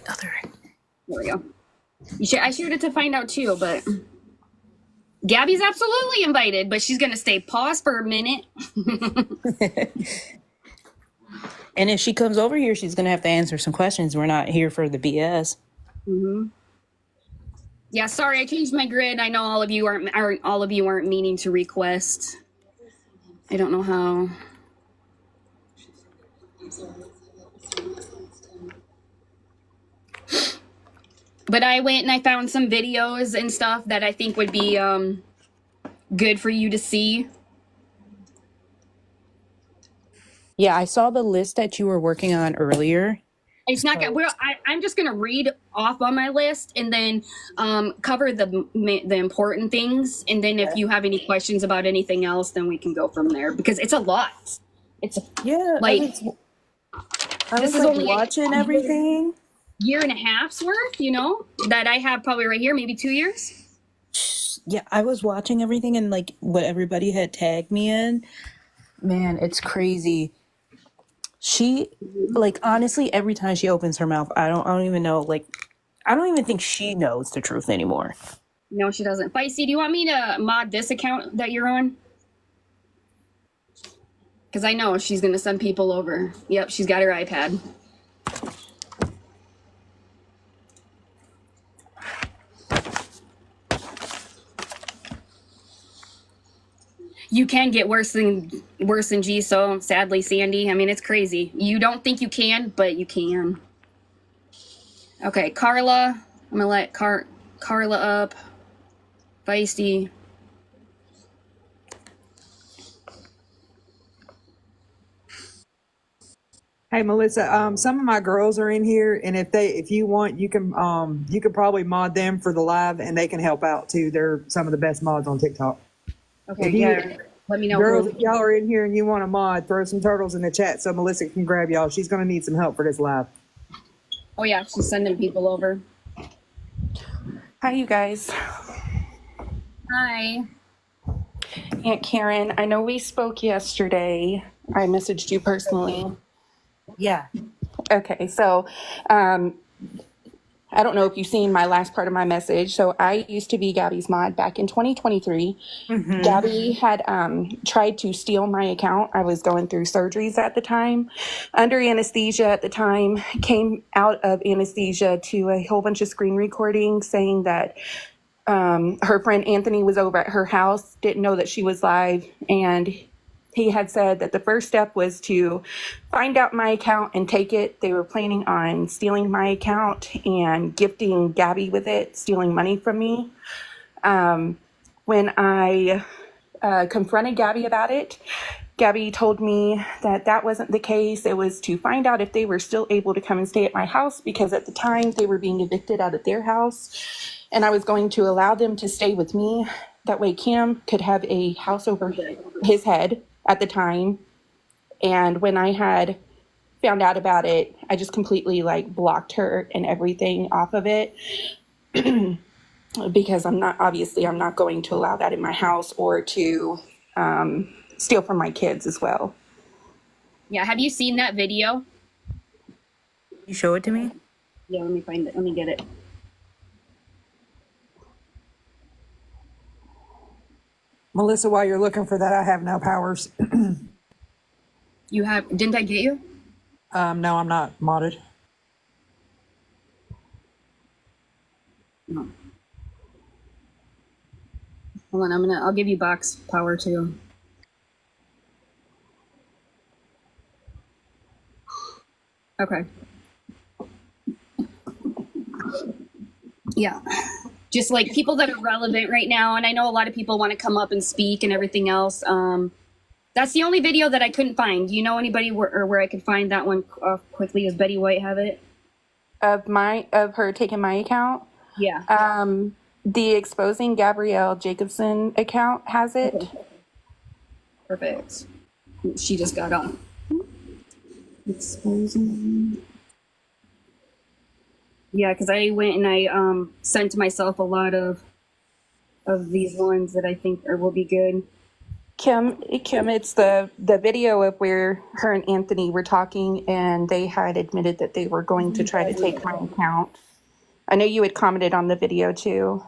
other. There we go. I shared it to find out too, but Gabby's absolutely invited, but she's going to stay paused for a minute. And if she comes over here, she's going to have to answer some questions. We're not here for the BS. Mm-hmm. Yeah, sorry, I changed my grid. I know all of you aren't meaning to request. I don't know how. But I went and I found some videos and stuff that I think would be good for you to see. Yeah, I saw the list that you were working on earlier. It's not gonna. I'm just gonna read off on my list and then cover the important things, and then if you have any questions about anything else, then we can go from there because it's a lot. It's like I was only watching everything. Year and a half's worth, you know, that I have probably right here, maybe 2 years. Yeah, I was watching everything and like what everybody had tagged me in. Man, it's crazy. She, like, honestly, every time she opens her mouth, I don't even know, like, I don't even think she knows the truth anymore. No, she doesn't. Feisty, do you want me to mod this account that you're on? Because I know she's going to send people over. Yep, she's got her iPad. You can get worse than G, so sadly, Sandy. I mean, it's crazy. You don't think you can, but you can. Okay, Carla. I'm gonna let Carla up. Feisty. Hey Melissa, some of my girls are in here, and if you want, you can probably mod them for the live, and they can help out too. They're some of the best mods on TikTok. Okay, yeah. Let me know. Girls, if y'all are in here and you want a mod, throw some turtles in the chat so Melissa can grab y'all. She's gonna need some help for this live. Oh yeah, she's sending people over. Hi, you guys. Hi. Aunt Karen, I know we spoke yesterday. I messaged you personally. Yeah. Okay, so I don't know if you've seen my last part of my message. So I used to be Gabi's mod back in 2023. Mm-hmm. Gabi had tried to steal my account. I was going through surgeries at the time, under anesthesia at the time, came out of anesthesia to a whole bunch of screen recordings saying that her friend Anthony was over at her house, didn't know that she was live, and he had said that the first step was to find out my account and take it. They were planning on stealing my account and gifting Gabi with it, stealing money from me. When I confronted Gabi about it, Gabi told me that that wasn't the case. It was to find out if they were still able to come and stay at my house, because at the time they were being evicted out of their house, and I was going to allow them to stay with me. That way Cam could have a house over his head at the time. And when I had found out about it, I just completely like blocked her and everything off of it. Because I'm not going to allow that in my house, or to steal from my kids as well. Yeah, have you seen that video? You show it to me? Yeah, let me find it. Let me get it. Melissa, while you're looking for that, I have no powers. You have? Didn't I get you? No, I'm not modded. No. Hold on, I'll give you box power too. Okay. Yeah. Just like people that are relevant right now, and I know a lot of people want to come up and speak and everything else. That's the only video that I couldn't find. Do you know anybody where I could find that one quickly? Does Betty White have it? Of her taking my account? Yeah. The Exposing Gabrielle Jacobson account has it. Okay. Perfect. She just got on. Exposing. Yeah, because I went and I sent to myself a lot of these ones that I think will be good. Kim, it's the video of where her and Anthony were talking, and they had admitted that they were going to try to take my account. I know you had commented on the video too.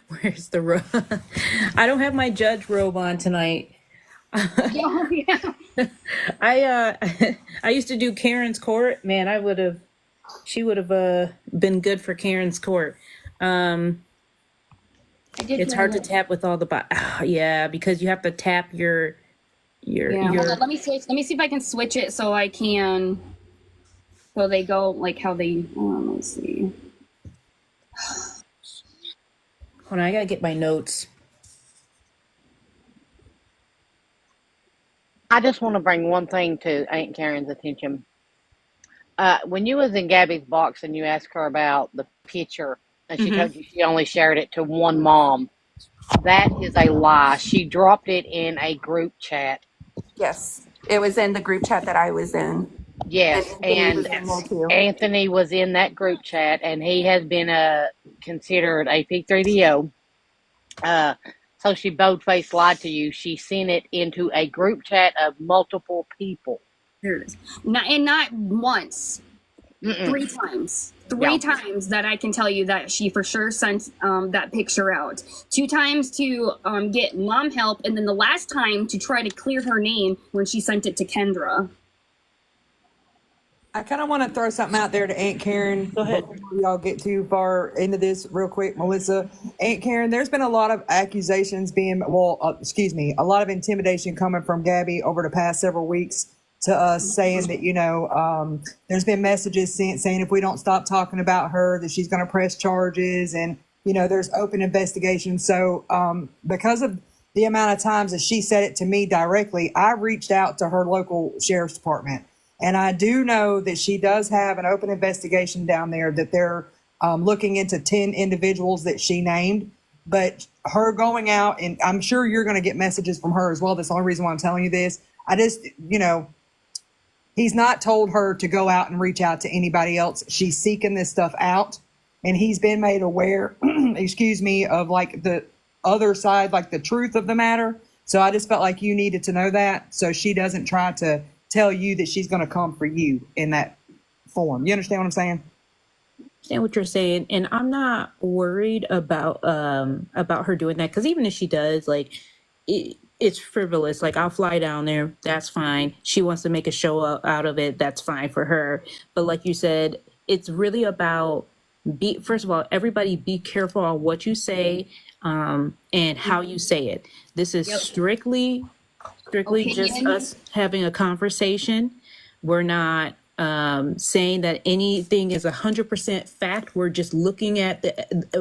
Where's the robe? I don't have my judge robe on tonight. Yeah. I used to do Karen's court. Man, she would have been good for Karen's court. It's hard to tap with all the yeah, because you have to tap your Yeah. Hold on, let me switch. Let me see if I can switch it so I can. So they go like how they. Let me see. Hold on, I gotta get my notes. I just want to bring one thing to Aunt Karen's attention. When you was in Gabby's box and you asked her about the picture, and she told you she only shared it to one mom, that is a lie. She dropped it in a group chat. Yes, it was in the group chat that I was in. Yes, and Anthony was in that group chat, and he has been considered a P3DO. So she bold-faced lied to you. She sent it into a group chat of multiple people. Here it is. Not once. Mm-mm. 3 times. 3 times that I can tell you that she for sure sent that picture out. 2 times to get mom help, and then the last time to try to clear her name when she sent it to Kendra. I kind of want to throw something out there to Aunt Karen. Go ahead. Before y'all get too far into this real quick, Melissa. Aunt Karen, there's been a lot of accusations being, a lot of intimidation coming from Gabi over the past several weeks to us, saying that, there's been messages saying if we don't stop talking about her, that she's going to press charges, and, there's open investigation. So because of the amount of times that she said it to me directly, I reached out to her local sheriff's department. And I do know that she does have an open investigation down there, that they're looking into 10 individuals that she named. But her going out, and I'm sure you're going to get messages from her as well. That's the only reason why I'm telling you this. I just, he's not told her to go out and reach out to anybody else. She's seeking this stuff out. And he's been made aware, of like the other side, like the truth of the matter. So I just felt like you needed to know that, so she doesn't try to tell you that she's going to come for you in that form. You understand what I'm saying? I understand what you're saying, and I'm not worried about her doing that, because even if she does, like, it's frivolous. Like, I'll fly down there, that's fine. She wants to make a show out of it, that's fine for her. But like you said, it's really about first of all, everybody be careful on what you say and how you say it. This is strictly just us having a conversation. We're not saying that anything is 100% fact. We're just looking at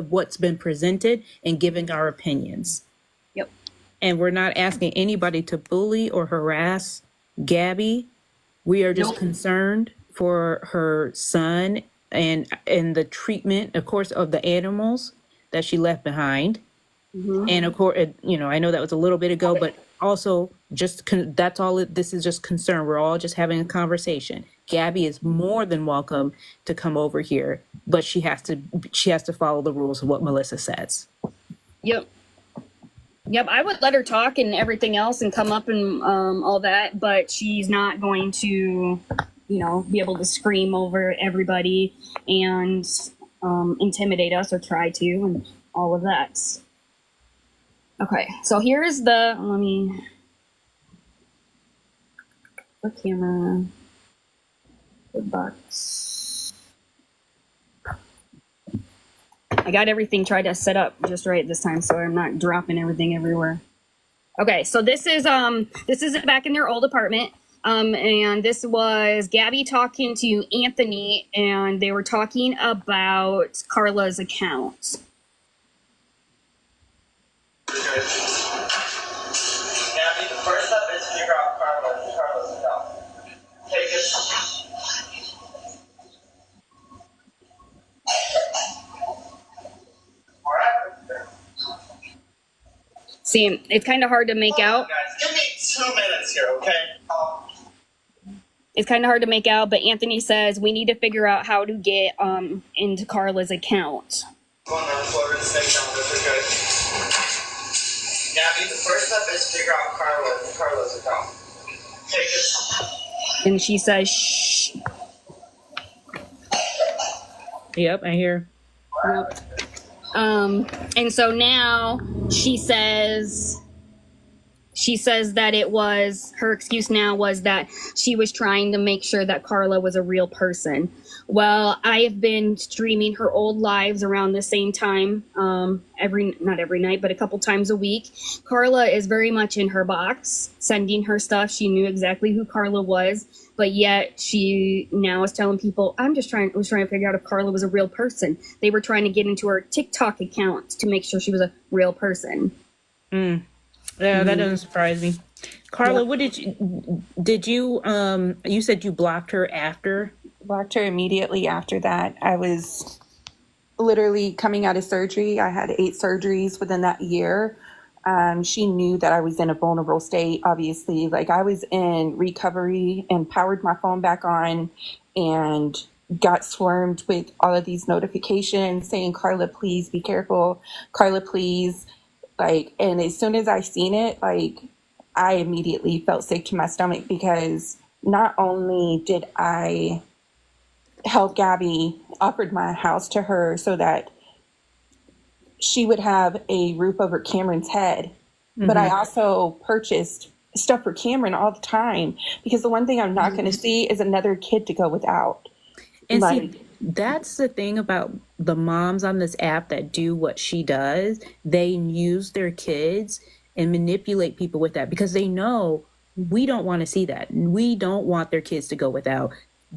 what's been presented and giving our opinions. Yep. And we're not asking anybody to bully or harass Gabi. We are just concerned for her son and the treatment, of course, of the animals that she left behind. And of course, I know that was a little bit ago, but also just that's all. This is just concern. We're all just having a conversation. Gabi is more than welcome to come over here, but she has to follow the rules of what Melissa says. Yep. I would let her talk and everything else and come up and all that, but she's not going to, be able to scream over everybody and intimidate us or try to, and all of that. Okay, so here's the camera, the box. I got everything tried to set up just right this time, so I'm not dropping everything everywhere. Okay, so this is back in their old apartment. And this was Gabi talking to Anthony, and they were talking about Carla's account. Gabi, the first step is figure out Carla's account. Take it. Alright. See, it's kind of hard to make out. Guys, give me 2 minutes here, okay? It's kind of hard to make out, but Anthony says we need to figure out how to get into Carla's account. Going on Florida to stay down with her, good. Gabby, the first step is figure out Carla's account. Take it. And she says, shh. Yep, I hear. Yep. And so now she says that it was, her excuse now was that she was trying to make sure that Carla was a real person. Well, I have been streaming her old lives around the same time, not every night, but a couple times a week. Carla is very much in her box, sending her stuff. She knew exactly who Carla was, but yet she now is telling people, I was trying to figure out if Carla was a real person. They were trying to get into her TikTok account to make sure she was a real person. Yeah, that doesn't surprise me. Carla, what did you you said you blocked her after? Blocked her immediately after that. I was literally coming out of surgery. I had 8 surgeries within that year. She knew that I was in a vulnerable state, obviously. Like, I was in recovery and powered my phone back on and got swarmed with all of these notifications saying, Carla, please be careful. Carla, please. Like, and as soon as I seen it, like, I immediately felt sick to my stomach, because not only did I help Gabi, offered my house to her so that she would have a roof over Cameron's head, but I also purchased stuff for Cameron all the time, because the one thing I'm not going to see is another kid to go without. And Like, see, that's the thing about the moms on this app that do what she does. They use their kids and manipulate people with that, because they know we don't want to see that. We don't want their kids to go without.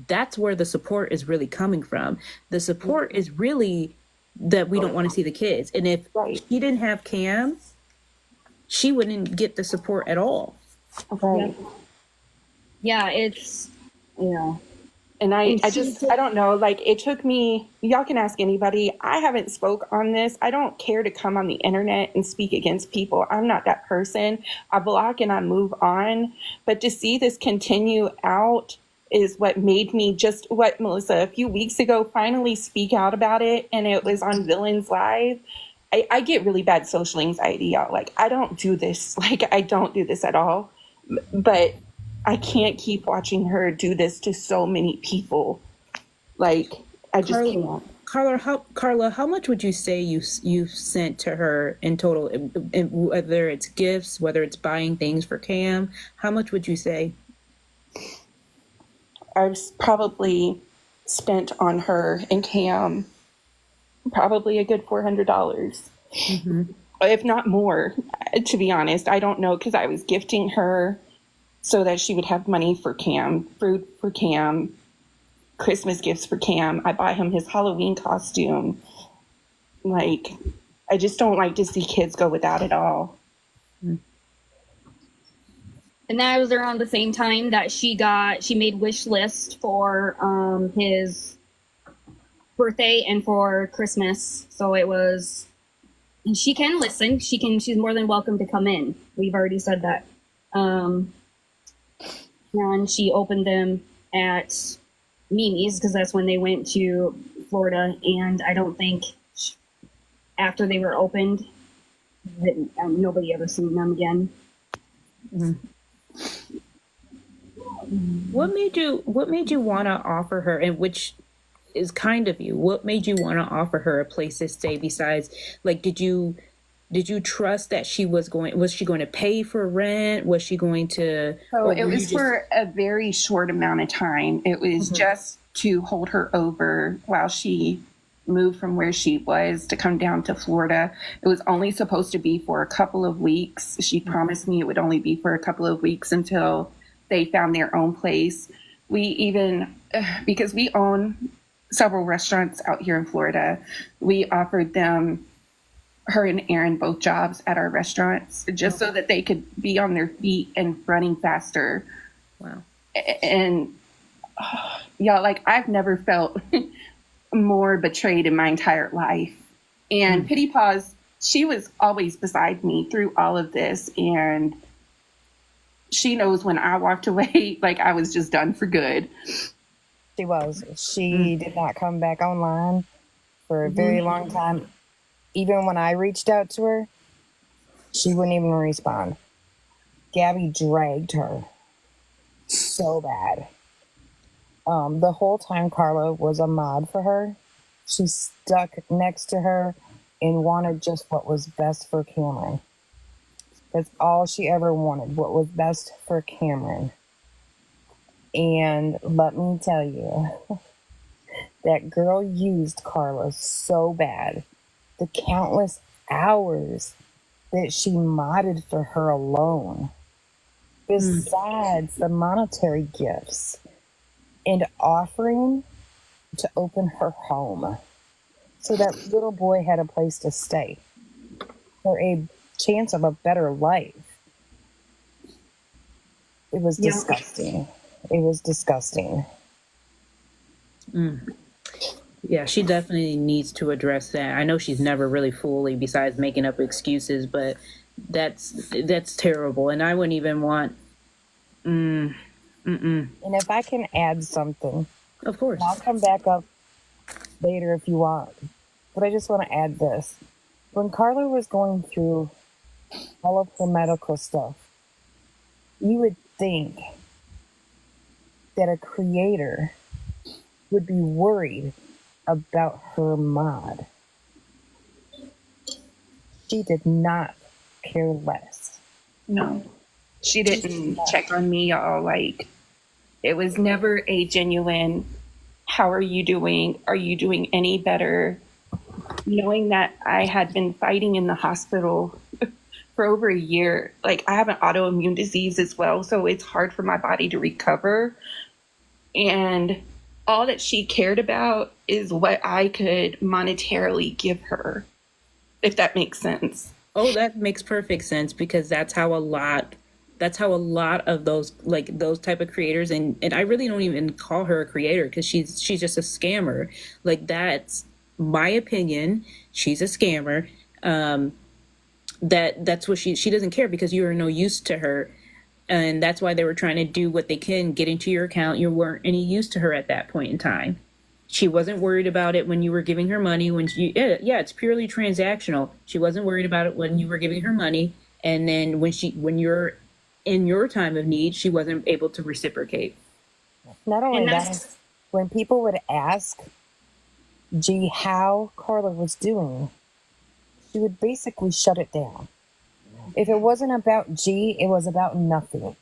That's where the support is really coming from. The support is really that we don't want to see the kids. And if she didn't have Cam, she wouldn't get the support at all. okay. Yeah, it's, you know. And I don't know, like, it took me, y'all can ask anybody. I haven't spoke on this. I don't care to come on the internet and speak against people. I'm not that person. I block and I move on. But to see this continue out is what made me just, what, Melissa, a few weeks ago, finally speak out about it. And it was on Villains Live. I get really bad social anxiety, y'all. Like, I don't do this. Like, I don't do this at all. But I can't keep watching her do this to so many people. Like, I just can't. Carla, how much would you say you sent to her in total, whether it's gifts, whether it's buying things for Cam? How much would you say? I've probably spent on her and Cam probably a good $400, if not more, to be honest. I don't know, because I was gifting her so that she would have money for Cam, food for Cam, Christmas gifts for Cam. I bought him his Halloween costume. Like, I just don't like to see kids go without it all. And that was around the same time that she made wish list for his birthday and for Christmas. So it was, and she can listen. She's more than welcome to come in. We've already said that. And she opened them at Mimi's, because that's when they went to Florida. And I don't think after they were opened, that nobody ever seen them again. What made you want to offer her, and which is kind of you, what made you want to offer her a place to stay? Besides, like, did you trust that she was going to pay for rent? Was she going to? So it was for a very short amount of time. It was just to hold her over while she moved from where she was to come down to Florida. It was only supposed to be for a couple of weeks. She promised me it would only be for a couple of weeks until they found their own place. We even, because we own several restaurants out here in Florida, we offered them, her and Aaron, both jobs at our restaurants, just so that they could be on their feet and running faster. Wow. And y'all, like, I've never felt more betrayed in my entire life. And Pity Paws she was always beside me through all of this. And she knows when I walked away, like I was just done for good. She was. She did not come back online for a very long time. Even when I reached out to her, she wouldn't even respond. Gabi dragged her so bad. The whole time Carla was a mod for her, she stuck next to her and wanted just what was best for Cameron. That's all she ever wanted, what was best for Cameron. And let me tell you, that girl used Carla so bad. The countless hours that she modded for her alone, besides the monetary gifts and offering to open her home so that little boy had a place to stay for a chance of a better life. It was disgusting. It was disgusting. Yeah, she definitely needs to address that. I know she's never really fully, besides making up excuses, but that's terrible. And I wouldn't even want. And if I can add something, Of course. I'll come back up later if you want. But I just want to add this. When Carla was going through all of her medical stuff, you would think that a creator would be worried about her mod. She did not care less. No, she didn't check on me, y'all. Like, it was never a genuine, how are you doing? Are you doing any better? Knowing that I had been fighting in the hospital for over a year. Like, I have an autoimmune disease as well, so it's hard for my body to recover. And all that she cared about is what I could monetarily give her, if that makes sense. Oh, that makes perfect sense, because that's how a lot of those, like, those type of creators, and I really don't even call her a creator, because she's just a scammer. Like, that's my opinion. She's a scammer. That's what she doesn't care, because you are no use to her. And that's why they were trying to do what they can, get into your account. You weren't any use to her at that point in time. She wasn't worried about it when you were giving her money. It's purely transactional. She wasn't worried about it when you were giving her money. And then when you're in your time of need, she wasn't able to reciprocate. Not only that, when people would ask G how Carla was doing, she would basically shut it down. If it wasn't about G, it was about nothing.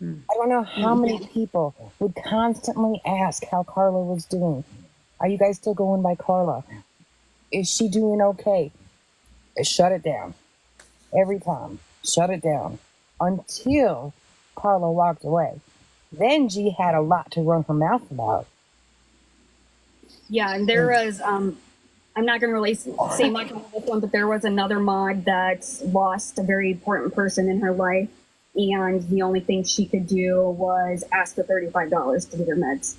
I don't know how many people would constantly ask how Carla was doing. Are you guys still going by Carla? Is she doing okay? Shut it down. Every time. Shut it down. Until Carla walked away. Then G had a lot to run her mouth about. Yeah, and there was, I'm not going to really say much on this one, but there was another mod that lost a very important person in her life, and the only thing she could do was ask for $35 to get her meds.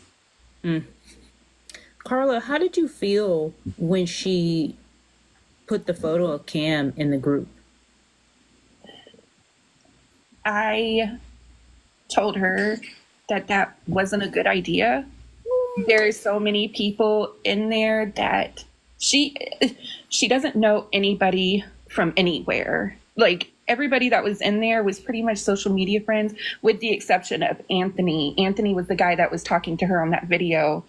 Carla, how did you feel when she put the photo of Cam in the group? I told her that wasn't a good idea. There's so many people in there that she doesn't know anybody from anywhere. Like, everybody that was in there was pretty much social media friends, with the exception of Anthony. Anthony was the guy that was talking to her on that video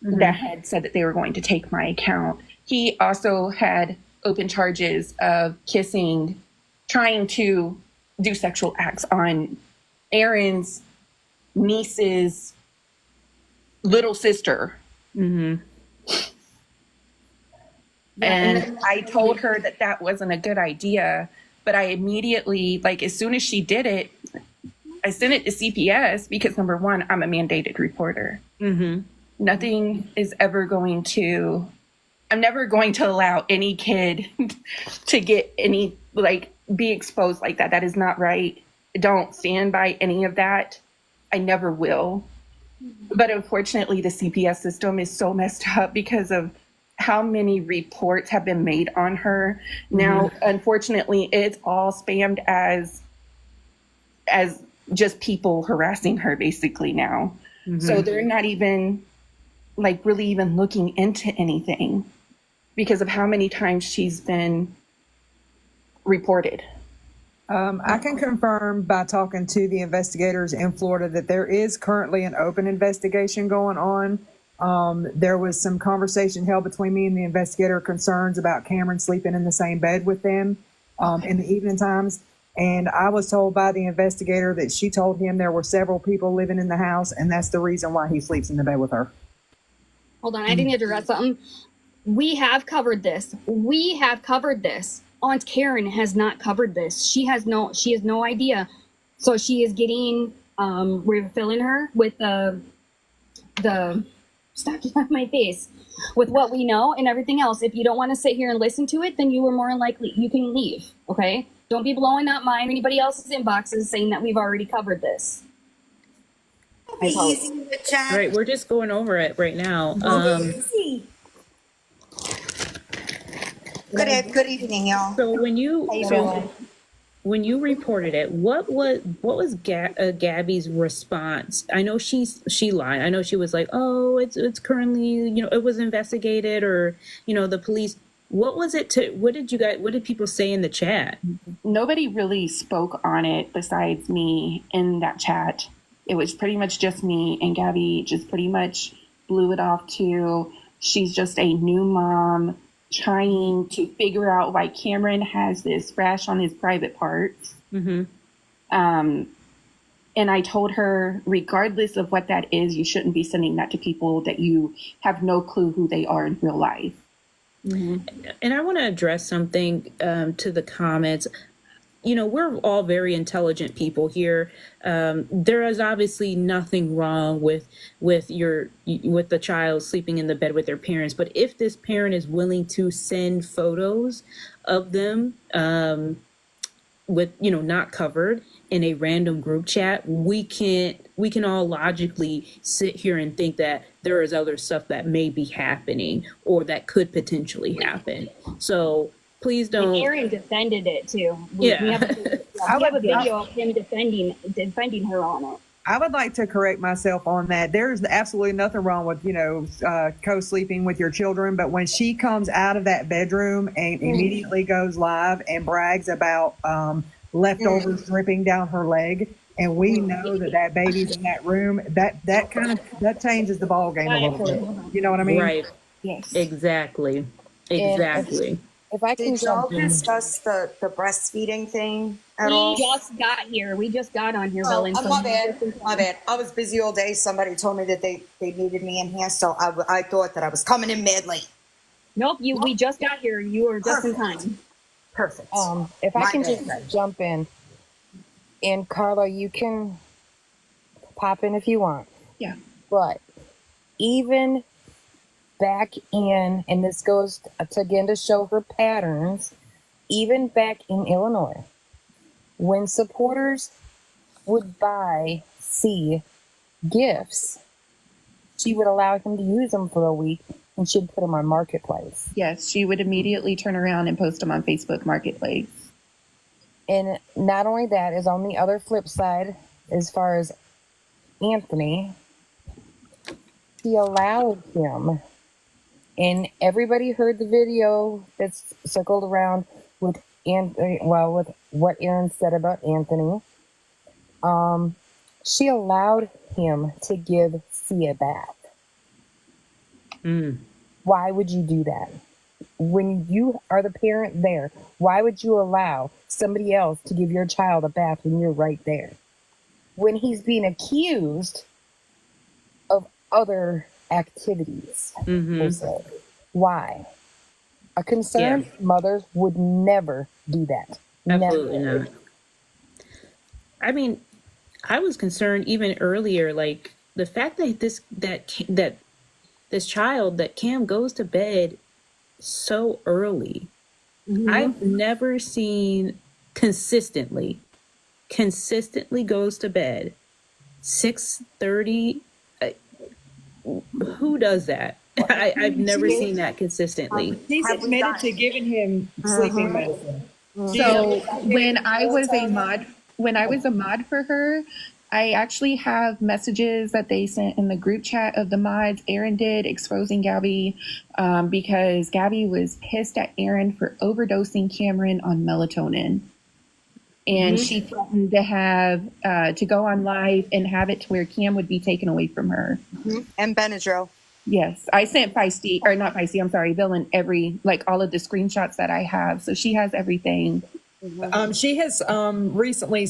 that had said that they were going to take my account. He also had open charges of kissing, trying to do sexual acts on Aaron's niece's little sister. And I told her that wasn't a good idea, but I immediately, like, as soon as she did it, I sent it to CPS, because number one, I'm a mandated reporter. Nothing is ever going to, I'm never going to allow any kid to get any, like, be exposed like that. That is not right. Don't stand by any of that. I never will. But unfortunately, the CPS system is so messed up because of how many reports have been made on her. Now, unfortunately, it's all spammed as just people harassing her basically now. So they're not even like really even looking into anything because of how many times she's been reported. I can confirm by talking to the investigators in Florida that there is currently an open investigation going on. There was some conversation held between me and the investigator concerns about Cameron sleeping in the same bed with them in the evening times. And I was told by the investigator that she told him there were several people living in the house, and that's the reason why he sleeps in the bed with her. Hold on, I didn't address something. We have covered this. Aunt Karen has not covered this. She has no idea. So she is getting we're filling her with the stop on my face with what we know and everything else. If you don't want to sit here and listen to it, then you are more likely you can leave. Okay? Don't be blowing up mine or anybody else's inboxes saying that we've already covered this. Easy with chat. All right, we're just going over it right now. Easy. Good evening, y'all. So when you reported it, what was Gabby's response? I know she lied. I know she was like, "Oh, it's currently, it was investigated," or the police. What was it what did people say in the chat? Nobody really spoke on it besides me in that chat. It was pretty much just me, and Gabi just pretty much blew it off to she's just a new mom trying to figure out why Cameron has this rash on his private parts. And I told her, regardless of what that is, you shouldn't be sending that to people that you have no clue who they are in real life. And I want to address something to the comments. We're all very intelligent people here. There is obviously nothing wrong with the child sleeping in the bed with their parents. But if this parent is willing to send photos of them with not covered in a random group chat, we can all logically sit here and think that there is other stuff that may be happening or that could potentially happen. So please don't. And Aaron defended it too. We have a video of him defending her on it. I would like to correct myself on that. There's absolutely nothing wrong with, co-sleeping with your children. But when she comes out of that bedroom and immediately goes live and brags about leftovers dripping down her leg, and we know that baby's in that room, that changes the ball game a little bit. You know what I mean? Right. Yes. Exactly. If I can Did y'all jump in. discuss the breastfeeding thing at all? We just got here. We just got on here, Oh, Helen. my bad. I was busy all day. Somebody told me that they needed me in here, so I thought that I was coming in mad late. Nope, we just got here. You were just in time. Perfect. If I can bad. just jump in, and Carla, you can pop in if you want. Yeah. But even back in, and this goes to, again, to show her patterns, even back in Illinois, when supporters would buy C gifts, she would allow him to use them for a week, and she'd put them on Marketplace. Yes, she would immediately turn around and post them on Facebook Marketplace. And not only that, is on the other flip side, as far as Anthony, she allowed him, and everybody heard the video that's circled around with Anthony, with what Aaron said about Anthony. She allowed him to give Sia back. Why would you do that? When you are the parent there, why would you allow somebody else to give your child a bath when you're right there? When he's being accused of other activities, per se. Why? A concerned mother would never do that. Absolutely Never. not. I mean, I was concerned even earlier, like the fact that this child, that Cam, goes to bed so early. I've never seen consistently goes to bed 6:30. Who does that? I've never seen that consistently. She's Have we admitted done to it? giving him sleeping medicine. So when I was a mod for her, I actually have messages that they sent in the group chat of the mods. Aaron did exposing Gabi because Gabi was pissed at Aaron for overdosing Cameron on melatonin, and she threatened to have to go on live and have it to where Cam would be taken away from her. And Benadryl. Yes, I sent Feisty, or not Feisty, I'm sorry, Villain, all of the screenshots that I have. So she has everything. She has recently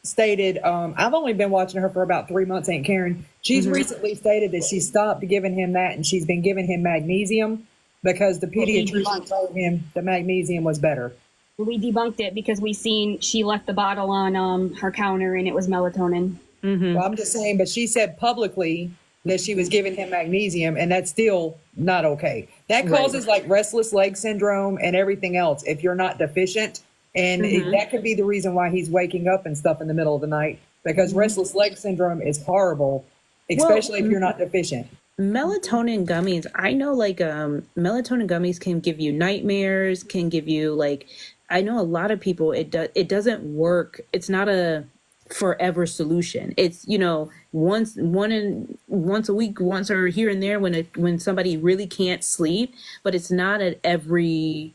stated, I've only been watching her for about 3 months, Aunt Karen. She's recently stated that she stopped giving him that and she's been giving him magnesium because the pediatrician told him the magnesium was better. We debunked it because we seen she left the bottle on her counter and it was melatonin. Well, I'm just saying, but she said publicly that she was giving him magnesium, and that's still not okay. That causes like restless leg syndrome and everything else if you're not deficient. And that could be the reason why he's waking up and stuff in the middle of the night, because restless leg syndrome is horrible, especially if you're not deficient. Melatonin gummies, I know like melatonin gummies can give you nightmares, can give you like, I know a lot of people it doesn't work. It's not a forever solution. It's, you know, once a week, once or here and there when somebody really can't sleep, but it's not an every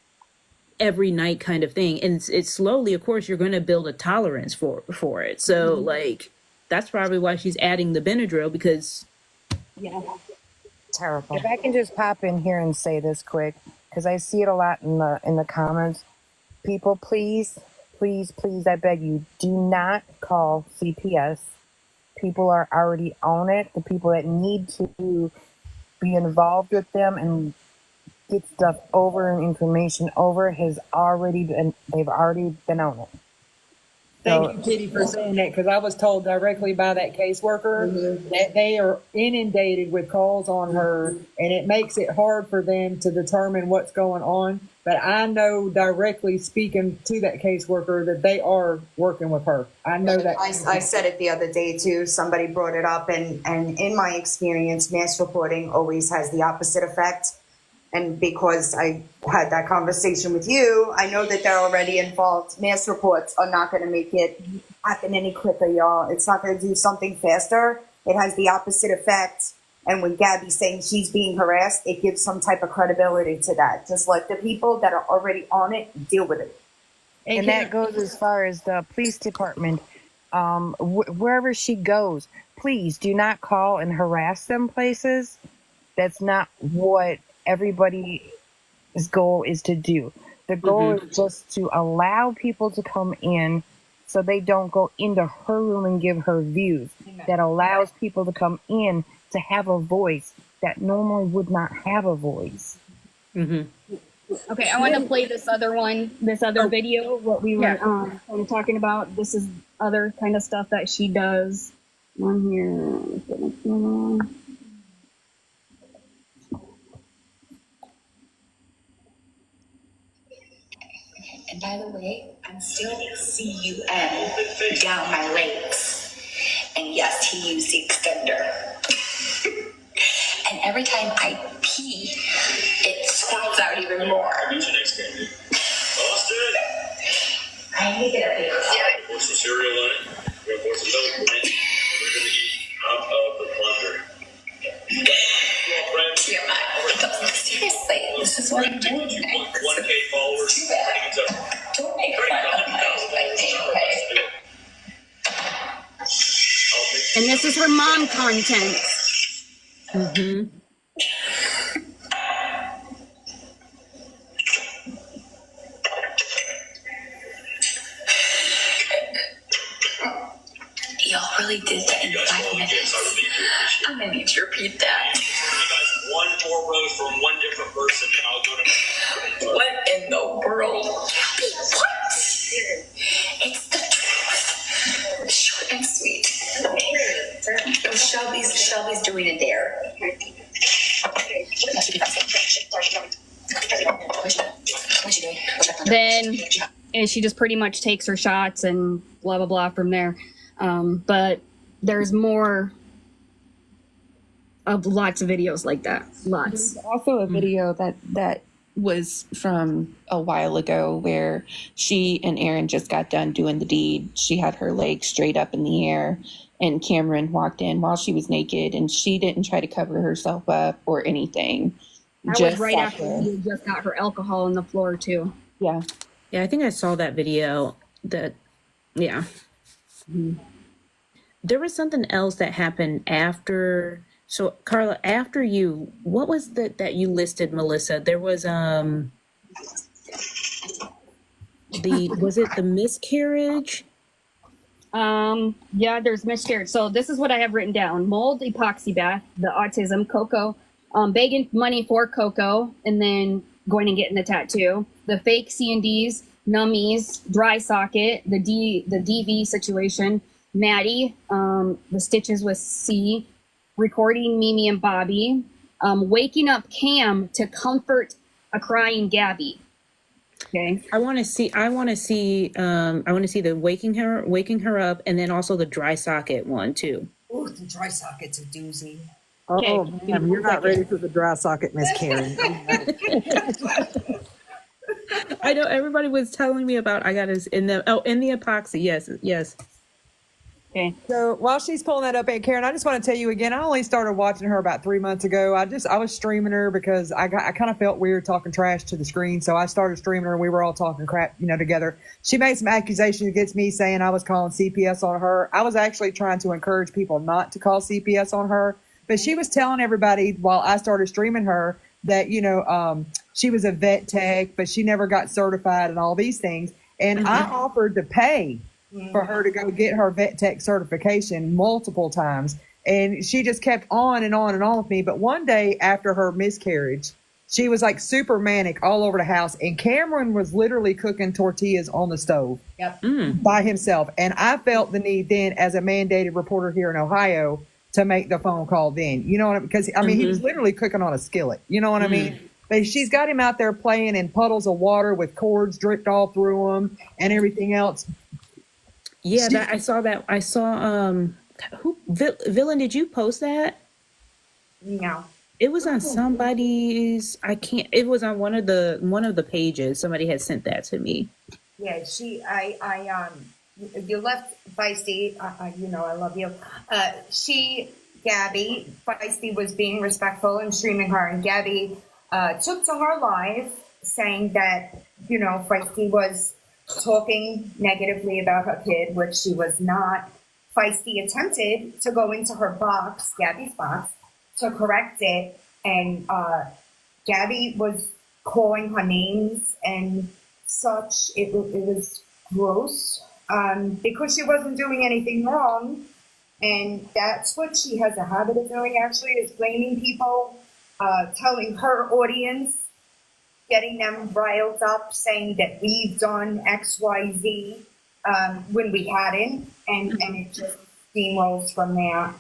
night kind of thing. And it's slowly, of course, you're going to build a tolerance for it. So like that's probably why she's adding the Benadryl, because Terrible. If I can just pop in here and say this quick, because I see it a lot in the comments. People, please, I beg you, do not call CPS. People are already on it. The people that need to be involved with them and get stuff over and information over they've already been on it. Thank you, Kitty, for saying that, because I was told directly by that caseworker that they are inundated with calls on her, and it makes it hard for them to determine what's going on. But I know directly speaking to that caseworker that they are working with her. I know that. I said it the other day too. Somebody brought it up, and in my experience, mass reporting always has the opposite effect. And because I had that conversation with you, I know that they're already involved. Mass reports are not going to make it happen any quicker, y'all. It's not going to do something faster. It has the opposite effect. And when Gabi's saying she's being harassed, it gives some type of credibility to that. Just let the people that are already on it deal with it. And that goes as far as the police department. Wherever she goes, please do not call and harass them places. That's not what everybody's goal is to do. The goal is just to allow people to come in so they don't go into her room and give her views. That allows people to come in to have a voice that normally would not have a voice. Okay, I want to play this other video, what we were kind of talking about. This is other kind of stuff that she does. One here. And by the way, I'm still CUN down my legs. And yes, he used the extender. And every time I pee, it squirts out even more. Who's your next game? Austin! I need to get a paper towel. Pour some cereal on it. We're gonna pour some milk in it. We're gonna eat out of the plunger. Dear man, seriously, this is what I'm doing next. 1K followers. Too bad. Don't make fun of my anyway. And this is her mom content. Y'all really did that in 5 minutes. I'm gonna need to repeat that. One more rose from one different person, and I'll go to. What in the world? What? It's the truth. Short and sweet. Oh, Shelby's doing a dare. Then, and she just pretty much takes her shots and blah, blah, blah from there. But there's more of lots of videos like that. Lots. There's also a video that was from a while ago where she and Aaron just got done doing the deed. She had her legs straight up in the air, and Cameron walked in while she was naked, and she didn't try to cover herself up or anything. That was right after she just got her alcohol on the floor too. Yeah. Yeah, I think I saw that video. Yeah. There was something else that happened after. So, Carla, after you, what was that you listed, Melissa? There was was it the miscarriage? Yeah, there's miscarriage. So this is what I have written down: mold, epoxy bath, the autism, Coco, begging money for Coco, and then going and getting the tattoo, the fake C&Ds, nummies, dry socket, the DV situation, Maddie, the stitches with C, recording Mimi and Bobby, waking up Cam to comfort a crying Gabi. Okay. I want to see the waking her up, and then also the dry socket one too. Ooh, the dry socket's a doozy. Oh, man, you're not ready for the dry socket, Miss Karen. I know everybody was telling me about. I got this in the epoxy. Yes. Okay. So while she's pulling that up, Aunt Karen, I just want to tell you again, I only started watching her about 3 months ago. I was streaming her because I kind of felt weird talking trash to the screen. So I started streaming her and we were all talking crap, together. She made some accusations against me saying I was calling CPS on her. I was actually trying to encourage people not to call CPS on her, but she was telling everybody while I started streaming her that, she was a vet tech, but she never got certified and all these things. And I offered to pay for her to go get her vet tech certification multiple times. And she just kept on and on and on with me. But one day after her miscarriage, she was like super manic all over the house. And Cameron was literally cooking tortillas on the stove by himself. And I felt the need then as a mandated reporter here in Ohio to make the phone call then, because he was literally cooking on a skillet. You know what I mean? But she's got him out there playing in puddles of water with cords dripped all through him and everything else. Yeah, I saw that. I saw Villain, did you post that? No. It was on somebody's. It was on one of the pages. Somebody had sent that to me. Yeah, you left Feisty. I love you. Gabi, Feisty was being respectful and streaming her, and Gabi took to her live saying that Feisty was talking negatively about her kid, which she was not. Feisty attempted to go into her box, Gabi's box, to correct it, and Gabi was calling her names and such. It was gross because she wasn't doing anything wrong, and that's what she has a habit of doing. Actually, is blaming people, telling her audience, getting them riled up, saying that we've done X, Y, Z when we hadn't, and it just steamrolls from there.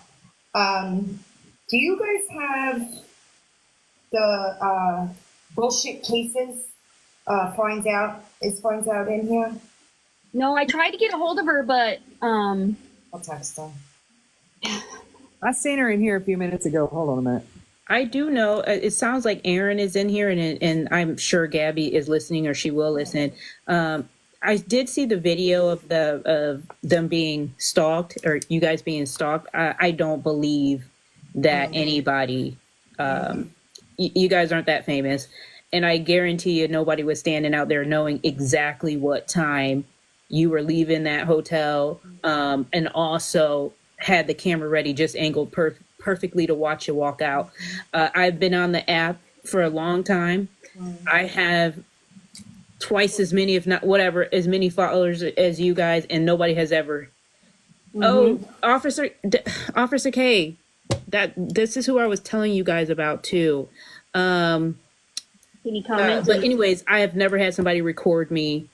Do you guys have the bullshit cases? Finds out in here? No, I tried to get a hold of her, but I'll text her. I seen her in here a few minutes ago. Hold on a minute. I do know. It sounds like Aaron is in here, and I'm sure Gabi is listening, or she will listen. I did see the video of them being stalked, or you guys being stalked. I don't believe that anybody. You guys aren't that famous, and I guarantee you, nobody was standing out there knowing exactly what time you were leaving that hotel, and also had the camera ready, just angled perfectly to watch you walk out. I've been on the app for a long time. I have twice as many, if not as many followers as you guys, and nobody has ever. Oh, Officer K, this is who I was telling you guys about too. can you comment? But anyways, I have never had somebody record me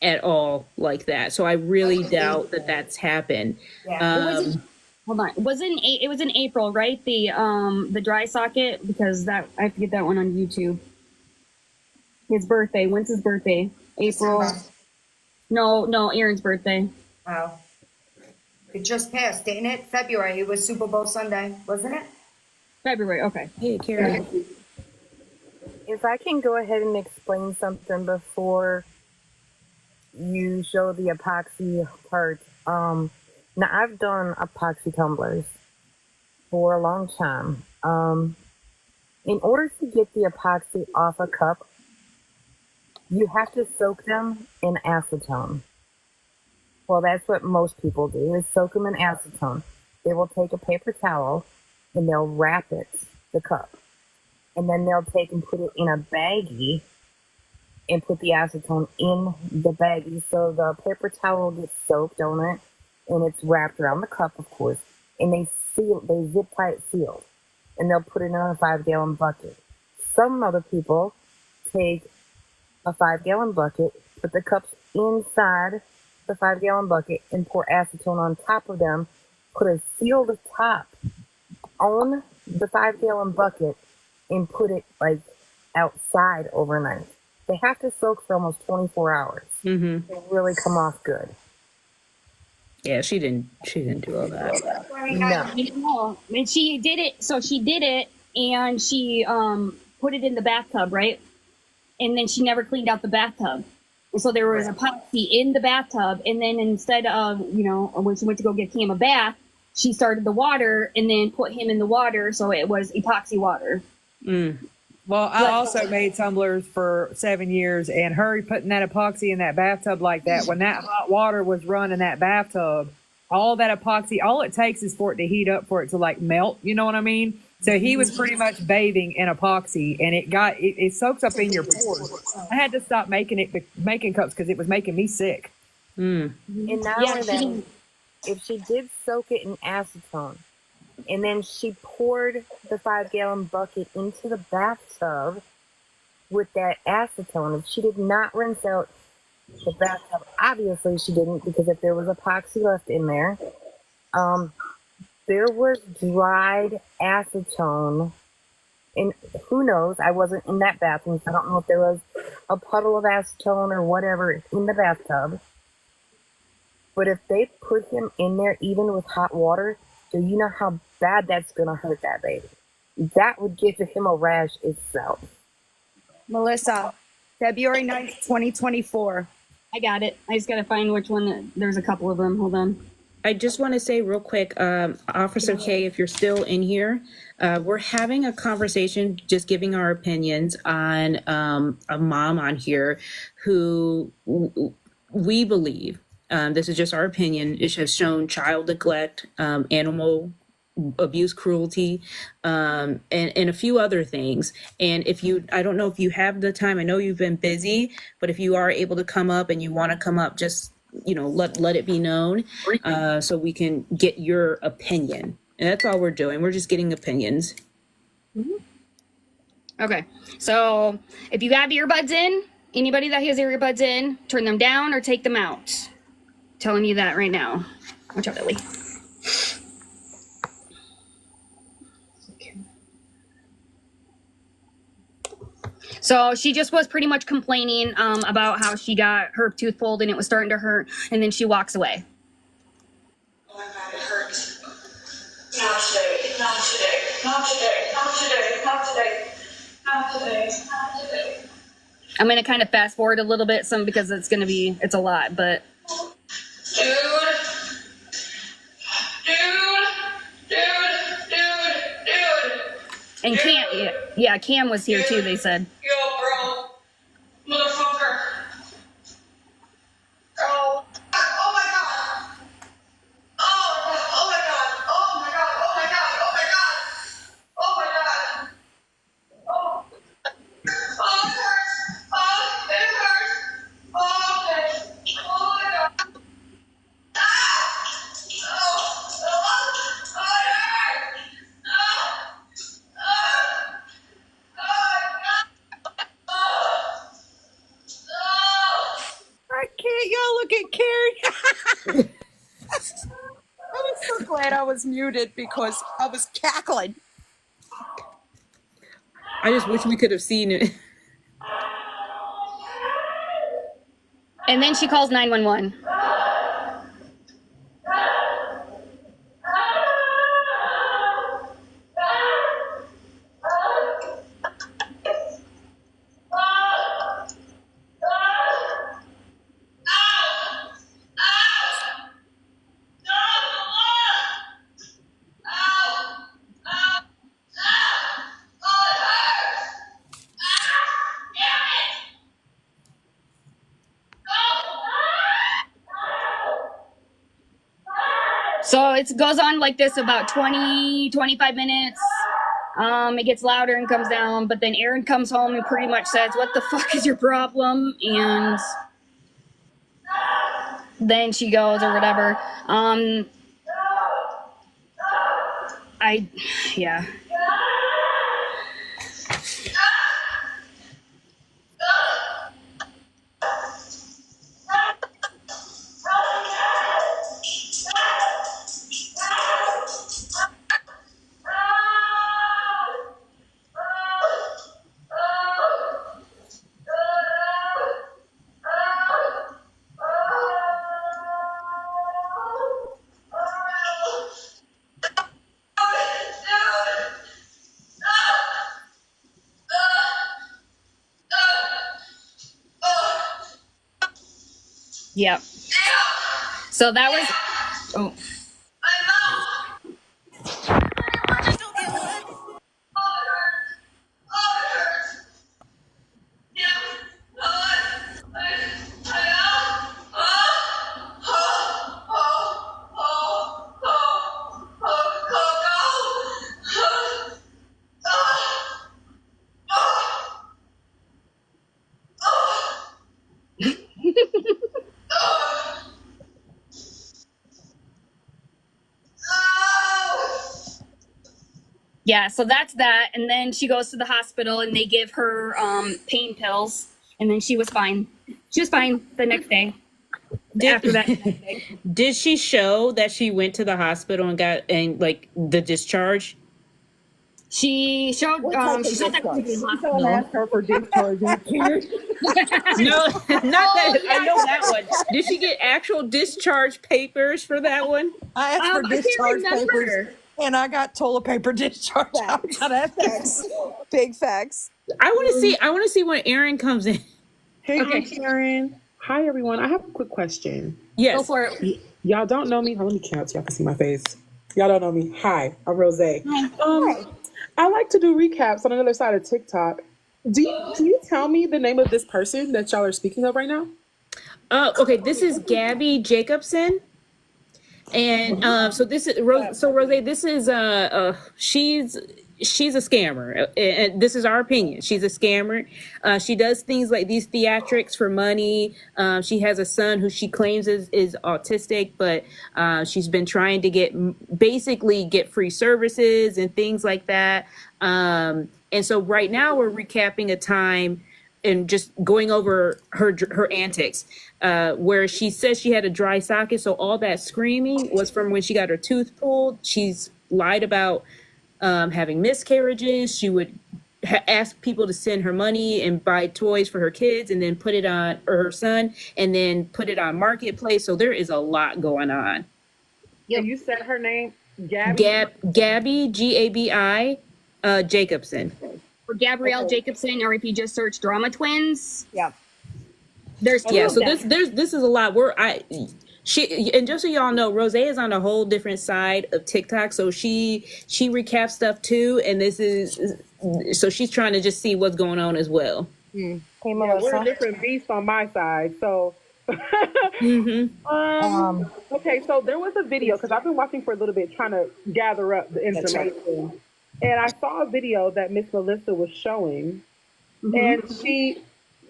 at all like that, so I really doubt that that's happened. Hold on. It was in April, right? The dry socket, because that I have to get that one on YouTube. His birthday. When's his birthday? April. No, Aaron's birthday. Oh. It just passed, didn't it? February. It was Super Bowl Sunday, wasn't it? February. Okay. Hey, Carrie. If I can go ahead and explain something before you show the epoxy part. Now I've done epoxy tumblers for a long time. In order to get the epoxy off a cup, you have to soak them in acetone. Well, that's what most people do, is soak them in acetone. They will take a paper towel and they'll wrap it, the cup. And then they'll take and put it in a baggie and put the acetone in the baggie. So the paper towel gets soaked on it and it's wrapped around the cup, of course. And they zip tie it sealed. And they'll put it in a 5-gallon bucket. Some other people take a 5-gallon bucket, put the cups inside the 5-gallon bucket and pour acetone on top of them, put a sealed top on the 5-gallon bucket and put it like outside overnight. They have to soak for almost 24 hours. Mm-hmm. They really come off good. Yeah, she didn't do all that. No. And she did it. So she did it, and she put it in the bathtub, right? And then she never cleaned out the bathtub. And so there was epoxy in the bathtub. And then instead of, when she went to go get Cam a bath, she started the water and then put him in the water. So it was epoxy water. Mm. Well, I also made tumblers for 7 years, and her putting that epoxy in that bathtub like that, when that hot water was running that bathtub, all that epoxy, all it takes is for it to heat up, for it to like melt. You know what I mean? So he was pretty much bathing in epoxy, and it soaks up in your pores. I had to stop making cups because it was making me sick. Mm. And not only that, if she did soak it in acetone, and then she poured the 5-gallon bucket into the bathtub with that acetone, if she did not rinse out the bathtub, obviously she didn't, because if there was epoxy left in there, there was dried acetone. And who knows, I wasn't in that bathroom, so I don't know if there was a puddle of acetone or whatever in the bathtub. But if they put him in there, even with hot water, do you know how bad that's going to hurt that baby? That would give him a rash itself. Melissa, February 9th, 2024. I got it. I just got to find which one. There's a couple of them. Hold on. I just want to say real quick, Officer K, if you're still in here, we're having a conversation, just giving our opinions on a mom on here who we believe, this is just our opinion, it has shown child neglect, animal abuse, cruelty, and a few other things. And I don't know if you have the time, I know you've been busy, but if you are able to come up and you want to come up, just let it be known, so we can get your opinion. And that's all we're doing. We're just getting opinions. Mm-hmm. Okay. So if you have earbuds in, anybody that has earbuds in, turn them down or take them out. I'm telling you that right now. Watch out, Lily. So she just was pretty much complaining about how she got her tooth pulled and it was starting to hurt, and then she walks away. Oh my God, it hurts. Not today, not today, not today, not today, not today, not today, not today. I'm going to kind of fast forward a little bit, because it's a lot, but. Dude. And Cam was here too, they said. Yo, bro. Motherfucker. Oh. Oh my God. Oh my God. Oh my God. Oh my God. Oh my God. Oh my God. Oh. Oh, it hurts. Oh, it hurts. Oh, okay. Oh my God. Ah! Oh. Oh. Oh, it hurts. Oh. Oh. I can't. Y'all look at Carrie. I was so glad I was muted because I was cackling. I just wish we could have seen it. And then she calls 911. it goes on like this about 20, 25 minutes. It gets louder and comes down, but then Aaron comes home and pretty much says, "What the fuck is your problem?" And then she goes or whatever. Yeah. Yep. So that was. Oh. Yeah, so that's that. And then she goes to the hospital and they give her pain pills. And then she was fine. She was fine the next day. After that. Did she show that she went to the hospital and got like the discharge? She showed she showed that to the Someone asked her for discharge. No, not that. I know that one. Did she get actual discharge papers for that one? I asked for discharge papers, and I got toilet paper discharge. Facts. Big facts. I want to see when Aaron comes in. Hey, Karen. Hi, everyone. I have a quick question. Yes. Go for it. Y'all don't know me. Let me count so y'all can see my face. Y'all don't know me. Hi, I'm Rose. Hi. I like to do recaps on the other side of TikTok. Can you tell me the name of this person that y'all are speaking of right now? Okay. This is Gabi Jacobson. And so this is Rose. So Rose, this is she's a scammer, and this is our opinion. She's a scammer. She does things like these theatrics for money. She has a son who she claims is autistic, but she's been trying to get free services and things like that. And so right now we're recapping a time and just going over her antics, where she says she had a dry socket. So all that screaming was from when she got her tooth pulled. She's lied about having miscarriages. She would ask people to send her money and buy toys for her kids and then put it on, or her son, and then put it on Marketplace. So there is a lot going on. Yeah, you said her name, Gabi? Gabi, Gabi, Jacobson. For Gabrielle Jacobson, or if you just search Drama Twins. Yeah. There's two of So them. this is a lot. And just so y'all know, Rose is on a whole different side of TikTok, so she recaps stuff too, and so she's trying to just see what's going on as well. Hey, Melissa. We're a different beast on my side, so. Okay, so there was a video, because I've been watching for a little bit, trying to gather up the information, and I saw a video that Miss Melissa was showing, and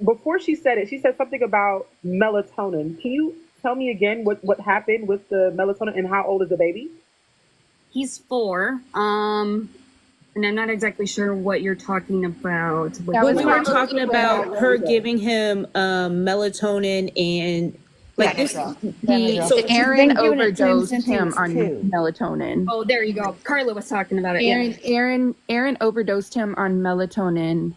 before she said it, she said something about melatonin. Can you tell me again what happened with the melatonin, and how old is the baby? He's 4. And I'm not exactly sure what you're talking about. We were talking about her giving him melatonin and like this. So Aaron overdosed him on melatonin. Oh, there you go. Carla was talking about it. Aaron overdosed him on melatonin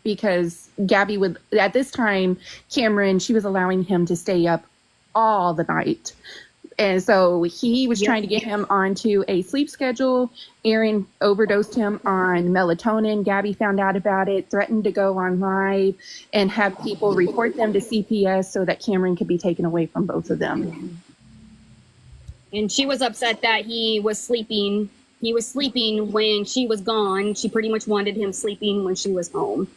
because Gabi would, at this time, Cameron, she was allowing him to stay up all the night. And so he was trying to get him onto a sleep schedule. Aaron overdosed him on melatonin. Gabi found out about it, threatened to go on live and have people report them to CPS so that Cameron could be taken away from both of them. And she was upset that he was sleeping. He was sleeping when she was gone. She pretty much wanted him sleeping when she was home.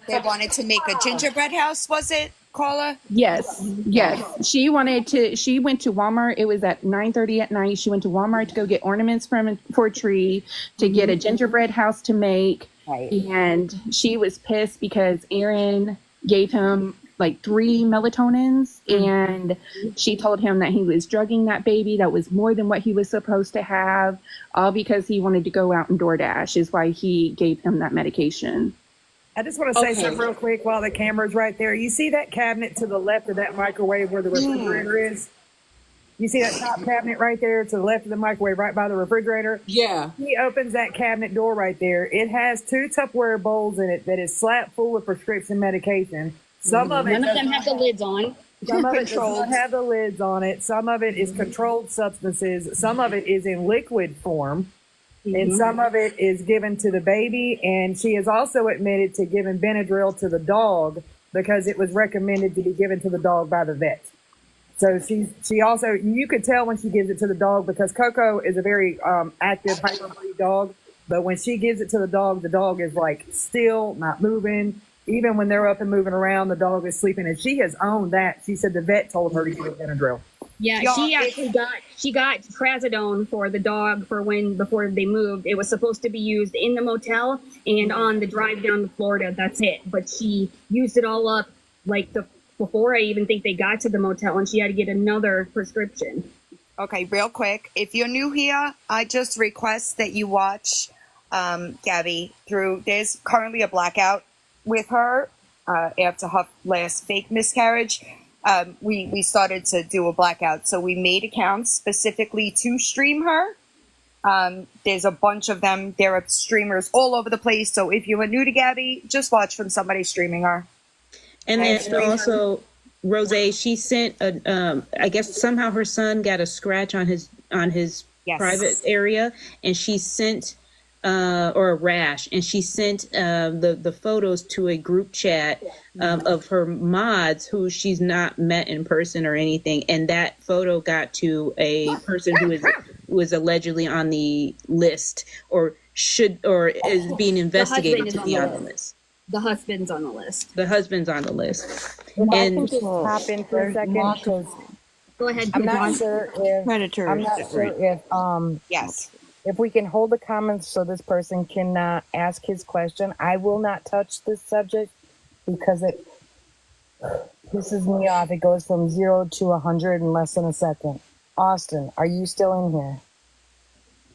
They wanted to make a gingerbread house, was it? Carla? Yes, yes. She went to Walmart. It was at 9:30 at night. She went to Walmart to go get ornaments for a tree, to get a gingerbread house to make. Right. And she was pissed because Aaron gave him like 3 melatonins, and she told him that he was drugging that baby. That was more than what he was supposed to have, all because he wanted to go out and DoorDash is why he gave him that medication. I just want to say something real quick while the camera's right there. You see that cabinet to the left of that microwave where the refrigerator is? You see that top cabinet right there to the left of the microwave, right by the refrigerator? Yeah. He opens that cabinet door right there. It has 2 Tupperware bowls in it that is slap full of prescription medication. Some of it None of them have the lids on. Some of it does not have the lids on it. Some of it is controlled substances. Some of it is in liquid form. And some of it is given to the baby. And she has also admitted to giving Benadryl to the dog because it was recommended to be given to the dog by the vet. So she also, you could tell when she gives it to the dog because Coco is a very active, hyper-breed dog. But when she gives it to the dog is like still, not moving. Even when they're up and moving around, the dog is sleeping. And she has owned that. She said the vet told her to give Benadryl. Yeah, she actually got trazodone for the dog before they moved. It was supposed to be used in the motel and on the drive down to Florida. That's it. But she used it all up before I even think they got to the motel, and she had to get another prescription. Okay, real quick. If you're new here, I just request that you watch Gabi there's currently a blackout with her after her last fake miscarriage. We started to do a blackout. So we made accounts specifically to stream her. There's a bunch of them. There are streamers all over the place. So if you are new to Gabi, just watch from somebody streaming her. And then also, Rose, she sent I guess somehow her son got a scratch on his private area, and she sent or a rash, and she sent the photos to a group chat of her mods who she's not met in person or anything, and that photo got to a person who was allegedly on the list or is being investigated to be on the list. The husband's on the list. The husband's on the list. And I can And just hop in for a second because Go ahead. I'm not sure if Yes. if we can hold the comments so this person cannot ask his question. I will not touch this subject because it pisses me off. It goes from 0 to 100 in less than a second. Austin, are you still in here?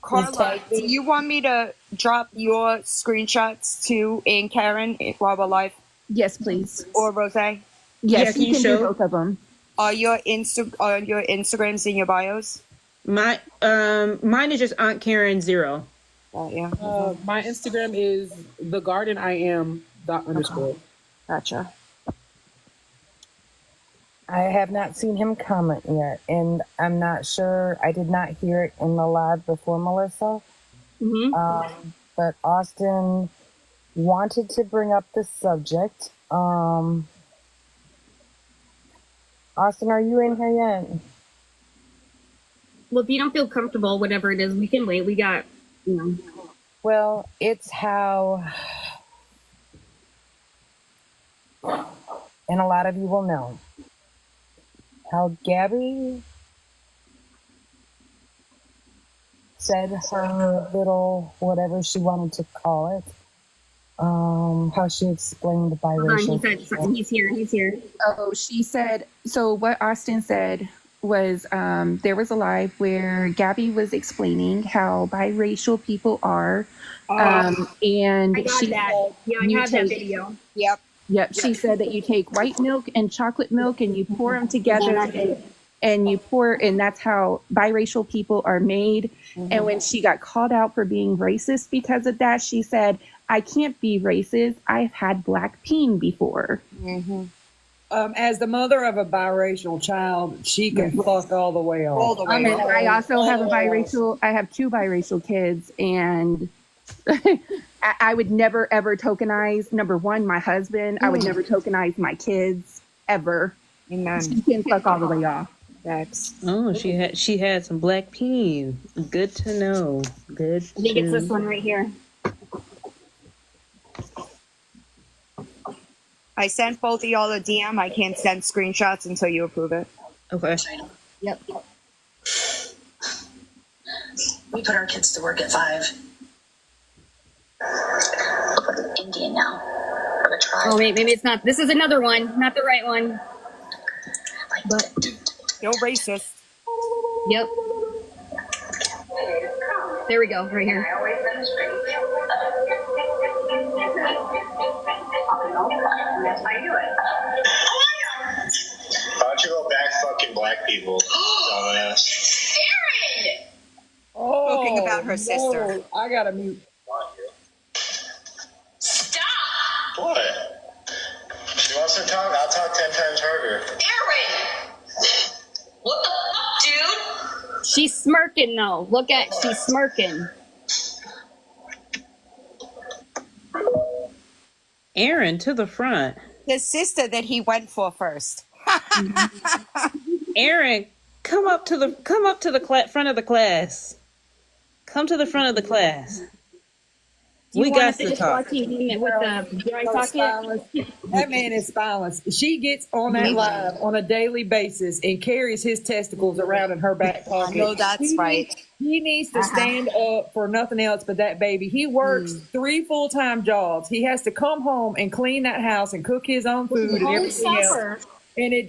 Carla, do you want me to drop your screenshots to Ann Karen while we're live? Yes, please. Or Rose? Yes, Yeah, you can do both of them. Are your Instagrams in your bios? mine is just Aunt Karen 0. Yeah. My Instagram is thegardenIam._. Gotcha. I have not seen him comment yet, and I'm not sure. I did not hear it in the live before, Melissa. But Austin wanted to bring up the subject. Austin, are you in here yet? Well, if you don't feel comfortable, whatever it is, we can wait. We got, Well, it's how, and a lot of you will know, how Gabi said her little, whatever she wanted to call it, how she explained biracial. He's here. Oh, she said, so what Austin said was there was a live where Gabi was explaining how biracial people are. And I got she that. said, Yeah, I have that video. Yep. She said that you take white milk and chocolate milk and you pour them together and that's how biracial people are made. And when she got called out for being racist because of that, she said, I can't be racist. I've had black peen before. As the mother of a biracial child, she can fuck all the way off. All the way off. I also have I have 2 biracial kids, and I would never ever tokenize, number one, my husband. I would never tokenize my kids ever. Amen. She can fuck all the way off. That's Oh, she had some black peen. Good to know. Good. I think it's this one right here. I sent both of y'all a DM. I can't send screenshots until you approve it. Okay. Yep. We put our kids to work at 5. Indian now. For the tribe. Oh wait, maybe it's not. This is another one, not the right one. But Still racist. yep. There we go, right here. Why don't you go back fucking black people, dumbass? Aaron! Talking about her sister. No, I gotta mute. Stop! What? She wants to talk, I'll talk 10 times harder. Aaron! What the fuck, dude? She's smirking though. Look at, she's smirking. Aaron to the front. The sister that he went for first. Aaron, come up to the front of the class. Come to the front of the class. We got to talk. Watching with the dry socket. That man is spineless. She gets on that live on a daily basis and carries his testicles around in her back pocket. I know that's right. He needs to stand up for nothing else but that baby. He works 3 full-time jobs. He has to come home and clean that house and cook his own food and everything else. And he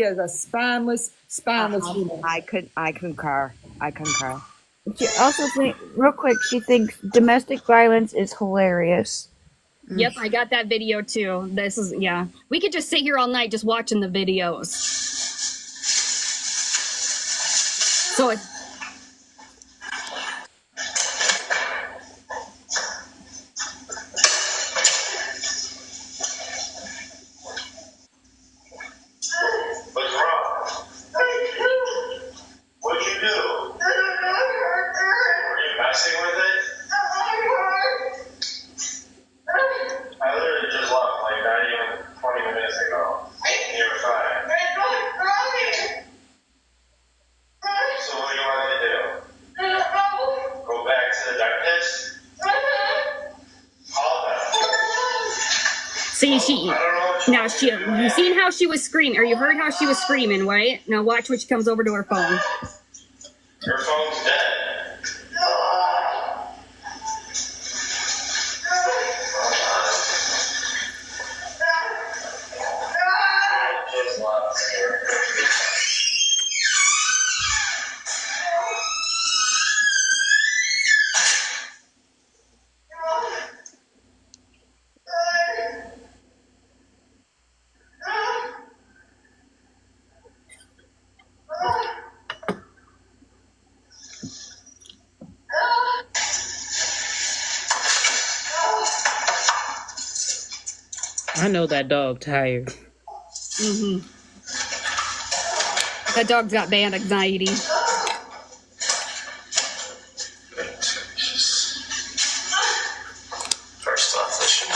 is a spineless human. I concur. She also think, real quick, she thinks domestic violence is hilarious. Yep, I got that video too. This is, yeah. We could just sit here all night just watching the videos. So it's, What's wrong? What'd you do? Were you messing with it? I literally just left like not even 20 minutes ago. And you were fine. So what do you want me to do? Go back to the dentist? Call them. see, you seen how she was screaming, or you heard how she was screaming, right? Now watch when she comes over to her phone. Her phone's dead. Just left. I know that dog tired. That dog's got bad anxiety. First off, this should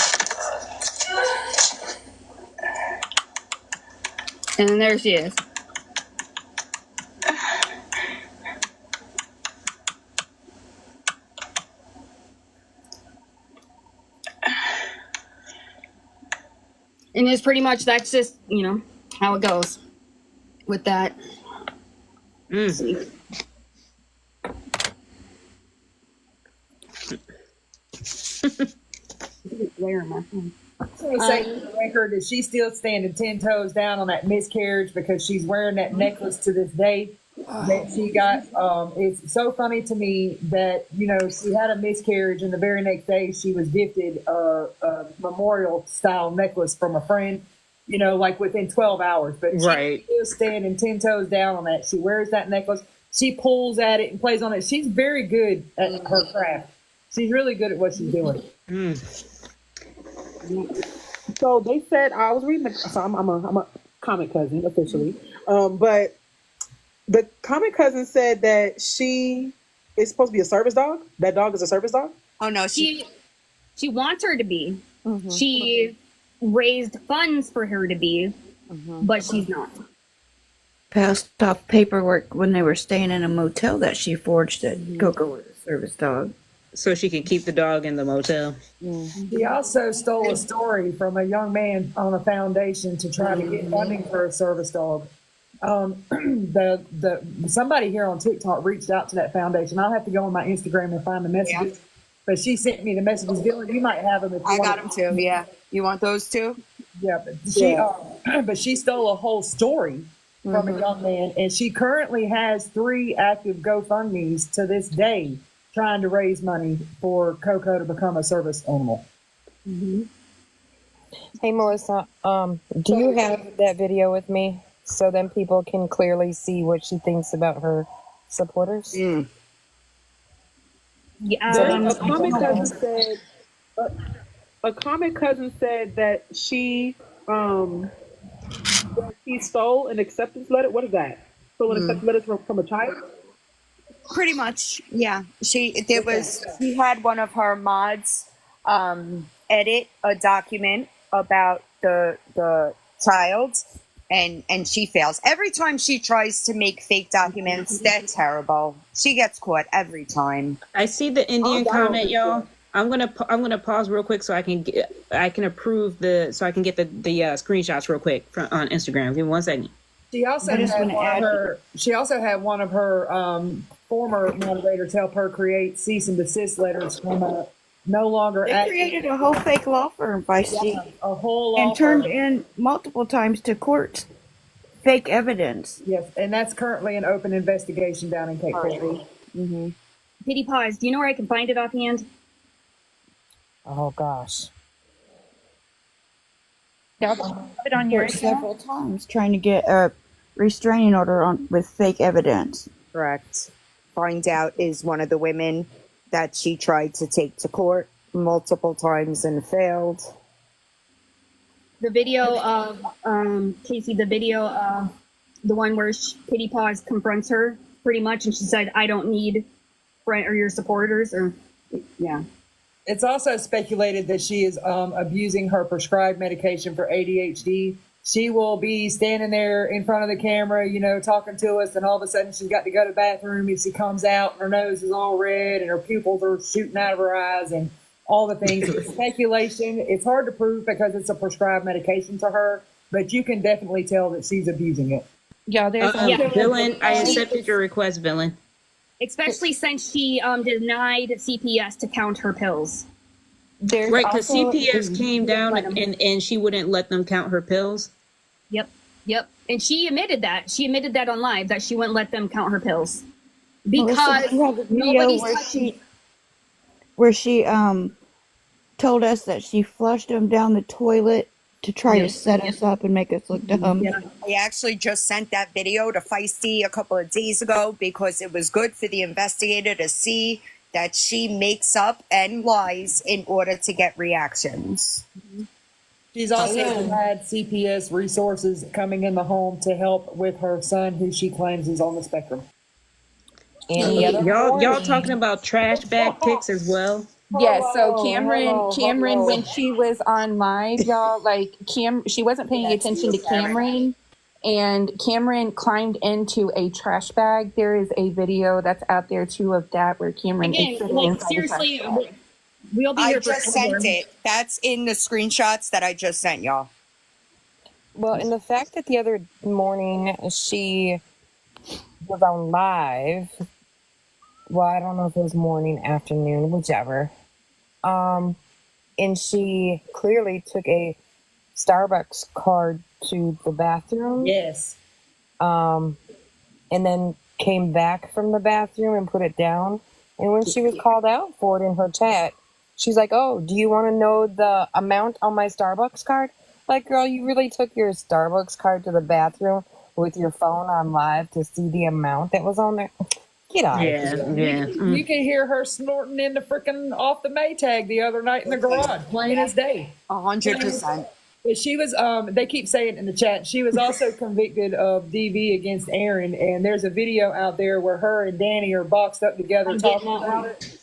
And then there she is. And it's pretty much, that's just, you know, how it goes with that. See. Wearing my phone. So say for the record that she's still standing 10 toes down on that miscarriage because she's wearing that necklace to this day that she got. It's so funny to me that, you know, she had a miscarriage and the very next day she was gifted a memorial style necklace from a friend, you know, like within 12 hours. But she's still standing 10 toes down on that. She wears that necklace. She pulls at it and plays on it. She's very good at her craft. She's really good at what she's doing. So they said, I was reading so I'm a comic cousin officially, but the comic cousin said that she is supposed to be a service dog. That dog is a service dog. Oh no, She wants her to be. She raised funds for her to be, but she's not. Passed off paperwork when they were staying in a motel that she forged that Coco was a service dog. so she can keep the dog in the motel. She also stole a story from a young man on a foundation to try to get funding for a service dog. Somebody here on TikTok reached out to that foundation. I'll have to go on my Instagram and find the messages. Yeah. But she sent me the messages. Dylan, you might have them. If you I got them too. Yeah, you want those too? Yeah, but she stole a whole story from a young man, and she currently has 3 active GoFundMe's to this day, trying to raise money for Coco to become a service animal. Hey, Melissa, do you have that video with me so then people can clearly see what she thinks about her supporters? Yeah, a comic cousin said that she stole an acceptance letter. What is that? Stole an acceptance letter from a child? Pretty much, yeah. She had one of her mods edit a document about the child, and she fails every time she tries to make fake documents. That's terrible. She gets caught every time. I see the Indian comment, y'all. I'm gonna pause real quick so I can get the screenshots real quick on Instagram. Give me 1 second. She also had one of her former moderators help her create cease and desist letters from a no longer. They created a whole fake law firm by Steve, a whole and turned in multiple times to court fake evidence. Yes, and that's currently an open investigation down in Cape Fear. Pity Paws, do you know where I can find it offhand? Oh gosh. Yeah, it on your several times trying to get a restraining order on with fake evidence. Correct. Find Out is one of the women that she tried to take to court multiple times and failed. The video of Casey, the video of the one where Pity Paws confronts her pretty much, and she said, "I don't need your supporters," or yeah. It's also speculated that she is abusing her prescribed medication for ADHD. She will be standing there in front of the camera, talking to us, and all of a sudden she's got to go to the bathroom, and she comes out and her nose is all red and her pupils are shooting out of her eyes and all the things. It's speculation. It's hard to prove because it's a prescribed medication to her, but you can definitely tell that she's abusing it. Yeah, there's Villain, I accepted your request, Villain. Especially since she denied CPS to count her pills. Right, because CPS came down and she wouldn't let them count her pills. Yep. And she admitted that. She admitted that on live, that she wouldn't let them count her pills. Because nobody's touching. Where she told us that she flushed them down the toilet to try to set us up and make us look dumb. Yeah. I actually just sent that video to Feisty a couple of days ago because it was good for the investigator to see that she makes up and lies in order to get reactions. She's also had CPS resources coming in the home to help with her son, who she claims is on the spectrum. Y'all talking about trash bag pics as well? Yes, so Cameron, when she was on live, y'all, she wasn't paying attention to Cameron, and Cameron climbed into a trash bag. There is a video that's out there too of that where Cameron is sitting seriously, we'll be I here just sent it. That's in the screenshots that I just sent y'all. Well, and the fact that the other morning she was on live, well, I don't know if it was morning, afternoon, whichever. And she clearly took a Starbucks card to the bathroom. Yes. And then came back from the bathroom and put it down. And when she was called out for it in her chat, she's like, "Oh, do you want to know the amount on my Starbucks card?" Like, girl, you really took your Starbucks card to the bathroom with your phone on live to see the amount that was on there? Get out. Yeah. You can hear her snorting in the freaking off the Maytag the other night in the garage, plain as day. 100%. But she was, they keep saying in the chat, she was also convicted of DV against Aaron, and there's a video out there where her and Danny are boxed up together talking about it,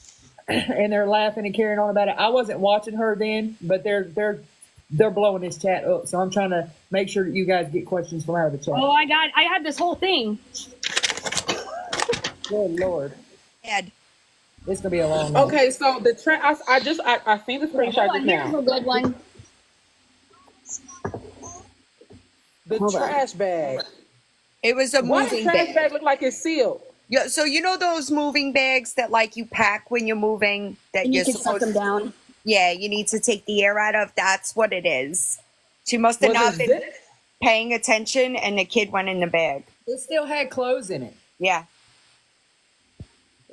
and they're laughing and carrying on about it. I wasn't watching her then, but they're blowing this chat up, so I'm trying to make sure that you guys get questions from out of the chat. Oh, I had this whole thing. Good Lord. Ed. It's gonna be a long night. Okay, so the trash. I seen the screenshot just Here's now. a good one. The trash bag. It was a Why the moving trash bag. bag look like it's sealed? Yeah, so you know those moving bags that like you pack when you're moving that And you you're can suck them down. Yeah, you need to take the air out of. That's what it is. She must have Was not it been zip? paying attention, and the kid went in the bag. It still had clothes in it. Yeah.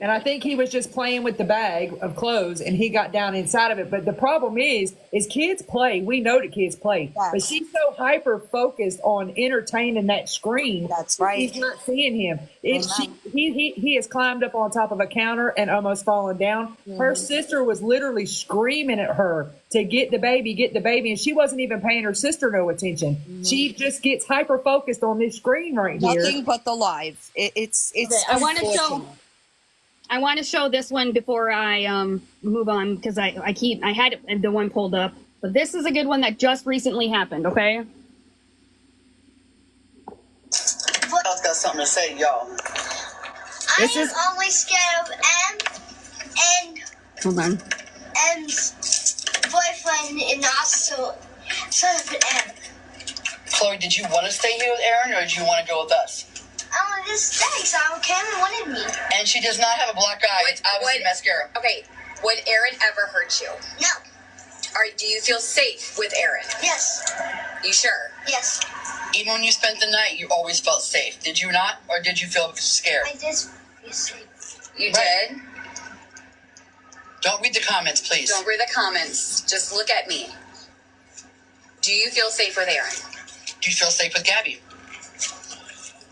And I think he was just playing with the bag of clothes and he got down inside of it. But the problem is kids play. We know that kids play. Yes. But she's so hyper focused on entertaining that screen. That's right. She's not seeing him. He has climbed up on top of a counter and almost fallen down. Her sister was literally screaming at her to get the baby. And she wasn't even paying her sister no attention. She just gets hyper focused on this screen right here. Nothing but the live. It's Okay, I want to show this one before I move on because I had the one pulled up, but this is a good one that just recently happened. Okay. I've got something to say, y'all. I am only scared of M and Hold on. M's boyfriend and also son of an M. Chloe, did you want to stay here with Aaron, or did you want to go with us? I wanted to stay, so Cameron wanted me. And she does not have a black eye. It's obviously mascara. Okay, would Aaron ever hurt you? No. Do you feel safe with Aaron? Yes. You sure? Yes. Even when you spent the night, you always felt safe. Did you not, or did you feel scared? I just feel safe. You did? Don't read the comments, please. Don't read the comments. Just look at me. Do you feel safe with Aaron? Do you feel safe with Gabi?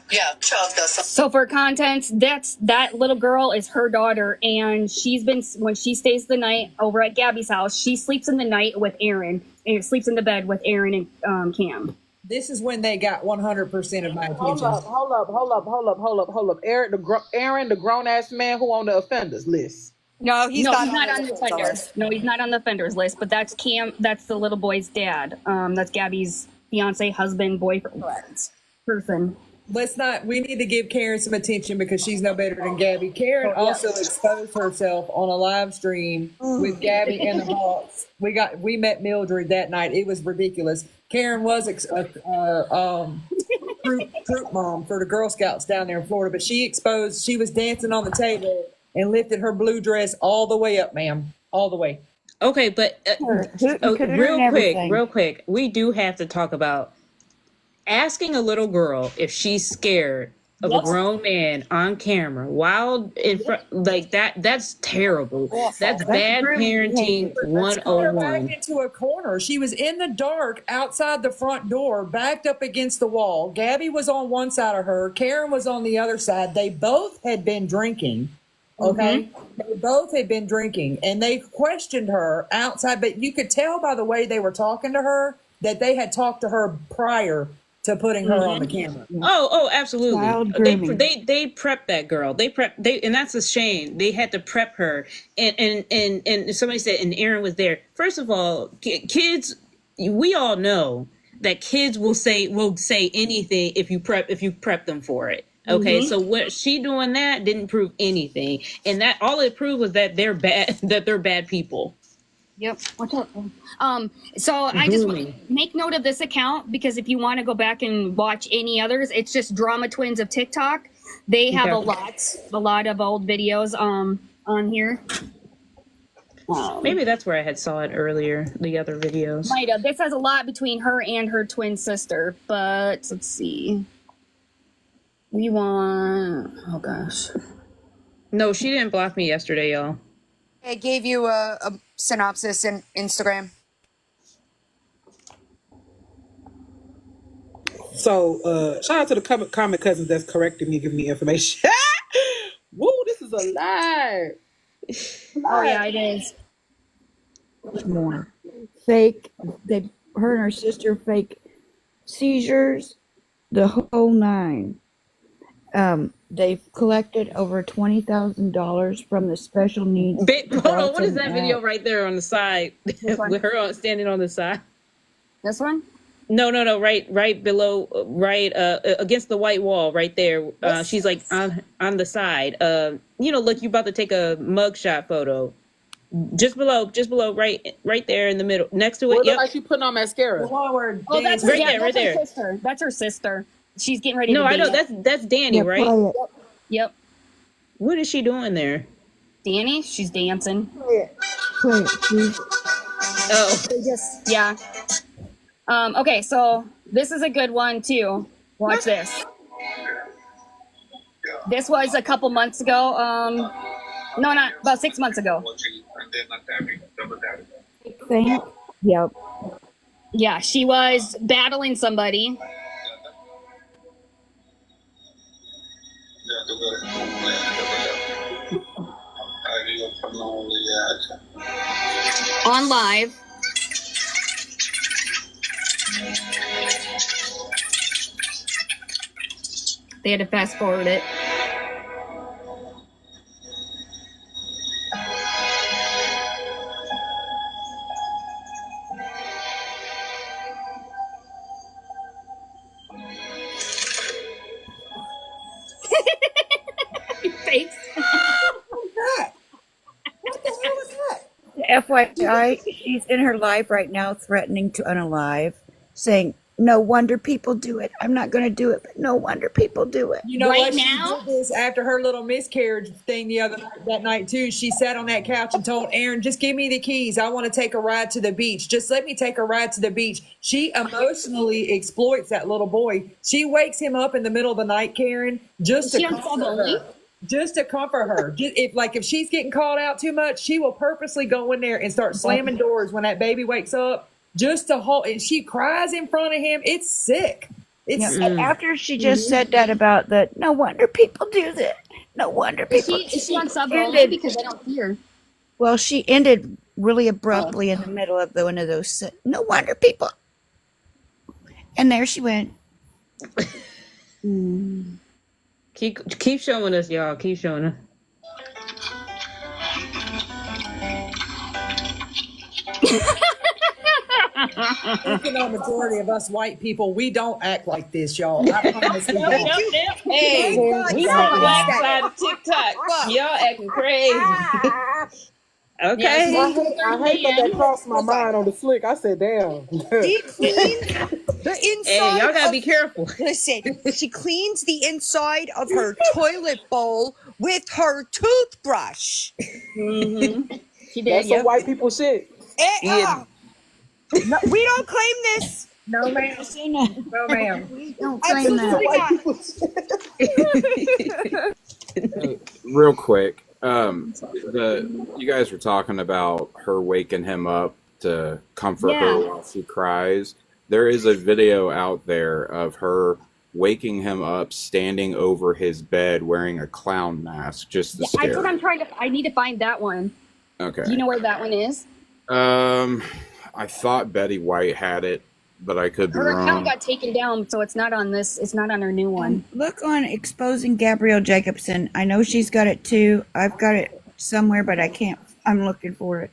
Yeah, child's got something. So for content, that little girl is her daughter, and when she stays the night over at Gabby's house, she sleeps in the night with Aaron, and sleeps in the bed with Aaron and Cam. This is when they got 100% of my attention. Hold up. Aaron, the grown ass man who on the offenders list. No, he's not on the offenders. No, he's not on the offenders list. But that's Cam. That's the little boy's dad. That's Gabby's fiance, husband, boyfriend, person. We need to give Karen some attention because she's no better than Gabi. Karen also exposed herself on a live stream with Gabi and the Hawks. We met Mildred that night. It was ridiculous. Karen was troop mom for the Girl Scouts down there in Florida, but she was dancing on the table and lifted her blue dress all the way up, ma'am. All the way. Okay, but real quick, we do have to talk about asking a little girl if she's scared of a grown man on camera while in front like that's terrible. That's bad parenting 101. Back into a corner. She was in the dark outside the front door, backed up against the wall. Gabi was on one side of her. Karen was on the other side. They both had been drinking. Okay. They both had been drinking and they questioned her outside, but you could tell by the way they were talking to her that they had talked to her prior to putting her on the camera. Oh, absolutely. They prepped that girl. And that's a shame. They had to prep her. And somebody said, and Aaron was there. First of all, kids, we all know that kids will say anything if you prep them for it. Okay, so what she doing that didn't prove anything, and that all it proved was that they're bad. That they're bad people. Yep. What's up? So I just make note of this account because if you want to go back and watch any others, it's just Drama Twins of TikTok. They have a lot of old videos on here. Maybe that's where I had saw it earlier. The other videos. Might have. This has a lot between her and her twin sister, but let's see. Oh gosh. No, she didn't block me yesterday, y'all. I gave you a synopsis in Instagram. So, shout out to the comment cousins that's correcting me, giving me information. Woo, this is a lie. Oh yeah, it is. More fake. Her and her sister fake seizures, the whole nine. They've collected over $20,000 from the special needs. Hold on, what is that video right there on the side with her standing on the side? This one? No. Right below, right against the white wall, right there. She's like on the side. Look, you about to take a mugshot photo. Just below, right there in the middle, next to Well, it. it look Yep. like she putting on mascara. Lord, Oh, that's Right there, right that's there. her sister. That's her sister. She's getting ready No, to I date. know that's Danny, Yeah, right? play it. Yep. What is she doing there? Danny, she's dancing. Play it, please. Oh, Yeah. Okay, so this is a good one too. Watch this. This was a couple months ago. No, not about 6 months ago. Think. Yep. Yeah, she was battling somebody. On live. They had to fast forward it. Face. What the hell was that? FYI, she's in her live right now threatening to unalive, saying, no wonder people do it. I'm not going to do it, but no wonder people do it. You know Right what? now? She did this after her little miscarriage thing that night too. She sat on that couch and told Aaron, "Just give me the keys. I want to take a ride to the beach. Just let me take a ride to the beach." She emotionally exploits that little boy. She wakes him up in the middle of the night, Karen, just to comfort her. Just to comfort her. If she's getting called out too much, she will purposely go in there and start slamming doors when that baby wakes up, just to hold. And she cries in front of him. It's sick. It's After she just said that about the, no wonder people do that. No wonder people. Is she on sub only because I don't see her? Well, she ended really abruptly in the middle of one of those. No wonder people. And there she went. Keep showing us, y'all. Keep showing us. You know, majority of us white people, we don't act like this, y'all. I promise we don't. Hey, we on the black side of TikTok. Y'all acting crazy. Okay. I hate that crossed my mind on the flick. I said, damn. She cleans the inside. Hey, y'all gotta be careful. Listen, she cleans the inside of her toilet bowl with her toothbrush. Mm-hmm. She did. That's some white people shit. No, we don't claim this. No, ma'am. No, ma'am. We don't claim that. Real quick, you guys were talking about her waking him up to comfort her while she cries. There is a video out there of her waking him up, standing over his bed, wearing a clown mask, just to scare That's what I'm trying to. I need to find that one. Okay. Do you know where that one is? I thought Betty White had it, but I could be Her wrong. account got taken down, so it's not on this. It's not on her new one. Look on Exposing Gabrielle Jacobson. I know she's got it too. I've got it somewhere, but I can't. I'm looking for it.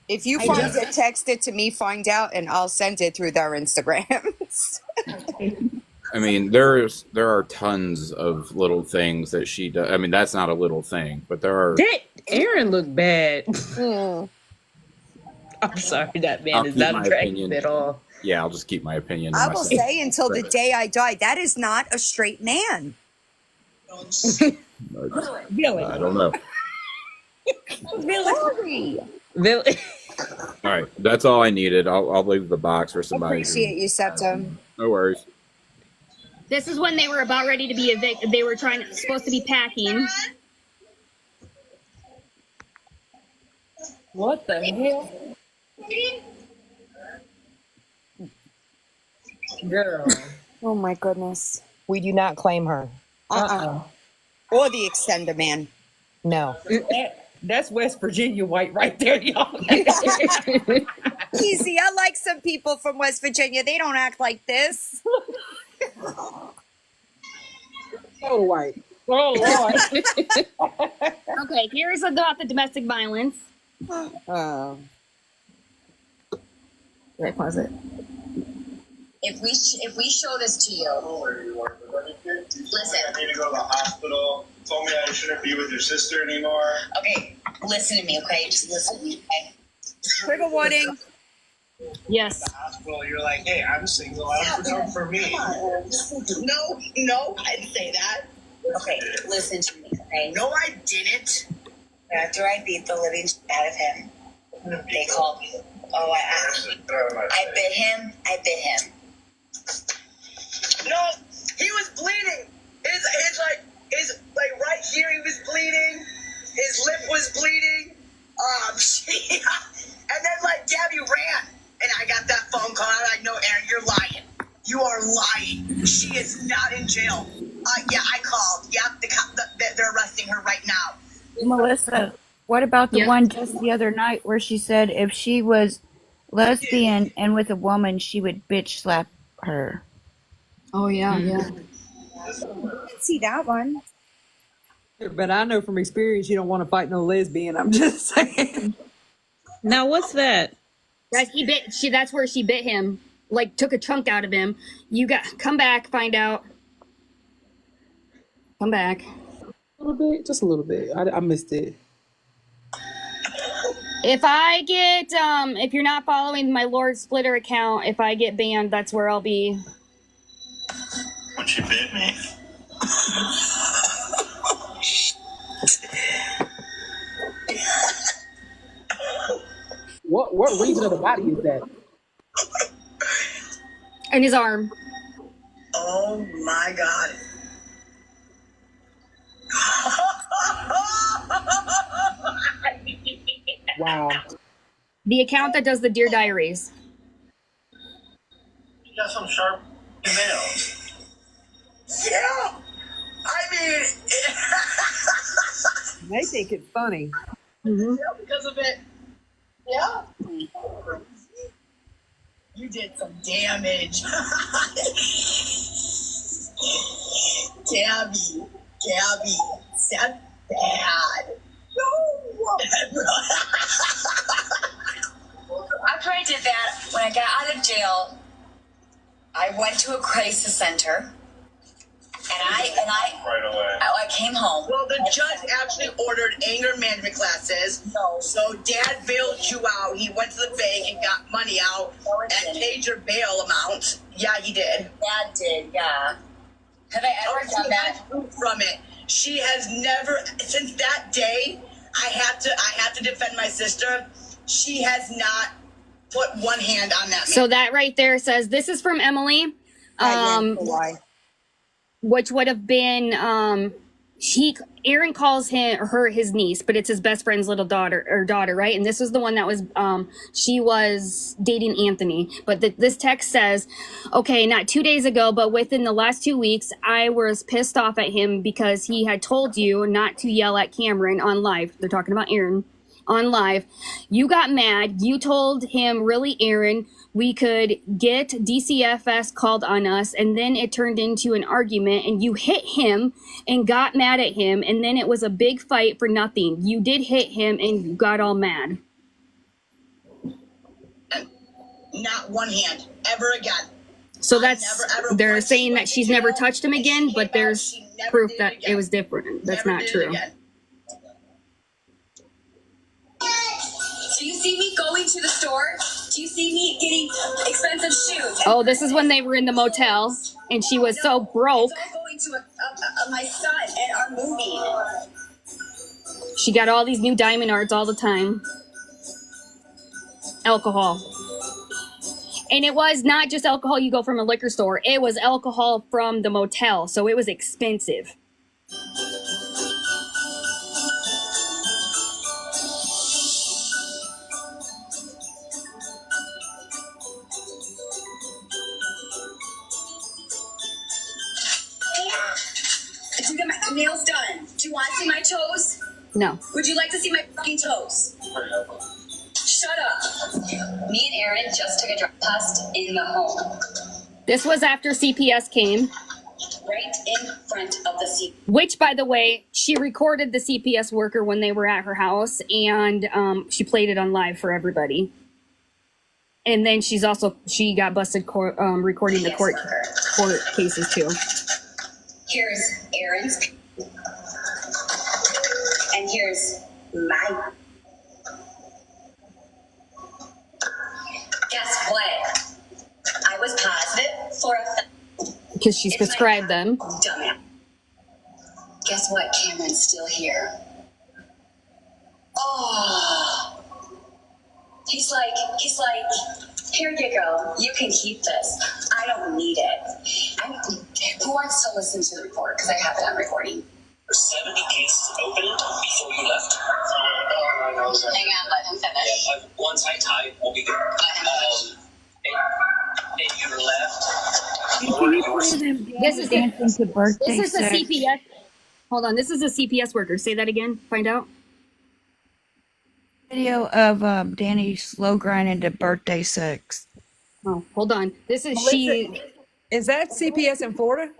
If you find it, text it to me, find out, and I'll send it through their Instagrams. I mean, there are tons of little things that she does. I mean, that's not a little thing, but there are. Aaron looked bad. I'm sorry, that man is not attractive at all. Yeah, I'll just keep my opinion to I will myself. say until the day I die, that is not a straight man. Billy. I don't know. Billy. All right, that's all I needed. I'll leave the box for somebody. Appreciate you, Septum. No worries. This is when they were about ready to be evicted. They were supposed to be packing. What the hell? Girl. Oh my goodness. We do not claim her. Or the extender man. No. That's West Virginia white right there, y'all. Easy. I like some people from West Virginia. They don't act like this. Oh, white. Oh, Lord. Okay, here's about the domestic violence. Oh. Did I pause it? if we show this to you, listen. I need to go to the hospital. Told me I shouldn't be with your sister anymore. Okay, listen to me, okay? Just listen to me, okay? Trigger warning. Yes. At the hospital, you're like, hey, I'm single. I don't come for me. No, I didn't say that. Okay, listen to me, okay? No, I didn't. After I beat the living shit out of him, they called me. Oh, I bit him. No, he was bleeding. His right here, he was bleeding. His lip was bleeding. And then Gabby ran, and I got that phone call. I'm like, no, Aaron, you're lying. You are lying. She is not in jail. Yeah, I called. Yep, they're arresting her right now. Melissa, what about the one just the other night where she said if she was lesbian and with a woman, she would bitch slap her? Oh, yeah, yeah. See that one. But I know from experience you don't want to fight no lesbian. I'm just saying. Now, what's that? That's where she bit him. Like, took a chunk out of him. Come back, find out. Come back. A little bit, just a little bit. I missed it. If you're not following my Lord Splitter account, if I get banned, that's where I'll be. When she bit me. What region of the body is that? In his arm. Oh my God. Wow. The account that does the Dear Diaries. You got some sharp nails. Yeah. I mean, They think it's funny. yeah, because of it. Yeah. You did some damage. Gabby, that's bad. No. After I did that, when I got out of jail, I went to a crisis center, and Right away. I came home. Well, the judge actually ordered anger management classes. No. So Dad bailed you out. He went to the bank and got money out and paid your bail amount. Yeah, he did. Dad did, yeah. Have I ever done that? From it. She has never, since that day, I have to defend my sister. She has not put one hand on that man. So that right there says, this is from Emily. Which would have been Aaron calls her his niece, but it's his best friend's little daughter, right? And this was the one that was she was dating Anthony. But this text says, okay, not 2 days ago, but within the last 2 weeks, I was pissed off at him because he had told you not to yell at Cameron on live. They're talking about Aaron on live. You got mad. You told him, really, Aaron, we could get DCFS called on us, and then it turned into an argument, and you hit him and got mad at him, and then it was a big fight for nothing. You did hit him, and you got all mad. Not one hand, ever again. So they're saying that she's never touched him again, but there's proof that it was different. That's not true. Do you see me going to the store? Do you see me getting expensive shoes? Oh, this is when they were in the motel, and she was so broke. It's all going to my son and our movie. She got all these new diamond arts all the time. Alcohol. And it was not just alcohol you go from a liquor store. It was alcohol from the motel, so it was expensive. Did you get my nails done? Do you want to see my toes? No. Would you like to see my fucking toes? Shut up. Me and Aaron just took a drug test in the home. This was after CPS came. Right in front of the CPS. Which, by the way, she recorded the CPS worker when they were at her house, and she played it on live for everybody. And then she got busted recording the court cases too. Here's Aaron's, and here's mine. Guess what? I was positive for a because she's prescribed them. Dumbass. Guess what? Cameron's still here. Oh, he's like, here you go. You can keep this. I don't need it. Who wants to listen to the report? Because I have it on recording. 70 cases opened before you left. Hang on, let him finish. Yeah, once I type, we'll be good. And you left. This is dancing to birthday. This is a sex. CPS. Hold on. This is a CPS worker. Say that again. Find out. Video of Danny slow grinding to birthday sex. Oh, hold on. This is Is that CPS in Florida?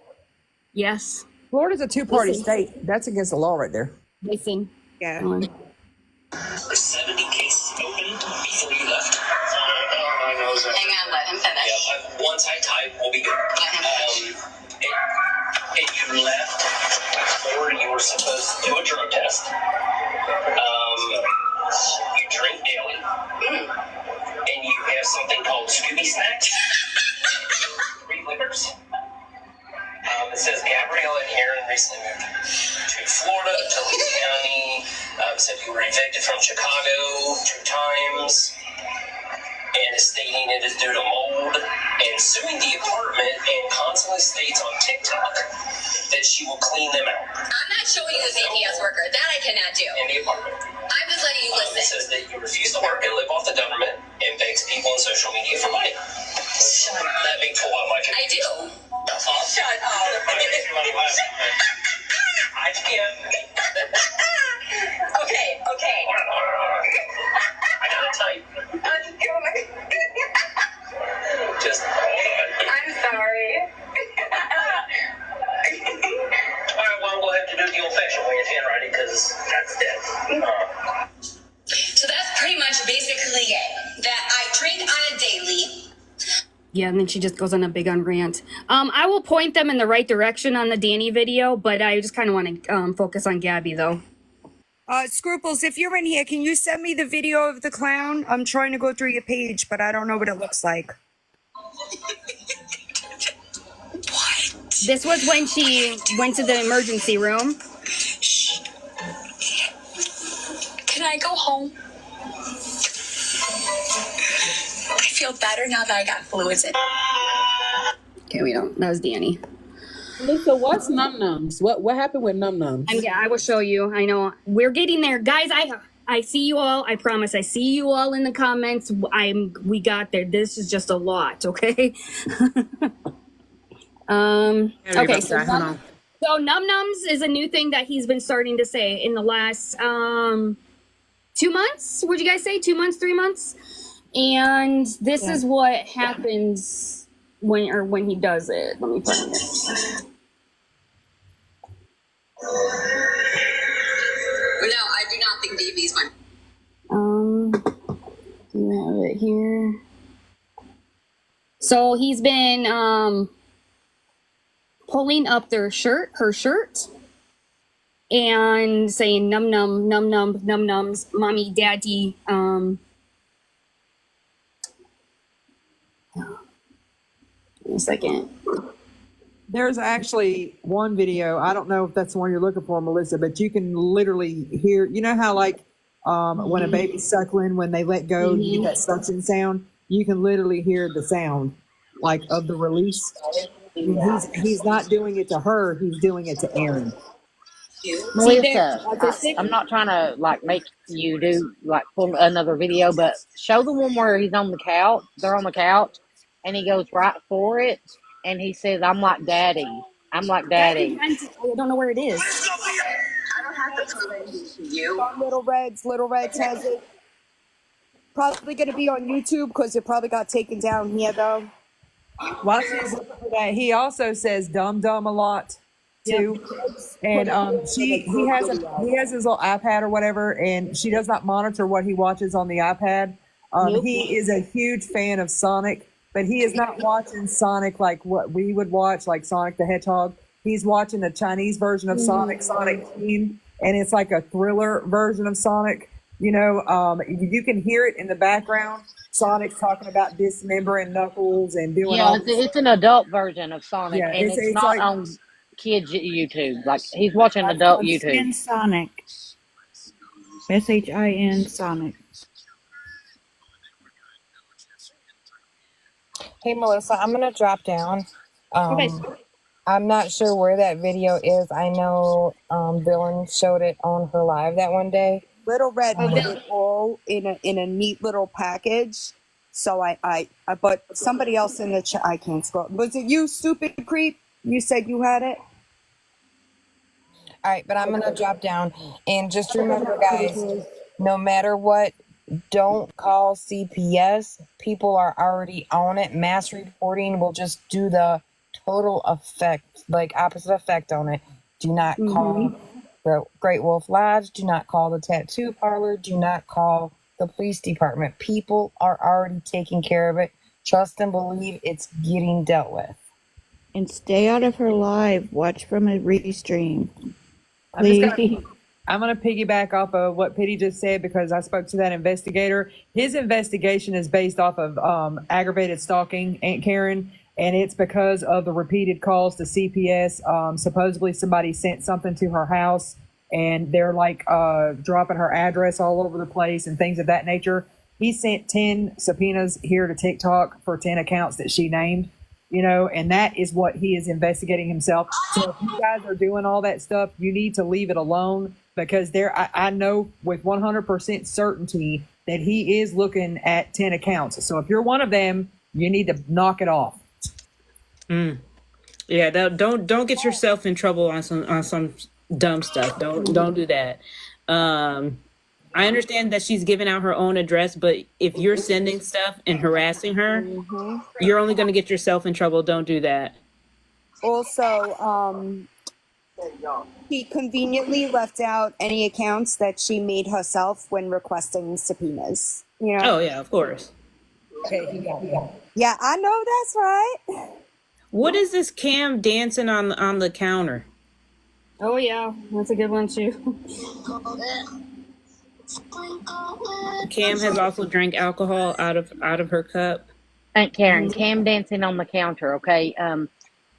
Yes. Florida's a two-party state. That's against the law right there. Listen. Yeah. 70 cases opened before you left. Hang on, let him finish. Yeah, once I type, we'll be good. And you left before you were supposed to do a drug test. You drink daily. And you have something called Scooby Snacks. 3 livers. It says Gabrielle and Aaron recently moved to Florida, to Lee County. Said you were evicted from Chicago 2 times. And is stating it is due to mold and suing the apartment, and constantly states on TikTok that she will clean them out. I'm not showing you the CPS worker. That I cannot do. In the apartment. I'm just letting you listen. It says that you refuse to work and live off the government and begs people on social media for money. Shut up. That big pull out my I do. Shut up. I can't. Okay. I gotta type. Just hold on. I'm sorry. Alright, well, we'll have to do the old-fashioned way of handwriting because that's dead. So that's pretty much basically it. That I drink on a daily. Yeah, and then she just goes on a big rant. I will point them in the right direction on the Danny video, but I just kind of want to focus on Gabi though. Scruples, if you're in here, can you send me the video of the clown? I'm trying to go through your page, but I don't know what it looks like. This was when she went to the emergency room. Can I go home? I feel better now that I got fluids in. Okay, we don't. That was Danny. Lisa, what's num nums? What happened with num nums? And yeah, I will show you. I know we're getting there, guys. I see you all. I promise. I see you all in the comments. We got there. This is just a lot. Okay. Okay. So num nums is a new thing that he's been starting to say in the last 2 months. Would you guys say 2 months, 3 months? And this is what happens when he does it. Let me find it. No, I do not think Davey's fine. Do you have it here? So he's been pulling up her shirt, and saying num num num num num nums, mommy, daddy. Wait a second. There's actually one video. I don't know if that's the one you're looking for, Melissa, but you can literally hear. You know how like when a baby's suckling, when they let go, you get that suction sound. You can literally hear the sound like of the release. He's not doing it to her. He's doing it to Aaron. Melissa, I'm not trying to like make you do like pull another video, but show the one where he's on the couch. They're on the couch, and he goes right for it, and he says, "I'm like daddy. I'm like daddy." I don't know where it is. I don't have to prove anything to you. Little Reds has it. Probably going to be on YouTube because it probably got taken down here though. While she's looking for that, he also says "dumb dumb" a lot too, and he has his little iPad or whatever, and she does not monitor what he watches on the iPad. Nope. He is a huge fan of Sonic, but he is not watching Sonic like what we would watch, like Sonic the Hedgehog. He's watching the Chinese version of Sonic, Sonic Team, and it's like a thriller version of Sonic. You know, you can hear it in the background. Sonic's talking about dismembering Knuckles and doing Yeah, all it's, this. it's an adult version of Sonic, Yeah, and it's it's not like on kids' YouTube. Like he's watching It's adult called YouTube. Shin Sonic. SHIN Sonic. Hey, Melissa, I'm going to drop down. Okay. I'm not sure where that video is. I know Dylan showed it on her live that one day. Little Red Oh, put Bill. it all in a neat little package. So I but somebody else in the chat, I can't scroll. Was it you, stupid creep? You said you had it. All right, but I'm going to drop down. And just remember, guys, no matter what, don't call CPS. People are already on it. Mass reporting will just do the total effect, like opposite effect on it. Do not call the Great Wolf Lodge. Do not call the tattoo parlor. Do not call the police department. People are already taking care of it. Trust and believe it's getting dealt with. And stay out of her live. Watch from a restream. I'm gonna piggyback off of what Pitty just said because I spoke to that investigator. His investigation is based off of aggravated stalking, Aunt Karen, and it's because of the repeated calls to CPS. Supposedly somebody sent something to her house, and they're like dropping her address all over the place and things of that nature. He sent 10 subpoenas here to TikTok for 10 accounts that she named. You know, and that is what he is investigating himself. So if you guys are doing all that stuff, you need to leave it alone because I know with 100% certainty that he is looking at 10 accounts. So if you're one of them, you need to knock it off. Yeah, don't get yourself in trouble on some dumb stuff. Don't do that. I understand that she's giving out her own address, but if you're sending stuff and harassing her, you're only going to get yourself in trouble. Don't do that. Also, he conveniently left out any accounts that she made herself when requesting subpoenas. You know? Oh yeah, of course. Yeah, I know that's right. What is this Cam dancing on the counter? Oh yeah, that's a good one too. Cam has also drank alcohol out of her cup. Aunt Karen, Cam dancing on the counter. Okay,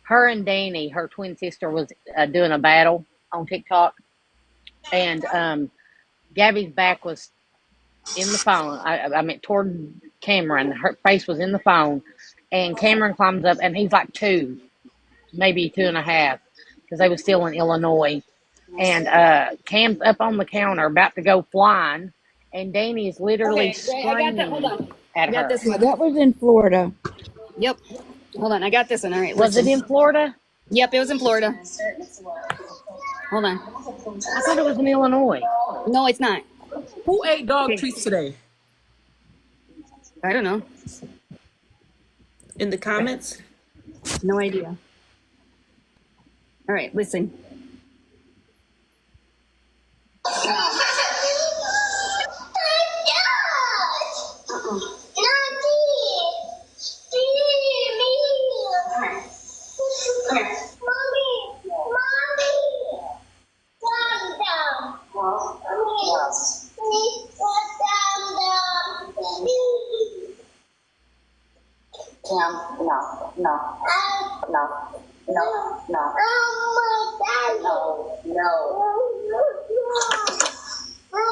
her and Danny, her twin sister, was doing a battle on TikTok, and Gabby's back was in the phone. I meant toward Cameron. Her face was in the phone, and Cameron climbs up, and he's like 2, maybe 2.5, because they was still in Illinois. And Cam's up on the counter about to go flying, and Danny is literally screaming at her. That was in Florida. Yep. Hold on, I got this one. All right. Was it in Florida? Yep, it was in Florida. Hold on. I thought it was in Illinois. No, it's not. Who ate dog treats today? I don't know. In the comments? No idea. All right, listen.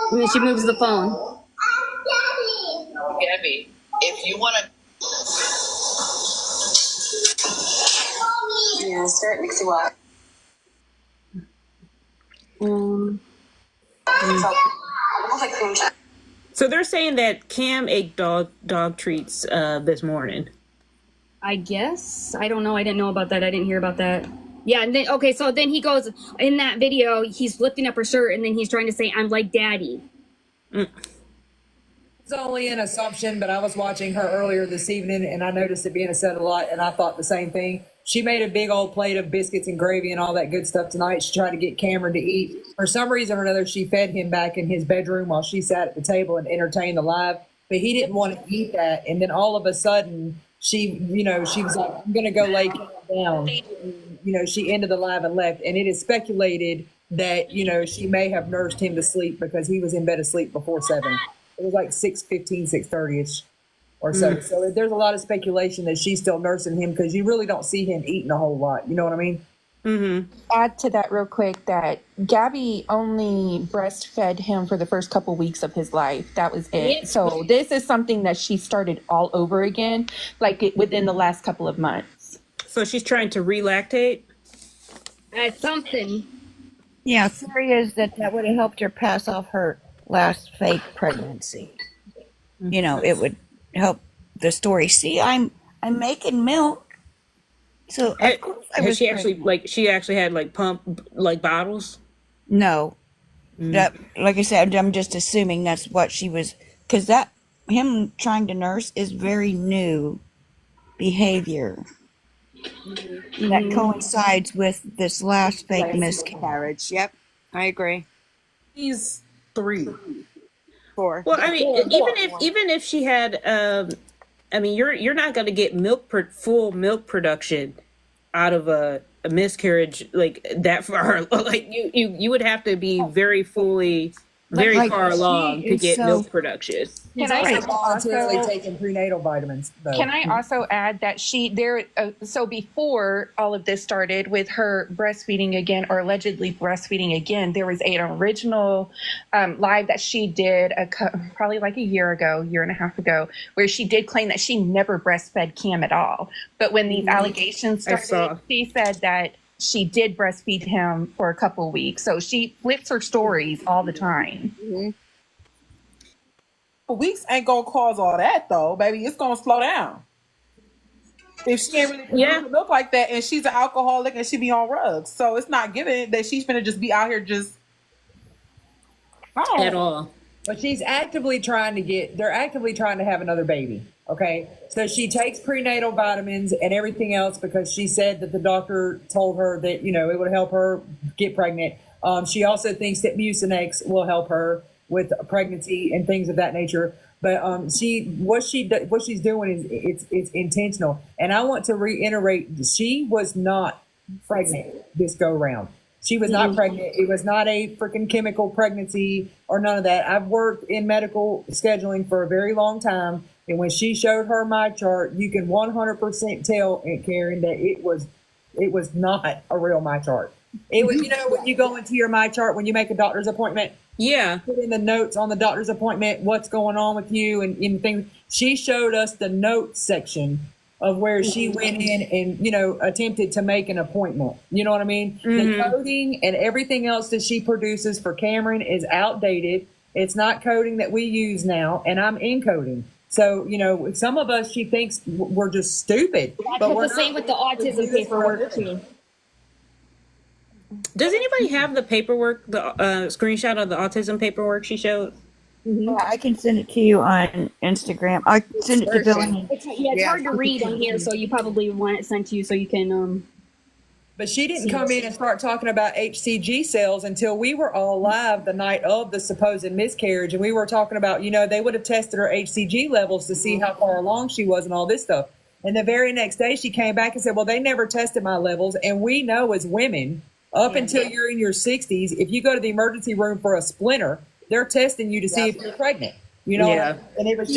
And then she moves the phone. Gabby, if you want to. Yeah, start mixing up. So they're saying that Cam ate dog treats this morning. I guess. I don't know. I didn't know about that. I didn't hear about that. Yeah, and then okay, so then he goes in that video, he's lifting up her shirt and then he's trying to say, "I'm like daddy." It's only an assumption, but I was watching her earlier this evening and I noticed it being said a lot and I thought the same thing. She made a big old plate of biscuits and gravy and all that good stuff tonight. She tried to get Cameron to eat. For some reason or another, she fed him back in his bedroom while she sat at the table and entertained the live. but he didn't want to eat that. And then all of a sudden, she was like, I'm going to go lay down. She ended the live and left. And it is speculated that, she may have nursed him to sleep because he was in bed asleep before 7. It was like 6:15, 6:30ish or so. So there's a lot of speculation that she's still nursing him because you really don't see him eating a whole lot. You know what I mean? Add to that real quick that Gabby only breastfed him for the first couple weeks of his life. That was it. So this is something that she started all over again, within the last couple of months. So she's trying to relactate? Something. Yeah, theory is that would have helped her pass off her last fake pregnancy. It would help the story. See, I'm making milk. So of course I was she actually had pump bottles? No. That, like I said, I'm just assuming that's what she was, because him trying to nurse is very new behavior that coincides with this last fake miscarriage. Yep, I agree. He's 3. 4. Well, I mean, even if she had, you're not going to get full milk production out of a miscarriage that far. Like you would have to be very far along to get milk production. Can I voluntarily taking prenatal vitamins, though. Can I also add that so before all of this started with her breastfeeding again, or allegedly breastfeeding again, there was an original live that she did probably like a year and a half ago, where she did claim that she never breastfed Cam at all. But when these allegations started, she said that she did breastfeed him for a couple of weeks. So she flips her stories all the time. Weeks ain't gonna cause all that though, baby. It's gonna slow down. If she ain't really produce milk like that, and she's an alcoholic and she be on rugs, so it's not given that she's gonna just be out here just at all. But she's actively trying to have another baby. Okay, so she takes prenatal vitamins and everything else because she said that the doctor told her that it would help her get pregnant. She also thinks that Mucinex will help her with pregnancy and things of that nature. But what she's doing is it's intentional. And I want to reiterate, she was not pregnant this go round. She was not pregnant. It was not a freaking chemical pregnancy or none of that. I've worked in medical scheduling for a very long time. And when she showed her my chart, you can 100% tell, Aunt Karen, that it was not a real my chart. It was, when you go into your my chart, when you make a doctor's appointment, put in the notes on the doctor's appointment, what's going on with you and things. She showed us the notes section of where she went in and, attempted to make an appointment. You know what I mean? The coding and everything else that she produces for Cameron is outdated. It's not coding that we use now, and I'm encoding. So, some of us, she thinks we're just stupid. But we're the same with the autism paperwork, too. Does anybody have the paperwork, the screenshot of the autism paperwork she showed? Yeah, I can send it to you on Instagram. I can send it to Billy. It's hard to read on here, so you probably want it sent to you so you can... But she didn't come in and start talking about HCG cells until we were all live the night of the supposed miscarriage. And we were talking about, they would have tested her HCG levels to see how far along she was and all this stuff. And the very next day she came back and said, well, they never tested my levels. And we know as women, up until you're in your 60s, if you go to the emergency room for a splinter, they're testing you to see if you're pregnant. And it was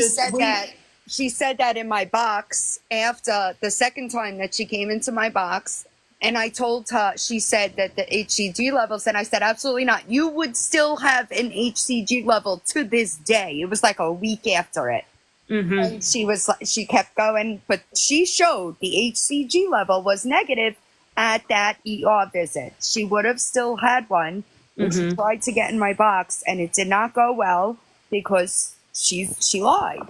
she said that in my box after the second time that she came into my box. And I told her, she said that the HCG levels, and I said, absolutely not. You would still have an HCG level to this day. It was like a week after it. And she kept going, but she showed the HCG level was negative at that ER visit. She would have still had one. And she tried to get in my box, and it did not go well because she lied.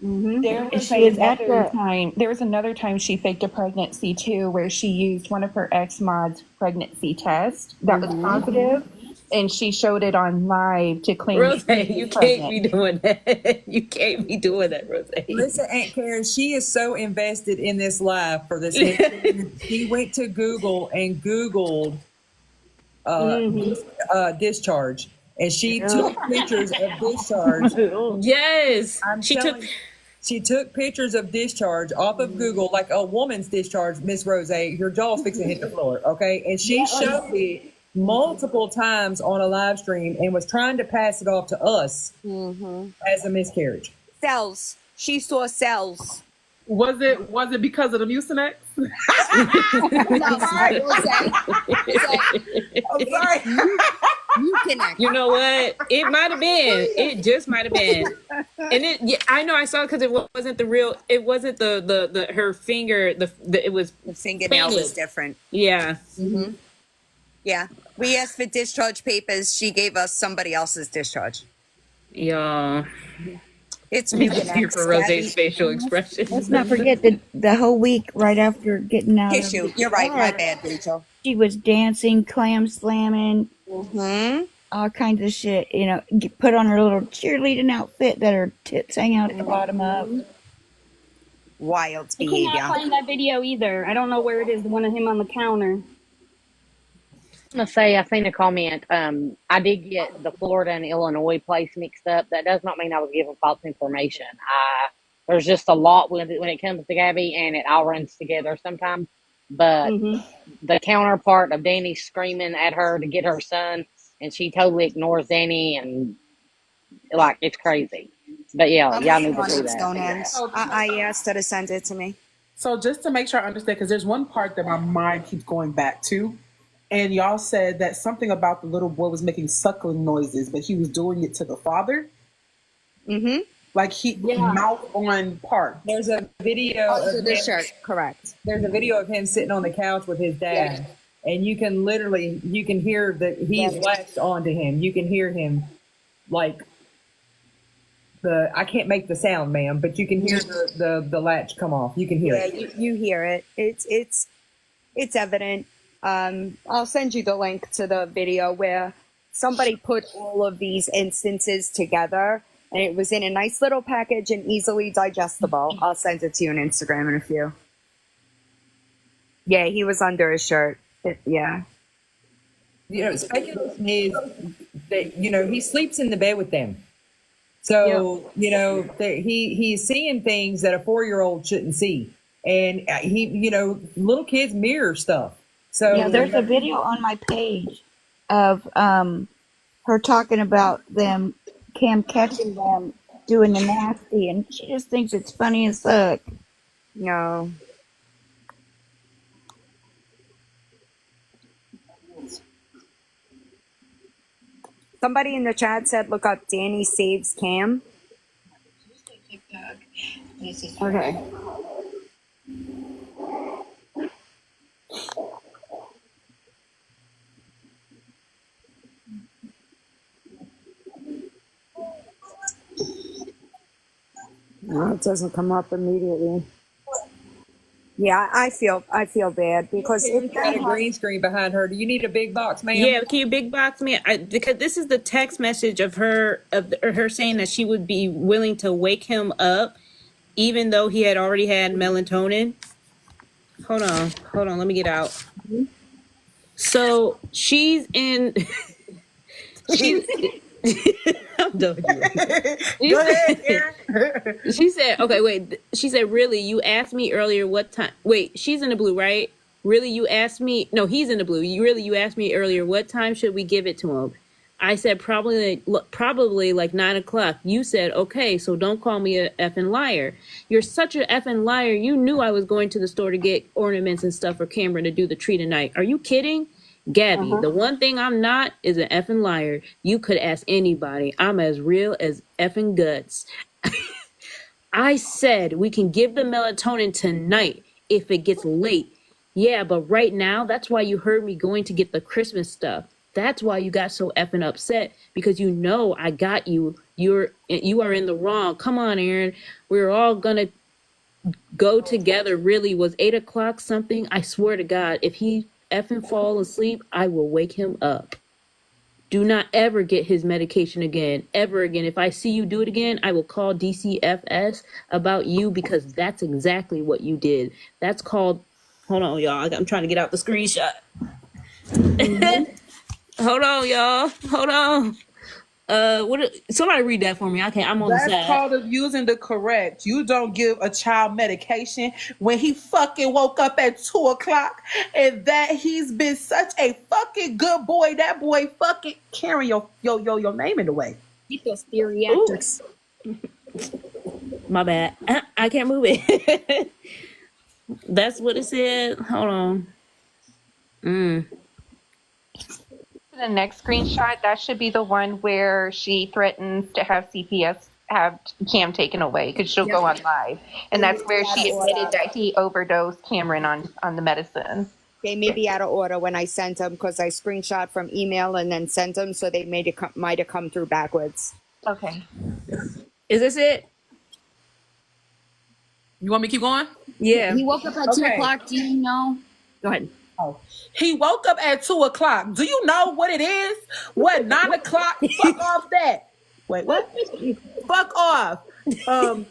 There was another time she faked a pregnancy too, where she used one of her ex-mod's pregnancy tests that was positive, and she showed it on live to claim. Rose, you can't be doing that. You can't be doing that, Rose. Listen, Aunt Karen, she is so invested in this live for this. She went to Google and Googled discharge. and she took pictures of discharge. Yes, I'm she took. telling you, she took pictures of discharge off of Google, like a woman's discharge, Miss Rose. Your jaw's fixing to hit the floor, okay? And she showed it multiple times on a live stream and was trying to pass it off to us as a miscarriage. Cells. She saw cells. Was it because of the Mucinex? No, I will say. I'm sorry. You connect. You know what? It might have been. It just might have been. And it. Yeah, I know. I saw it because it wasn't the real. It wasn't the her finger. The it was The fingernail was painted. different. Yeah. Yeah. We asked for discharge papers. She gave us somebody else's discharge. Yeah. It's Here Mucinex. for Rose's facial expression. Let's not forget the whole week right after getting out Tissue. of the You're right. My car, bad, Rachel. she was dancing, clam slamming, Mm-hmm. all kinds of shit. You know, put on her little cheerleading outfit that her tits hang out at the bottom of. Wild I could behavior. not find that video either. I don't know where it is. The one of him on the counter. I'm gonna say I seen a comment. I did get the Florida and Illinois place mixed up. That does not mean I was giving false information. There's just a lot when it comes to Gabby, and it all runs together sometimes. But the counterpart of Danny screaming at her to get her son, and she totally ignores Danny, and like it's crazy. But yeah, I'm y'all waiting need to on do it, that. Stonehands. I asked her to send it to me. So just to make sure I understand, because there's one part that my mind keeps going back to, and y'all said that something about the little boy was making suckling noises, but he was doing it to the father. Like mouth on part. There's a video Under of the him, shirt. Correct. there's a video of him sitting on the couch with his dad, and you can hear that he's latched onto him. You can hear him like I can't make the sound, ma'am, but you can hear the latch come off. You can hear it. You hear it. It's evident. I'll send you the link to the video where somebody put all of these instances together, and it was in a nice little package and easily digestible. I'll send it to you on Instagram in a few. Yeah, he was under his shirt. Yeah. Speculation is that he sleeps in the bed with them, so that he's seeing things that a 4-year-old shouldn't see, and little kids mirror stuff. So Yeah, there's a video on my page of her talking about Cam catching them doing the nasty, and she just thinks it's funny as fuck. No. Somebody in the chat said, look up Danny Saves Cam. Okay. No, it doesn't come up immediately. Yeah, I feel bad because it's got a green screen behind her. Do you need a big box, ma'am? Yeah, can you big box me? Because this is the text message of her saying that she would be willing to wake him up, even though he had already had melatonin. Hold on, let me get out. So she's in. I'm done with you. Go ahead, Karen. She said, okay, wait. She said, really, you asked me earlier what time. Wait, she's in the blue, right? Really, you asked me. No, he's in the blue. You asked me earlier, what time should we give it to him? I said, probably like 9 o'clock. You said, okay, so don't call me a effing liar. You're such a effing liar. You knew I was going to the store to get ornaments and stuff for Cameron to do the tree tonight. Are you kidding? Gabby, the one thing I'm not is an effing liar. You could ask anybody. I'm as real as effing guts. I said we can give the melatonin tonight if it gets late. Yeah, but right now, that's why you heard me going to get the Christmas stuff. That's why you got so effing upset, because you know I got you. You are in the wrong. Come on, Aaron. We're all gonna go together. Really, was 8 o'clock something? I swear to God, if he effing fall asleep, I will wake him up. Do not ever get his medication again, ever again. If I see you do it again, I will call DCFS about you, because that's exactly what you did. That's called, hold on, y'all. I'm trying to get out the screenshot. Hold on, y'all. Hold on. Somebody read that for me. I can't. I'm on the That's side. called abusing the correct. You don't give a child medication when he fucking woke up at 2:00 and that he's been such a fucking good boy. That boy fucking carrying your name in the way. Get those theatrics. My bad. I can't move it. That's what it said. Hold on. The next screenshot, that should be the one where she threatens to have CPS have Cam taken away because she'll go on live. And that's where she admitted that he overdosed Cameron on the medicine. They may be out of order when I sent them because I screenshot from email and then sent them, so they might have come through backwards. Okay. Is this it? You want me to keep going? Yeah. He woke up at 2:00. Do you know? Go ahead. Oh. He woke up at 2:00. Do you know what it is? What, 9:00? Fuck off that. Wait, what? Fuck off.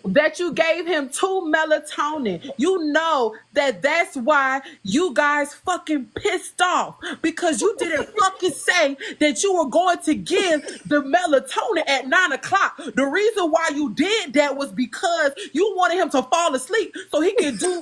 That you gave him 2 melatonin. You know that's why you guys fucking pissed off, because you didn't fucking say that you were going to give the melatonin at 9:00. The reason why you did that was because you wanted him to fall asleep so he could go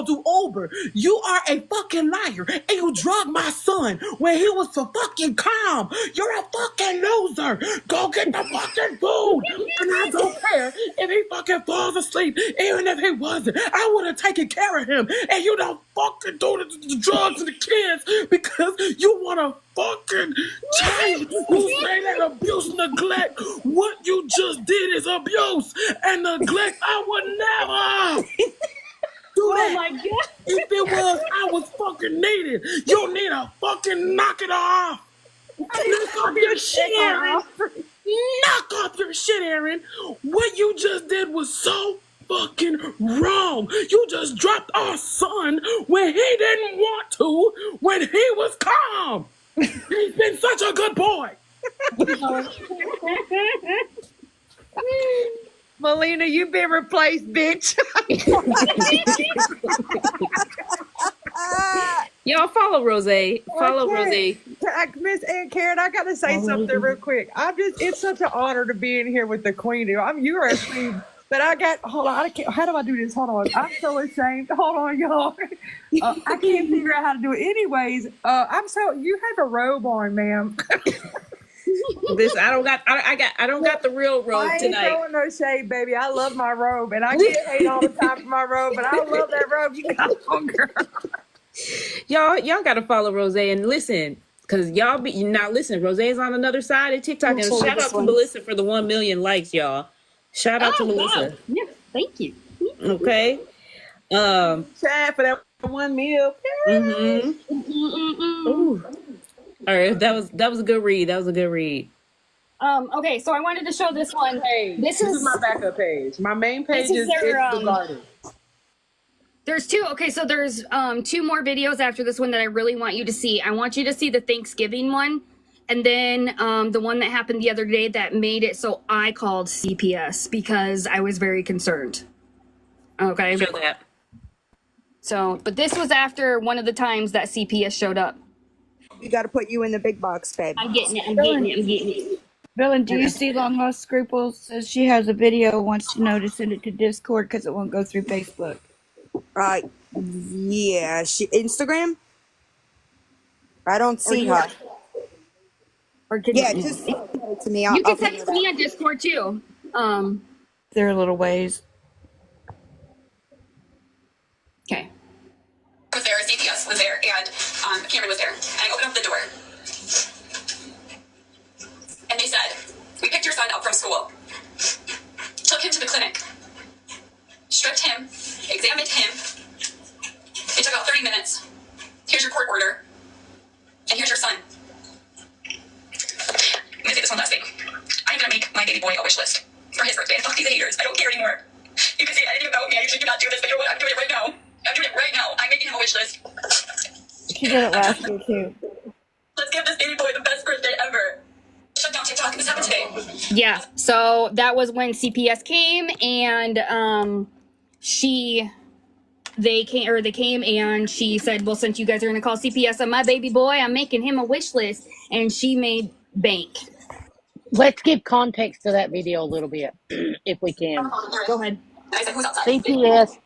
do Uber. You are a fucking liar, and you drugged my son when he was so fucking calm. You're a fucking loser. Go get the fucking food, and I don't care if he fucking falls asleep. Even if he wasn't, I would have taken care of him. And you don't fucking do the drugs to the kids because you want to fucking child. You say that abuse, neglect. What you just did is abuse and neglect. I would never do that. Oh my God. If it was, I was fucking needed. You need to fucking knock it off. Knock off your shit, Aaron. Knock off your shit, Aaron. What you just did was so fucking wrong. You just dropped our son when he didn't want to, when he was calm. He's been such a good boy. Melina, you've been replaced, bitch. Y'all follow Rose. Follow Rose. Miss Aunt Karen, I gotta say something real quick. It's such an honor to be in here with the queen. You're a queen. But hold on, how do I do this? Hold on. I'm so ashamed. Hold on, y'all. I can't figure out how to do it. Anyways, you have a robe on, ma'am. I don't got the real robe tonight. I ain't throwing no shade, baby. I love my robe, and I get hate all the time for my robe, but I love that robe you got on, girl. Y'all gotta follow Rose and listen, because y'all be now listen. Rose's on another side of TikTok, and shout out to Melissa for the 1 million likes, y'all. Shout out to Melissa. Wow. Yeah, thank you. Okay. Chat for that 1 meal. Ooh. All right, that was a good read. Okay, so I wanted to show this one. Hey, this is my backup page. My main page is the garden. There's two. Okay, so there's 2 more videos after this one that I really want you to see. I want you to see the Thanksgiving one, and then the one that happened the other day that made it so I called CPS because I was very concerned. Okay. Show that. So, but this was after one of the times that CPS showed up. We got to put you in the big box, babe. I'm getting it. Villain, do you see Long Lost Scruples? Says she has a video, wants to know to send it to Discord because it won't go through Facebook. Yeah, Instagram? I don't see her. Or just send it to me. You can send it to me on Discord too. There are little ways. Okay. Was there, CPS was there, and Cameron was there. And I opened up the door. And they said, we picked your son up from school, took him to the clinic, stripped him, examined him. It took about 30 minutes. Here's your court order. And here's your son. I'm gonna say this one last thing. I'm gonna make my baby boy a wish list for his birthday. Fuck these haters. I don't care anymore. You can say anything about me. I usually do not do this, but you know what? I'm doing it right now. I'm making him a wish list. She did it last year too. Let's give this baby boy the best birthday ever. Shut down TikTok. This happened today. Yeah. So that was when CPS came, and they came and she said, well, since you guys are gonna call CPS on my baby boy, I'm making him a wish list, and she made bank. Let's give context to that video a little bit, if we can. Go ahead. CPS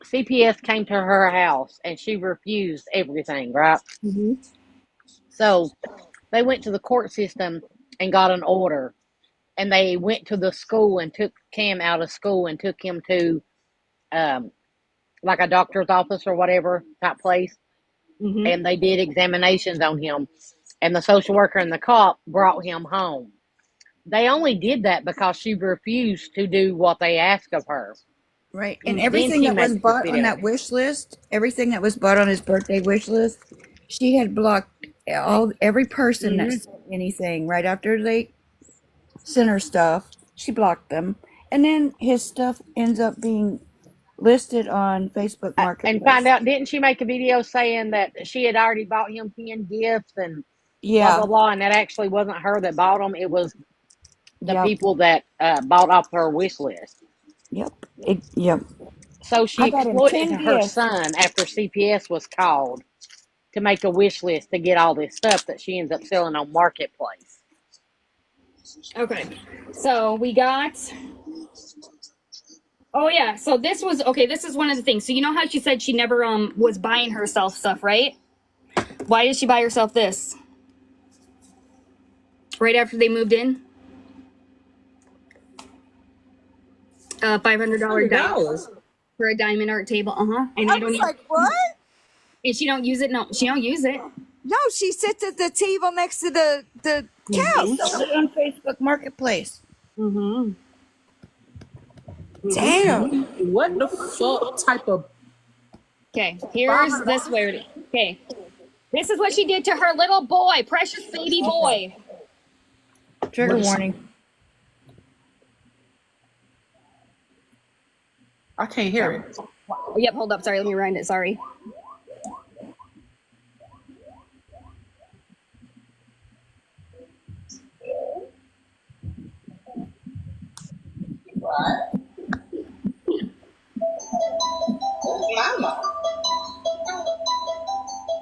CPS came to her house and she refused everything, right? Mm-hmm. So they went to the court system and got an order, and they went to the school and took Cam out of school and took him to um, like a doctor's office or whatever type place, Mm-hmm. and they did examinations on him, and the social worker and the cop brought him home. They only did that because she refused to do what they asked of her. Right. And Then everything she that was makes this bought on video. that wish list, everything that was bought on his birthday wish list, she had blocked every person that Mm-hmm. sent anything right after they sent her stuff. She blocked them. And then his stuff ends up being listed on Facebook And find Marketplace. out, didn't she make a video saying that she had already bought him 10 gifts and blah, blah, Yeah. blah, and that actually wasn't her that bought them. It was the Yep. people that bought off her wish list. Yep. Yep. So she I got him exploited 10 her gifts. son after CPS was called to make a wish list to get all this stuff that she ends up selling on Marketplace. Okay. So we got. Oh yeah. So this was okay. This is one of the things. So you know how she said she never was buying herself stuff, right? Why did she buy herself this? Right after they moved in. $500 diamond for a diamond art table. And I I don't was even. like, what? And she don't use it. No, she don't use it. No, she sits at the table next to the She couch. sold it on Facebook Marketplace. Mm-hmm. Damn. What the fuck type of? Okay, here's this weird. Okay, this is what she did to her little boy, precious baby boy. Trigger warning. I can't hear it. Oh, yep, hold up. Sorry, let me rewind it. Sorry. Mama.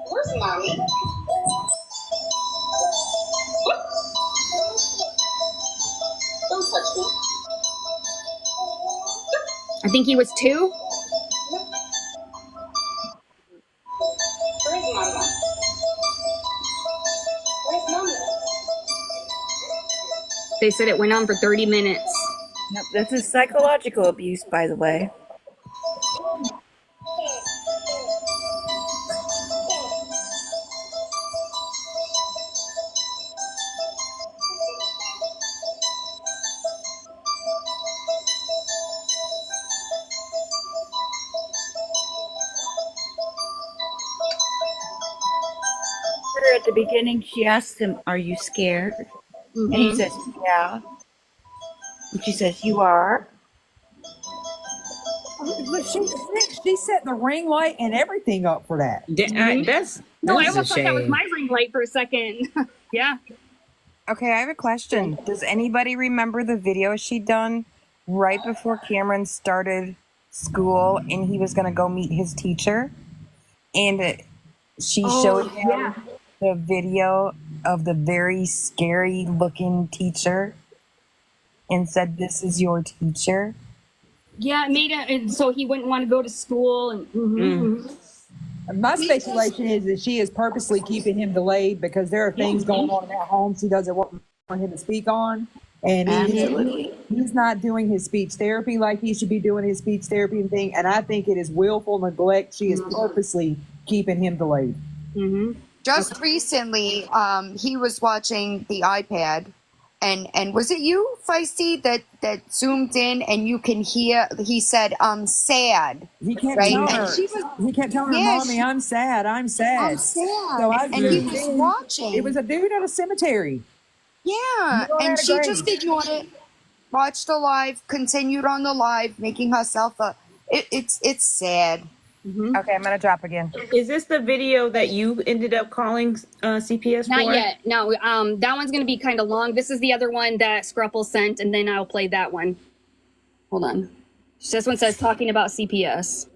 Where's mommy? Don't touch me. I think he was 2. Where's mama? Where's mama? They said it went on for 30 minutes. Yep, this is psychological abuse, by the way. At the beginning, she asks him, "Are you scared?" Mm-hmm. And he says, "Yeah." And she says, "You are." Look, she set the ring light and everything up for that. That's No, I a almost thought that was shame. my ring light for a second. Yeah. Okay, I have a question. Does anybody remember the video she'd done right before Cameron started school and he was going to go meet his teacher? And she showed him the video of the very scary looking teacher and said, "This is your teacher." Yeah, it made it and so he wouldn't want to go to school. And My speculation is that she is purposely keeping him delayed because there are things going on in that home she doesn't want him to speak on. And he's not doing his speech therapy like he should be doing his speech therapy and thing. And I think it is willful neglect. She is purposely keeping him delayed. Just recently, he was watching the iPad, and was it you, Feisty, that zoomed in and you can hear? He said, "I'm sad." He kept Right? telling And her, she was, he kept telling her, yeah, "Mommy, I'm sad. I'm sad." I'm sad. So I And he was zoomed in. watching. It was a dude at a cemetery. Yeah, You and had a she grave. just ignored it, watched the live, continued on the live, making herself a. It's sad. Okay, I'm going to drop again. Is this the video that you ended up calling CPS not for? yet. No, that one's gonna be kind of long. This is the other one that Scruple sent, and then I'll play that one. Hold on. This one says talking about CPS.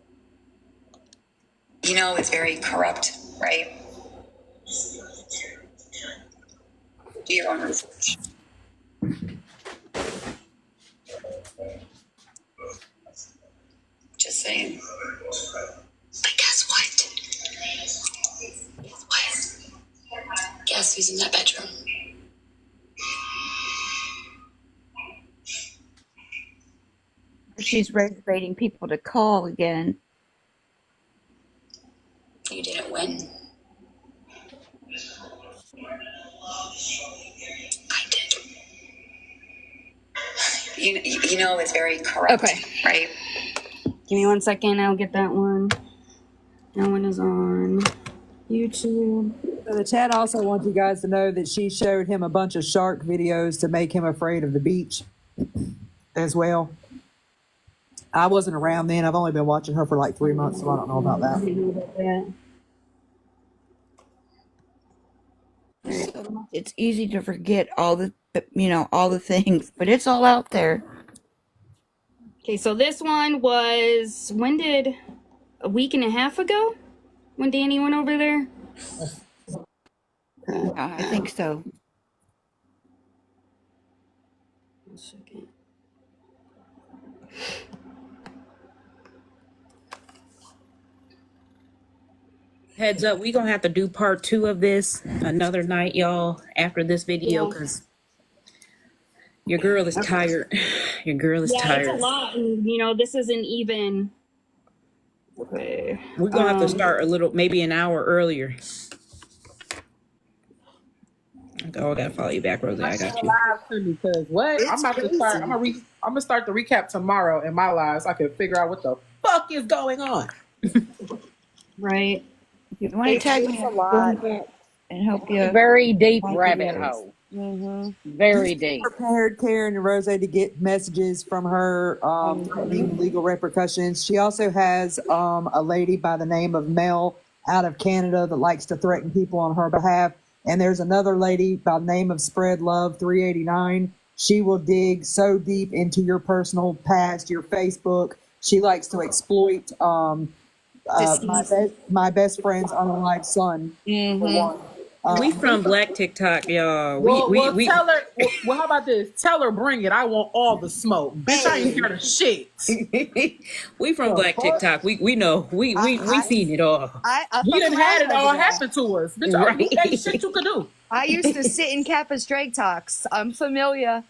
You know, it's very corrupt, right? Do your own research. insane. But guess what? Guess who's in that bedroom? She's motivating people to call again. You didn't win. I did. You know it's very corrupt, Okay. right? Give me 1 second. I'll get that one. That one is on YouTube. So the chat also wants you guys to know that she showed him a bunch of shark videos to make him afraid of the beach as well. I wasn't around then. I've only been watching her for like 3 months, so I don't know about that. It's easy to forget all the, all the things, but it's all out there. Okay, so this one was, a week and a half ago when Danny went over there? I think so. 1 second. Heads up, we're going to have to do part 2 of this another night, y'all, after this video, because your girl is tired. Your girl is tired. It's a lot. And, this isn't even... Okay. We're going to have to start maybe an hour earlier. Oh, I got to follow you back, Rosie. I got you. Because what? I'm about to start. I'm gonna start the recap tomorrow in my live so I can figure out what the fuck is going on. Right. If you want to tag me a lot and help you. Very deep rabbit hole. Mm-hmm. Very deep. Prepared Karen and Rose to get messages from her threatening legal repercussions. She also has a lady by the name of Mel out of Canada that likes to threaten people on her behalf. And there's another lady by the name of Spread Love 389. She will dig so deep into your personal past, your Facebook. She likes to exploit my best friend's unalive son. We from Black TikTok, y'all. We Tell her. Well, how about this? Tell her, bring it. I want all the smoke, bitch. I ain't scared of shit. We from Black TikTok. We know. We seen it all. We done had it all happen to us, bitch. Right. Ain't shit you could do. I used to sit in Kappa's Drake Talks. I'm familiar.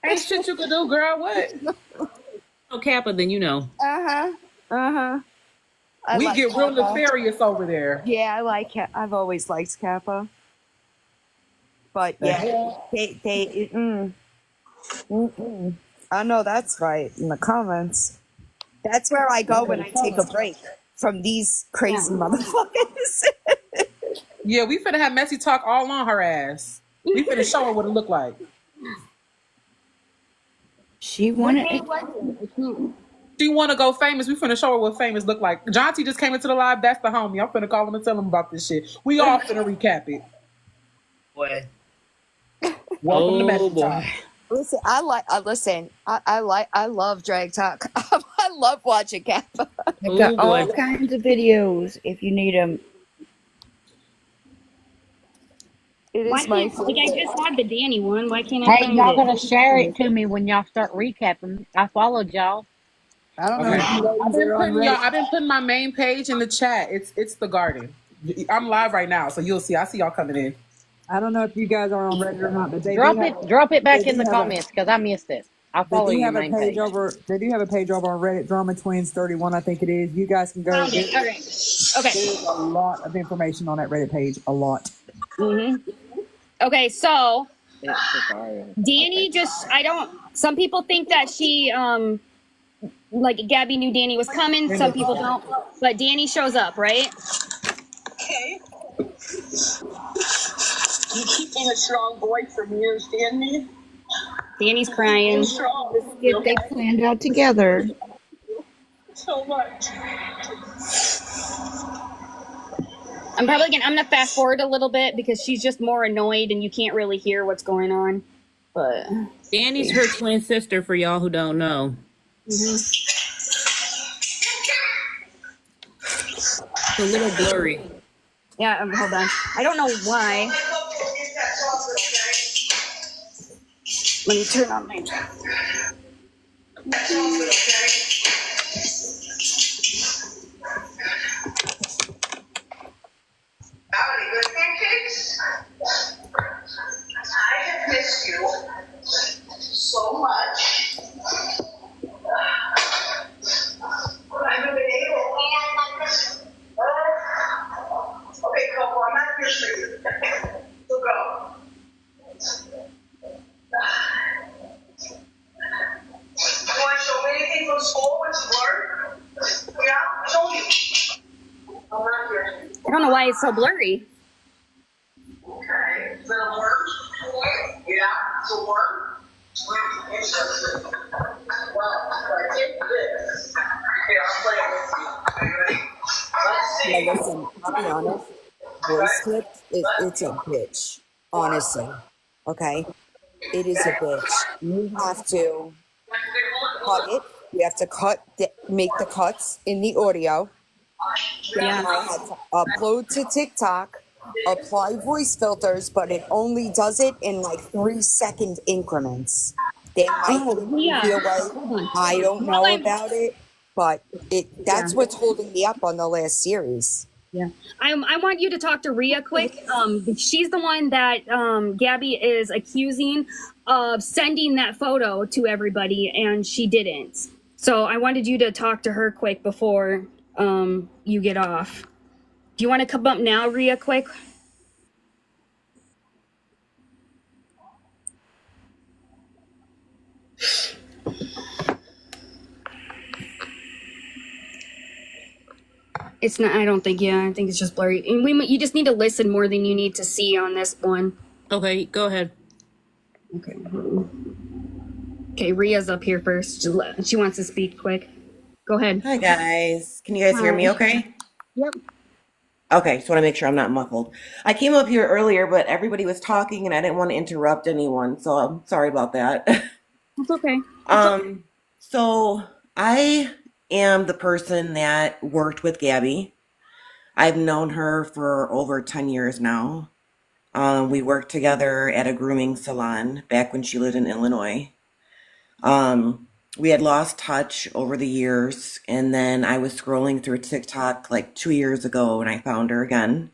Ain't shit you could do, girl. What? No Kappa, then you know. We get real nefarious over there. Yeah, I like it. I've always liked Kappa. But yeah, I know that's right in the comments. That's where I go when I take a break from these crazy motherfuckers. Yeah, we finna have messy talk all on her ass. We finna show her what it look like. She wanted. She want to go famous. We finna show her what famous look like. John T just came into the live. That's the homie. I'm finna call him and tell him about this shit. We all finna recap it. Boy. Welcome to Messy Talk. Listen, I love Drag Talk. I love watching Kappa. I've got all kinds of videos if you need them. It is I just had the Danny one. Why can't I Hey, find y'all it? gonna share it to me when y'all start recapping. I followed y'all. I don't know. Okay. I've been putting my main page in the chat. It's the garden. I'm live right now, so you'll see. I see y'all coming in. I don't know if you guys are on Reddit or not, but they drop it back in the comments because I missed it. I'll follow your main page. They do have a page over on Reddit, Drama Twins 31, I think it is. You guys can go. Found it. Okay. There's a lot of information on that Reddit page. A lot. Okay, so Danny some people think that she like Gabi knew Danny was coming, some people don't, but Danny shows up, right? Okay. You keep being a strong boy for me, you understand me? Danny's crying. They planned out together. So much. I'm gonna fast forward a little bit because she's just more annoyed and you can't really hear what's going on. But Danny's her twin sister, for y'all who don't know. It's a little blurry. Yeah, hold on. I don't know why. Let me turn on my. it's so blurry. Okay. Is that a word? Yeah, it's a word. Interesting. Well, I take this. Here, I'll play it with you. Are you ready? Let's see. Yeah, listen, I'll be honest. Voice clips, it's a bitch. Honestly. Okay? It is a bitch. You have to cut it. You have to make the cuts in the audio. Then Yeah. I had to upload to TikTok, apply voice filters, but it only does it in like 3-second increments. They might Oh, get an Rhea. easier way. Hold on. I don't While know I'm about it, but Yeah. that's what's holding me up on the last series. Yeah, I want you to talk to Rhea quick. She's the one that Gabi is accusing of sending that photo to everybody, and she didn't. So I wanted you to talk to her quick before you get off. Do you want to come up now, Rhea, quick? It's not. I don't think. Yeah, I think it's just blurry. And you just need to listen more than you need to see on this one. Okay, go ahead. Okay. Okay, Rhea's up here first. She wants to speak quick. Go ahead. Hi guys. Can you guys hear me okay? Yep. Okay, just want to make sure I'm not muffled. I came up here earlier, but everybody was talking and I didn't want to interrupt anyone, so I'm sorry about that. That's okay. So I am the person that worked with Gabi. I've known her for over 10 years now. We worked together at a grooming salon back when she lived in Illinois. We had lost touch over the years, and then I was scrolling through TikTok like 2 years ago and I found her again.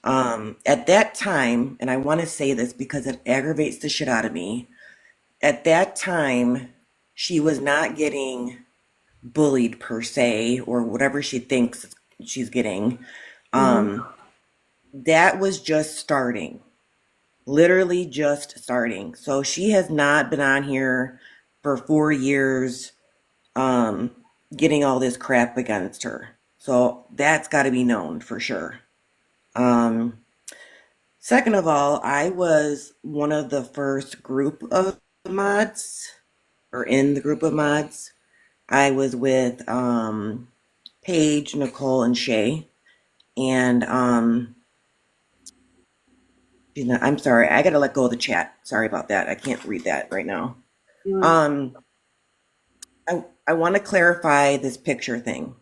At that time, and I want to say this because it aggravates the shit out of me, at that time, she was not getting bullied per se or whatever she thinks she's getting. That was just starting, literally just starting. So she has not been on here for 4 years getting all this crap against her. So that's got to be known for sure. Second of all, I was one of the first group of mods, or in the group of mods. I was with Paige, Nicole, and Shay. And I'm sorry, I gotta let go of the chat. Sorry about that. I can't read that right now. I want to clarify this picture thing.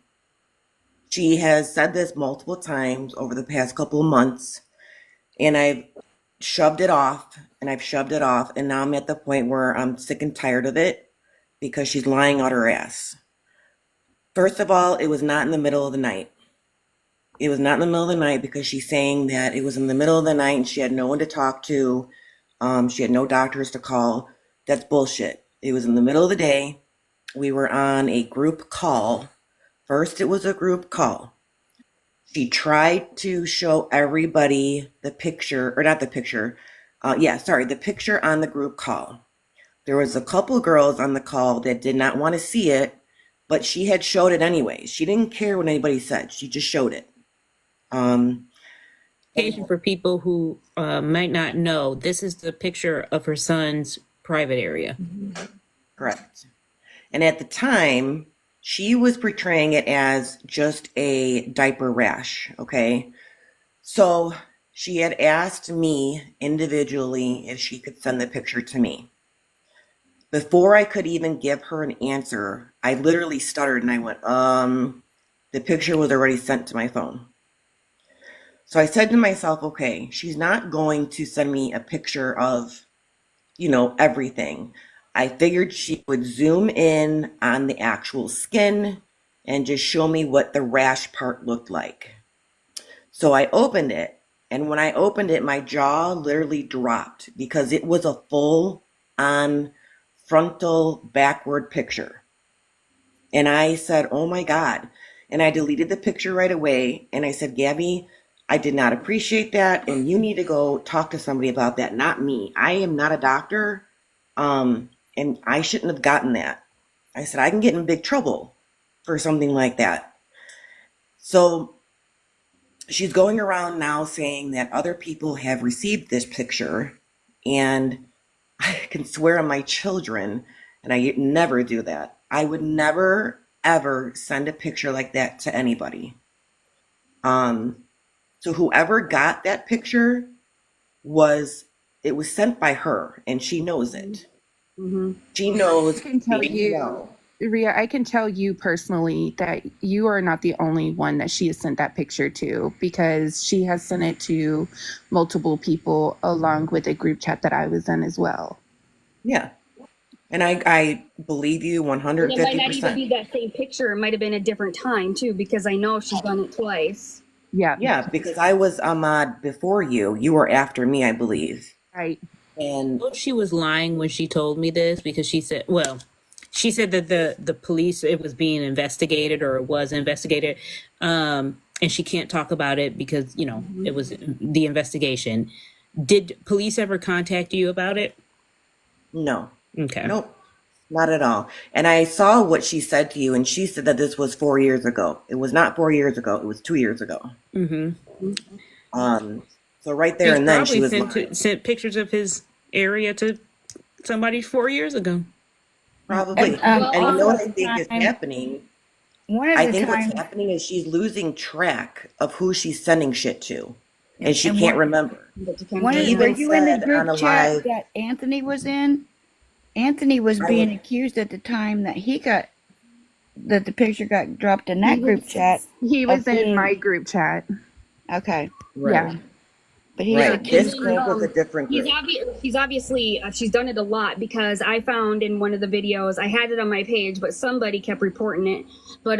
She has said this multiple times over the past couple of months, and I've shoved it off, and now I'm at the point where I'm sick and tired of it because she's lying out her ass. First of all, it was not in the middle of the night. It was not in the middle of the night because she's saying that it was in the middle of the night and she had no one to talk to. She had no doctors to call. That's bullshit. It was in the middle of the day. We were on a group call. First, it was a group call. She tried to show everybody the picture, or not the picture. The picture on the group call. There was a couple girls on the call that did not want to see it, but she had showed it anyways. She didn't care what anybody said. She just showed it. For people who might not know, this is the picture of her son's private area. Correct. And at the time, she was portraying it as just a diaper rash, okay? So she had asked me individually if she could send the picture to me. Before I could even give her an answer, I literally stuttered and I went, the picture was already sent to my phone. So I said to myself, okay, she's not going to send me a picture of, everything. I figured she would zoom in on the actual skin and just show me what the rash part looked like. So I opened it, and when I opened it, my jaw literally dropped because it was a full-on frontal backward picture. And I said, oh my God. And I deleted the picture right away, and I said, Gabi, I did not appreciate that, and you need to go talk to somebody about that, not me. I am not a doctor, and I shouldn't have gotten that. I said, I can get in big trouble for something like that. So she's going around now saying that other people have received this picture, and I can swear on my children, and I never do that. I would never ever send a picture like that to anybody. So whoever got that picture was sent by her, and she knows it. She knows. I can tell you, Ria, I can tell you personally that you are not the only one that she has sent that picture to, because she has sent it to multiple people along with a group chat that I was in as well. Yeah. And I believe you 150%. And it might not even be that same picture. It might have been a different time too, because I know she's done it twice. Yeah, because I was Ahmad before you. You were after me, I believe. Right. And she was lying when she told me this, because she said that the police, it was being investigated, or it was investigated, and she can't talk about it because it was the investigation. Did police ever contact you about it? No. Okay. Nope. Not at all. And I saw what she said to you, and she said that this was 4 years ago. It was not 4 years ago. It was 2 years ago. So right there and then she was sent pictures of his area to somebody 4 years ago. Probably. And you know what I think is happening? I think what's happening is she's losing track of who she's sending shit to, and she can't remember. Were you in the group chat that Anthony was in? Anthony was being accused at the time that the picture got dropped in that group chat. He was in my group chat. Okay. Right. Yeah. But he's This group was a different group. She's obviously she's done it a lot, because I found in one of the videos, I had it on my page, but somebody kept reporting it. But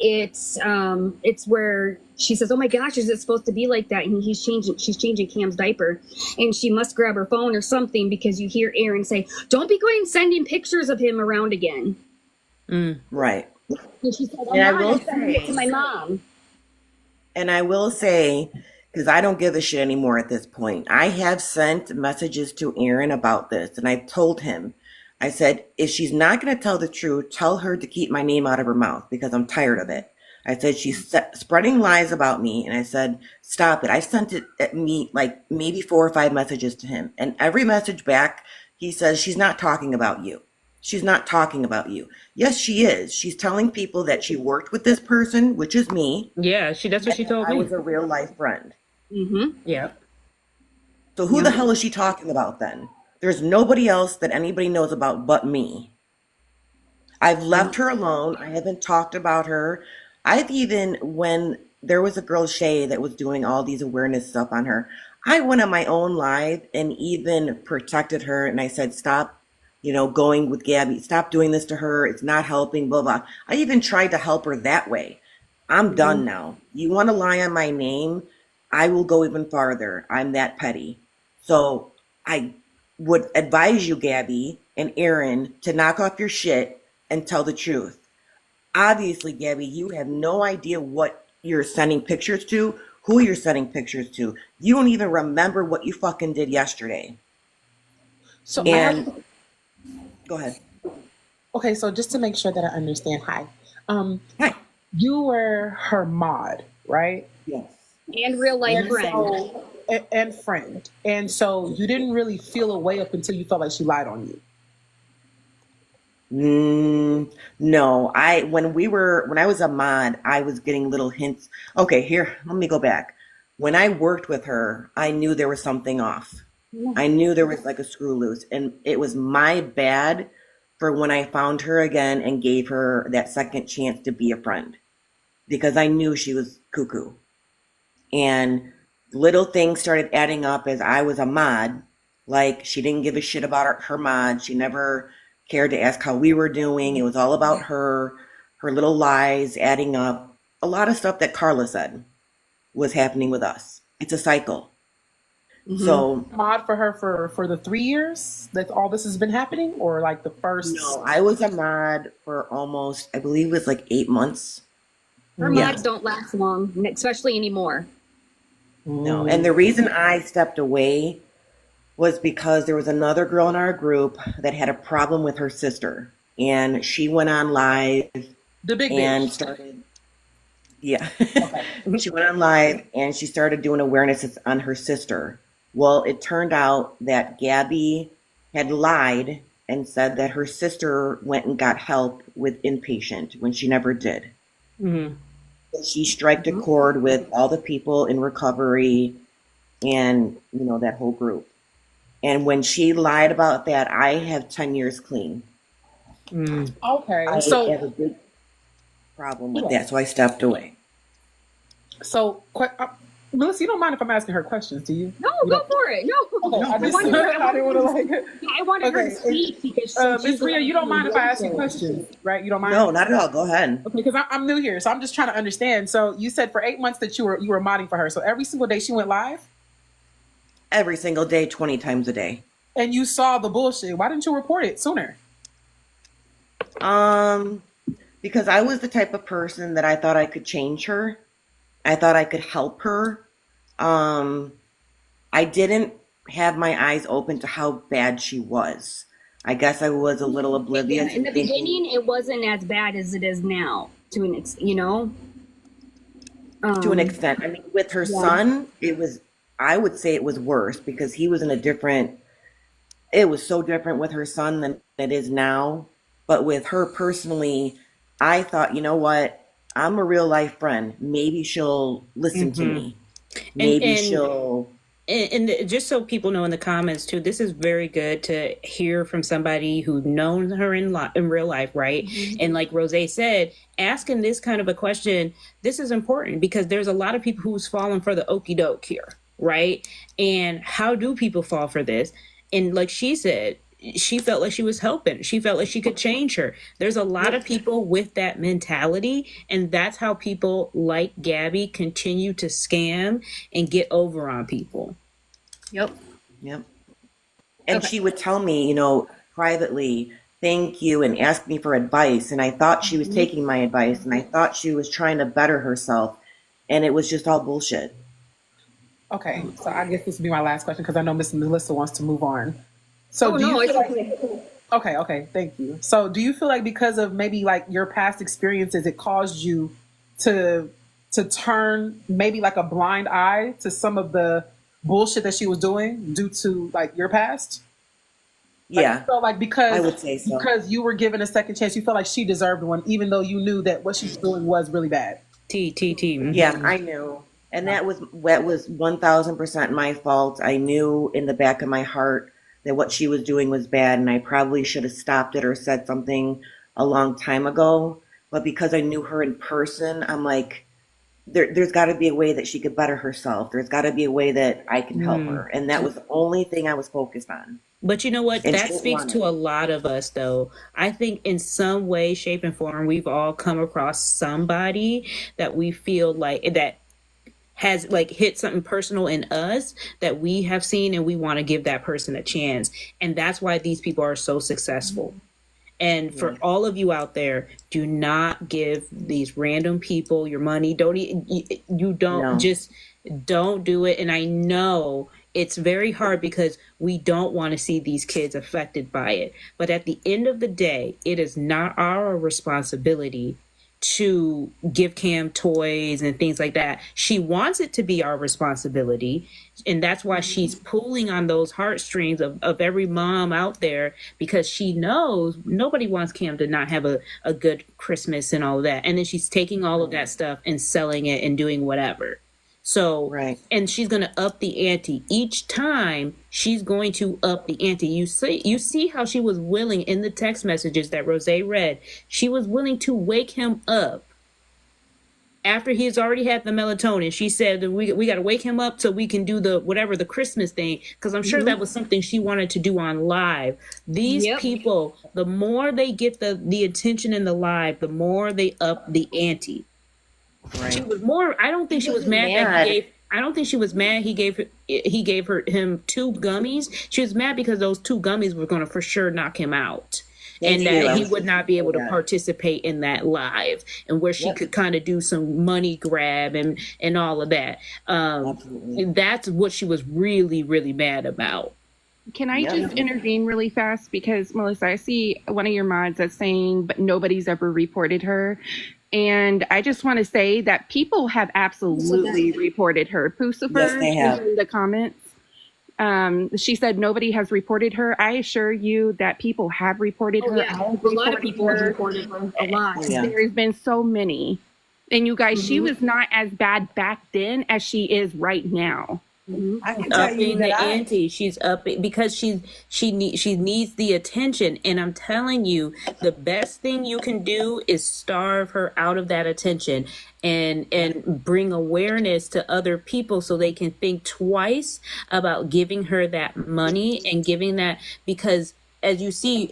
it's where she says, "Oh my gosh, is it supposed to be like that?" And she's changing Cam's diaper, and she must grab her phone or something, because you hear Aaron say, "Don't be going sending pictures of him around again." Right. And she said, And I will I'm sending it to my mom. And I will say, because I don't give a shit anymore at this point, I have sent messages to Aaron about this, and I told him, I said, if she's not going to tell the truth, tell her to keep my name out of her mouth, because I'm tired of it. I said, she's spreading lies about me, and I said, stop it. I sent it at me like maybe 4 or 5 messages to him, and every message back, he says, she's not talking about you. She's not talking about you. Yes, she is. She's telling people that she worked with this person, which is me. Yeah, that's what she told me. I was a real life friend. Yeah. So who the hell is she talking about then? There's nobody else that anybody knows about but me. I've left her alone. I haven't talked about her. I've even, when there was a girl, Shay, that was doing all these awareness stuff on her, I went on my own live and even protected her. And I said, stop, going with Gabi. Stop doing this to her. It's not helping, blah, blah. I even tried to help her that way. I'm done now. You want to lie on my name? I will go even farther. I'm that petty. So I would advise you, Gabi and Aaron, to knock off your shit and tell the truth. Obviously, Gabi, you have no idea what you're sending pictures to, who you're sending pictures to. You don't even remember what you fucking did yesterday. So go ahead. Okay, so just to make sure that I understand, hi. You were her mod, right? Yes. And real life friend. And friend. And so you didn't really feel a way up until you felt like she lied on you. No, when I was a mod, I was getting little hints. Okay, here, let me go back. When I worked with her, I knew there was something off. I knew there was like a screw loose, and it was my bad for when I found her again and gave her that second chance to be a friend, because I knew she was cuckoo. And little things started adding up as I was a mod. Like, she didn't give a shit about her mod. She never cared to ask how we were doing. It was all about her little lies adding up. A lot of stuff that Carla said was happening with us. It's a cycle. So mod for her for the 3 years that all this has been happening, or like the first? No, I was a mod for almost, I believe it was like 8 months. Her mods don't last long, especially anymore. No, and the reason I stepped away was because there was another girl in our group that had a problem with her sister, and she went on live the big and bitch. started. Yeah. She went on live and she started doing awarenesses on her sister. Well, it turned out that Gabby had lied and said that her sister went and got help with inpatient when she never did. Mm-hmm. She struck a chord with all the people in recovery and, you know, that whole group. And when she lied about that, I have 10 years clean. Okay. I So have a big problem with that, so I stepped away. So, Melissa, you don't mind if I'm asking her questions, do you? No, You go don't- for it. No, Okay, I I just wanted her, I didn't want to like. I wanted her to speak because Miss Rhea, you don't mind if I ask you questions, right? You don't mind? No, not at all. Go ahead. Okay, because I'm new here, so I'm just trying to understand. So you said for 8 months that you were modding for her. So every single day she went live, Every single day, 20 times a day. and you saw the bullshit. Why didn't you report it sooner? Because I was the type of person that I thought I could change her. I thought I could help her. I didn't have my eyes open to how bad she was. I guess I was a little oblivious. In the beginning, it wasn't as bad as it is now. To an you know. To an extent. I mean, with her son, it was. I would say it was worse because he was in a different. It was so different with her son than it is now. But with her personally, I thought, you know what? I'm a real life friend. Maybe she'll listen to me. Maybe she'll. And just so people know in the comments too, this is very good to hear from somebody who knows her in real life, right? And like Rose said, asking this kind of a question, this is important because there's a lot of people who's falling for the okie doke here, right? And how do people fall for this? And like she said, she felt like she was helping. She felt like she could change her. There's a lot of people with that mentality, and that's how people like Gabby continue to scam and get over on people. Yep. And she would tell me, you know, privately, thank you, and ask me for advice. And I thought she was taking my advice, and I thought she was trying to better herself. And it was just all bullshit. Okay, so I guess this would be my last question because I know Miss Melissa wants to move on. So okay, thank you. So do you feel like because of maybe like your past experiences, it caused you to turn maybe like a blind eye to some of the bullshit that she was doing due to like your past? Yeah. So like because I would say so. Because you were given a second chance, you felt like she deserved one, even though you knew that what she was doing was really bad. Yeah, I knew. And that was 1000% my fault. I knew in the back of my heart that what she was doing was bad, and I probably should have stopped it or said something a long time ago. But because I knew her in person, I'm like, there's got to be a way that she could better herself. There's got to be a way that I can help her. And that was the only thing I was focused on. But you know what? That speaks to a lot of us, though. I think in some way, shape, and form, we've all come across somebody that we feel like that has like hit something personal in us that we have seen, and we want to give that person a chance. And that's why these people are so successful. And for all of you out there, do not give these random people your money. Don't do it. And I know it's very hard because we don't want to see these kids affected by it. But at the end of the day, it is not our responsibility to give Cam toys and things like that. She wants it to be our responsibility. And that's why she's pulling on those heartstrings of every mom out there, because she knows nobody wants Cam to not have a good Christmas and all of that. And then she's taking all of that stuff and selling it and doing whatever. So, and she's going to up the ante each time. She's going to up the ante. You see how she was willing in the text messages that Rose read. She was willing to wake him up after he's already had the melatonin. She said that we got to wake him up so we can do the Christmas thing, because I'm sure that was something she wanted to do on live. These people, the more they get the attention in the live, the more they up the ante. Right. She was more. I don't think she was mad that he gave. I don't think she was mad he gave him 2 gummies. She was mad because those 2 gummies were going to for sure knock him out, and that he would not be able to participate in that live, and where she could kind of do some money grab and all of that. That's what she was really, really mad about. Can I just intervene really fast? Because, Melissa, I see one of your mods that's saying, but nobody's ever reported her. And I just want to say that people have absolutely reported her. Pucifer Yes, they have. in the comments. She said nobody has reported her. I assure you that people have reported her. Yeah, a lot of people have reported her. A lot. Yeah. There's been so many. And you guys, she was not as bad back then as she is right now. I can tell you Upping that the ante. She's upping because she needs the attention. And I'm telling you, the best thing you can do is starve her out of that attention and bring awareness to other people so they can think twice about giving her that money and giving that, because as you see,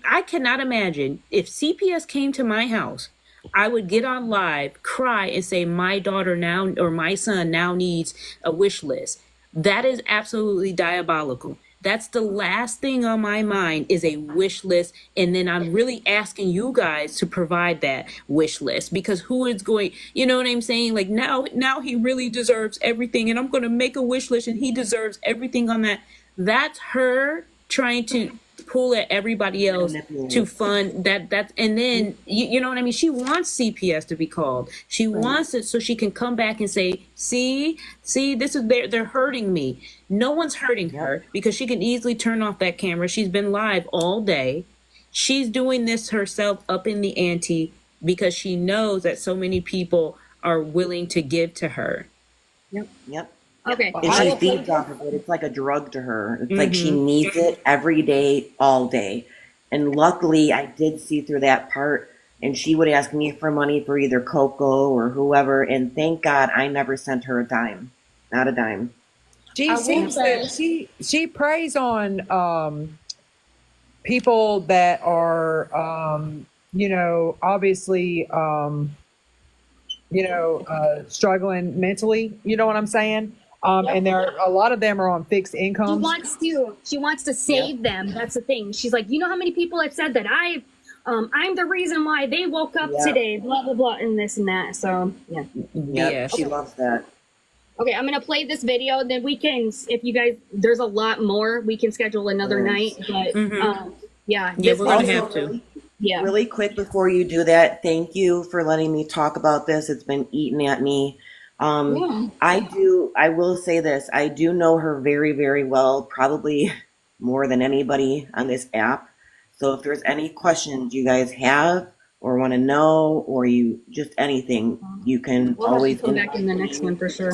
I cannot imagine if CPS came to my house, I would get on live, cry, and say, my daughter now or my son now needs a wish list. That is absolutely diabolical. That's the last thing on my mind is a wish list. And then I'm really asking you guys to provide that wish list, because who is going, you know what I'm saying? Like now he really deserves everything. And I'm going to make a wish list and he deserves everything on that. That's her trying to pull at everybody else to fund that, and then you know what I mean, she wants CPS to be called, she wants it so she can come back and say, see this is they're hurting me. No one's hurting her, because she can easily turn off that camera. She's been live all day. She's doing this herself, up in the ante, because she knows that so many people are willing to give to her. Yep. Okay. And she feeds off of it. It's like a drug to her. It's like she needs it every day, all day. And luckily, I did see through that part. And she would ask me for money for either Coco or whoever. And thank God I never sent her a dime. Not a dime. She seems that she preys on people that are obviously struggling mentally. You know what I'm saying? And a lot of them are on fixed incomes. She wants to save them. That's the thing. She's like, you know how many people have said that I'm the reason why they woke up today, blah blah blah, and this and that. So yeah, she loves that. Okay, I'm gonna play this video. Then we can, if you guys, there's a lot more. We can schedule another night. But we're gonna have to. Yeah. Really quick before you do that, thank you for letting me talk about this. It's been eating at me. I will say this. I do know her very, very well, probably more than anybody on this app. So if there's any questions you guys have or want to know, or you just anything, you can always come back in the next one for sure.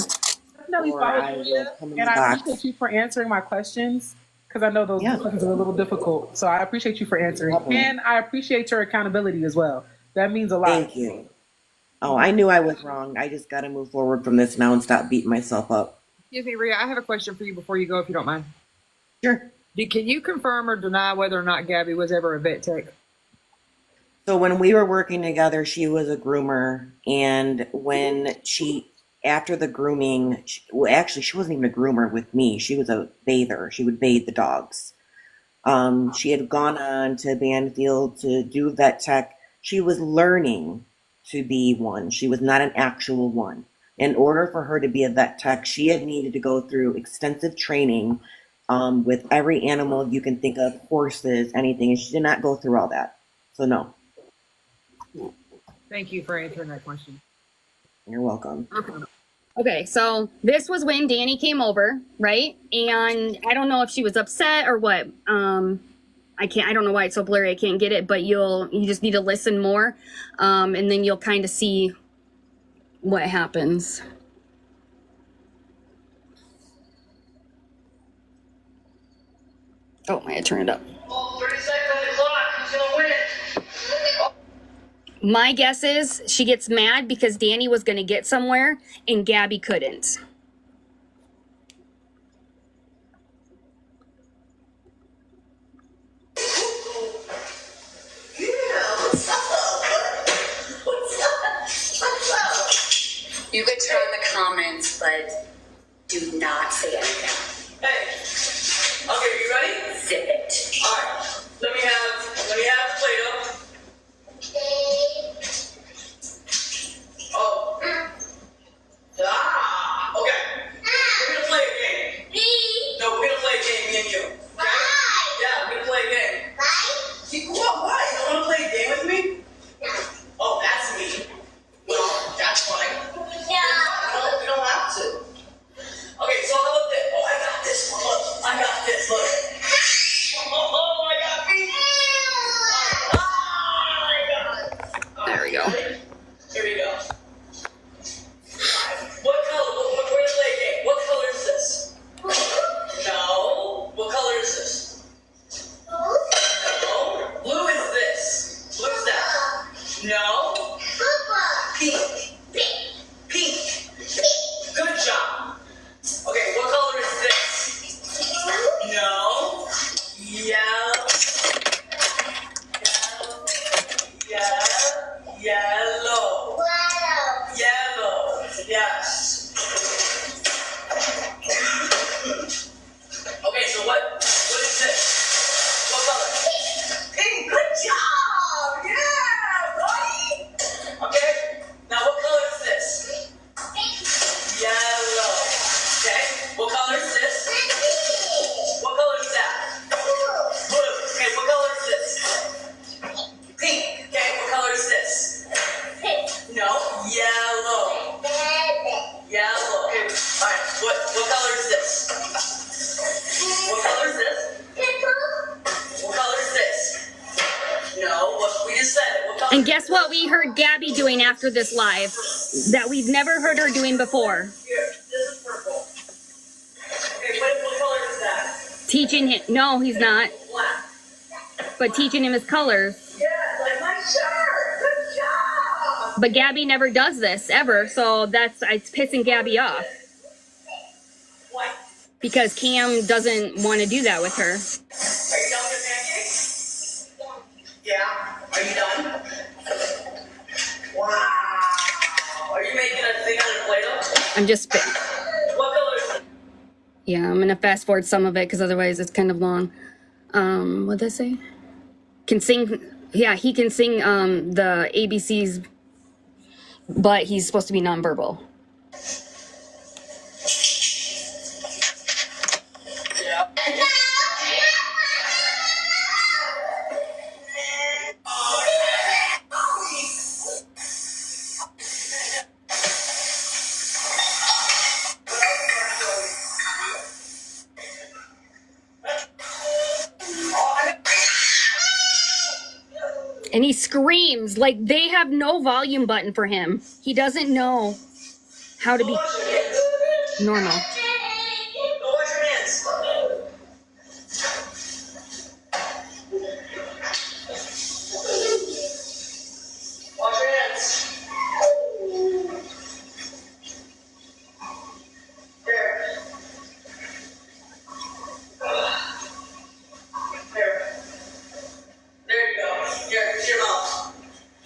Definitely follow you, and I appreciate you for answering my questions, because I know those questions are a little difficult. So I appreciate you for answering, and I appreciate your accountability as well. That means a lot. Thank you. Oh, I knew I was wrong. I just got to move forward from this now and stop beating myself up. Excuse me, Rhea, I have a question for you before you go, if you don't mind. Sure. Can you confirm or deny whether or not Gabi was ever a vet tech? So when we were working together, she was a groomer, and when after the grooming, she wasn't even a groomer with me. She was a bather. She would bathe the dogs. She had gone on to Banfield to do vet tech. She was learning to be one. She was not an actual one. In order for her to be a vet tech, she had needed to go through extensive training with every animal you can think of, horses, anything. And she did not go through all that. So no. Thank you for answering that question. You're welcome. Okay, so this was when Danny came over, right? And I don't know if she was upset or what. I don't know why it's so blurry, I can't get it, but you just need to listen more. And then you'll kind of see what happens. Oh, I had to turn it up. 30 seconds on the clock. Who's gonna win? My guess is she gets mad because Danny was going to get somewhere and Gabi couldn't. You could turn on the comments, but do not say anything. Hey. Okay, you ready? Zip it. All right. Let me have Play-Doh. Oh. Okay. No. Pink. Pink. Good job. Okay, what color is this? No. Yellow. Yellow. Yellow. Yes. Okay, so what is this? What color? Pink. Good job. Yeah, buddy. Okay. Now what color is this? Yellow. Okay. What color is this? What color is that? Blue. Okay. What color is this? Pink. Okay. What color is this? No. Yellow. Yellow. Okay. All right. What color is this? What color is this? What color is this? No. What we just said it. What color? And guess what we heard Gabi doing after this live that we've never heard her doing before? Here. This is purple. Okay. What color is that? Teaching him. No, he's not. Black. But teaching him his colors. Yeah, like my shirt. Good job. But Gabi never does this ever, so it's pissing Gabi off. What? Because Cam doesn't want to do that with her. Are you done with your pancakes? Yeah. Are you done? Wow. Are you making a thing out of Play-Doh? I'm just spitting. What color is it? Yeah, I'm gonna fast forward some of it because otherwise it's kind of long. What'd I say? Can sing. Yeah, he can sing the ABCs, but he's supposed to be nonverbal. Yeah. And he screams like they have no volume button for him. He doesn't know how to be normal. Go wash your hands. Wash your hands. Here. Here. There you go. Here, here's your mouth.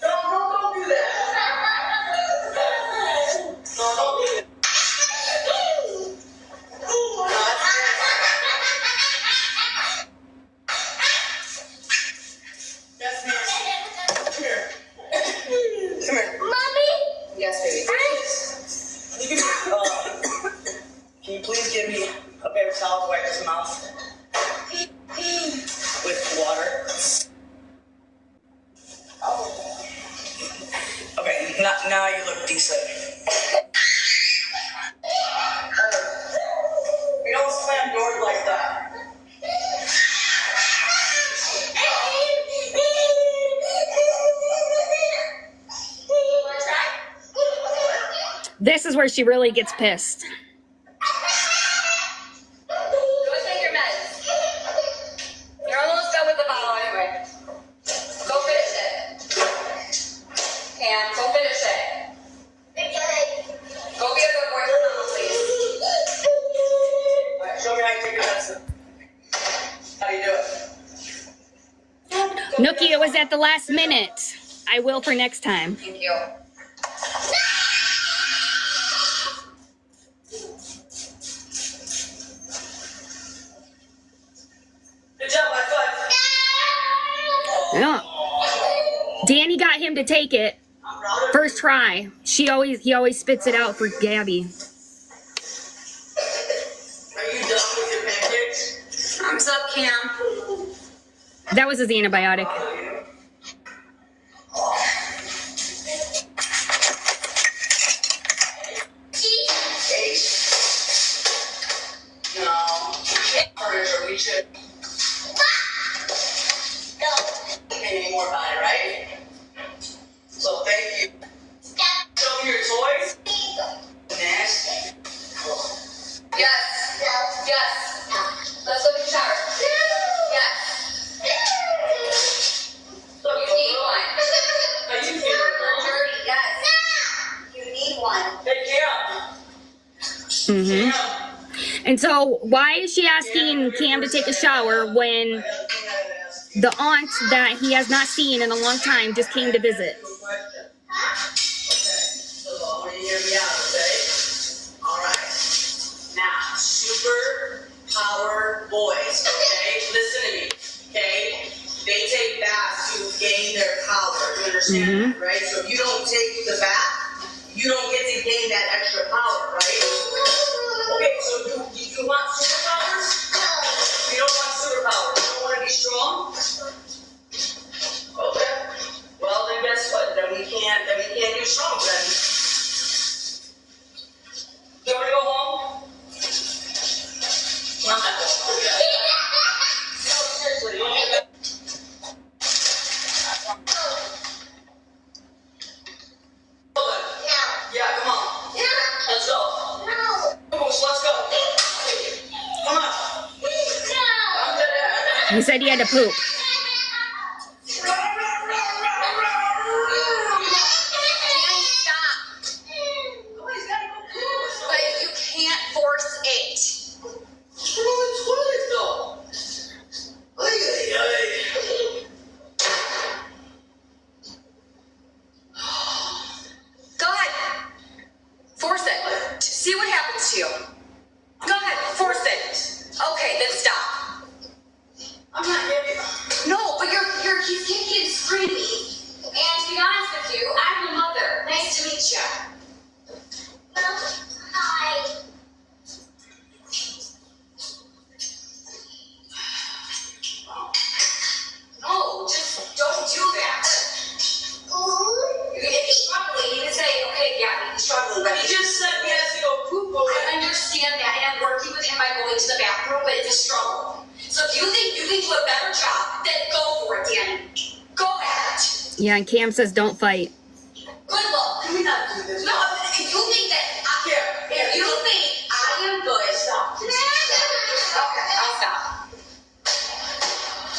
Don't do that. No, don't do that. Yes, ma'am. Come here. Come here. Mommy? Yes, baby. Can you please give me a paper towel to wipe his mouth? With water. Okay, now you look decent. We don't slam doors like that. This is where she really gets pissed. Go take your meds. You're almost done with the bottle anyway. Go finish it. Cam, go finish it. Go be a good boy for Mama, please. Alright, show me how you take your medicine. How do you do it? Nookie, it was at the last minute. I will for next time. Thank you. Good job, high five. Yeah. Danny got him to take it. First try. He always spits it out for Gabi. Are you done with your pancakes? Thumbs up, Cam. That was his antibiotic. No. We should. Any more about it, right? So thank you. Show me your toys. Nasty. Yes. Yes. Let's go take a shower. Yes. And so why is she asking Cam to take a shower when the aunt that he has not seen in a long time just came to visit? Now, super power boys, okay? Listen to me, okay? They take baths to gain their power. You understand that, right? So if you don't take the bath, you don't get to gain that extra power, right? Okay, so you want superpowers? You don't want superpowers. You don't want to be strong? Okay. Well, then guess what? Then we can't do strong then. You want to go home? Well, no, seriously, you want to go? Yeah, come on. Let's go. Let's go. Come on. He said he had to poop. But you can't force it. Go ahead. Force it. See what happens to you. Go ahead. Force it. Okay, then stop. I'm not giving. No, but he's kicking and screaming. And to be honest with you, I'm your mother. Nice to meet you. Hi. No, just don't do that. If he's struggling, you can say, okay, yeah, he's struggling, but he just said he has to go poop. I understand that, and I'm working with him by going to the bathroom, but it's a struggle. So if you think you can do a better job, then go for it, Danny. Go at it. Yeah, and Cam says don't fight. Good luck. Can we not do this? No, if you think that if you think I am good, stop. Okay, I'll stop.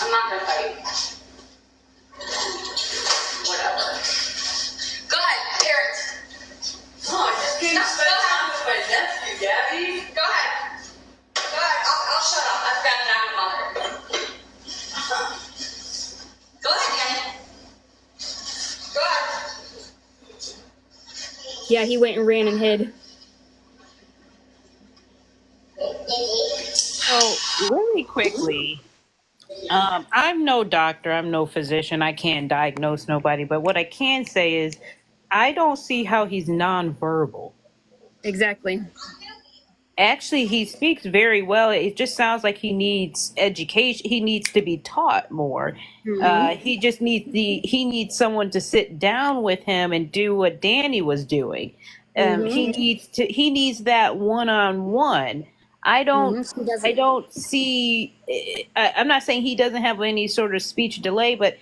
I'm not gonna fight. Whatever. Go ahead, Eric. Oh, I just came to spend time with my nephew, Gabi. Go ahead. Go ahead. I'll shut up. I've got down a mother. Go ahead, Danny. Go ahead. Yeah, he went and ran and hid. So really quickly, I'm no doctor, I'm no physician, I can't diagnose nobody, but what I can say is I don't see how he's nonverbal. Exactly. Actually, he speaks very well. It just sounds like he needs education. He needs to be taught more. He just needs someone to sit down with him and do what Danny was doing. He needs that one-on-one. I don't see. I'm not saying he doesn't have any sort of speech delay, but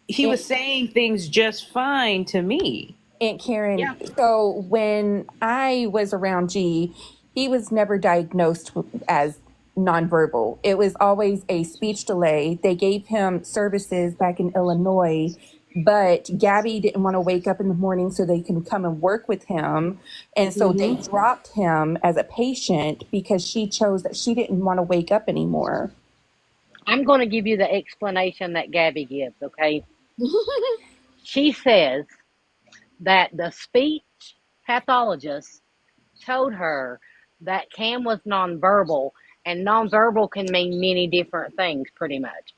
he was saying things just fine to me. Aunt Karen, so when I was around G, he was never diagnosed as nonverbal. It was always a speech delay. They gave him services back in Illinois, but Gabi didn't want to wake up in the morning so they can come and work with him. And so they dropped him as a patient because she chose that she didn't want to wake up anymore. I'm going to give you the explanation that Gabi gives, okay? She says that the speech pathologist told her that Cam was nonverbal, and nonverbal can mean many different things, pretty much.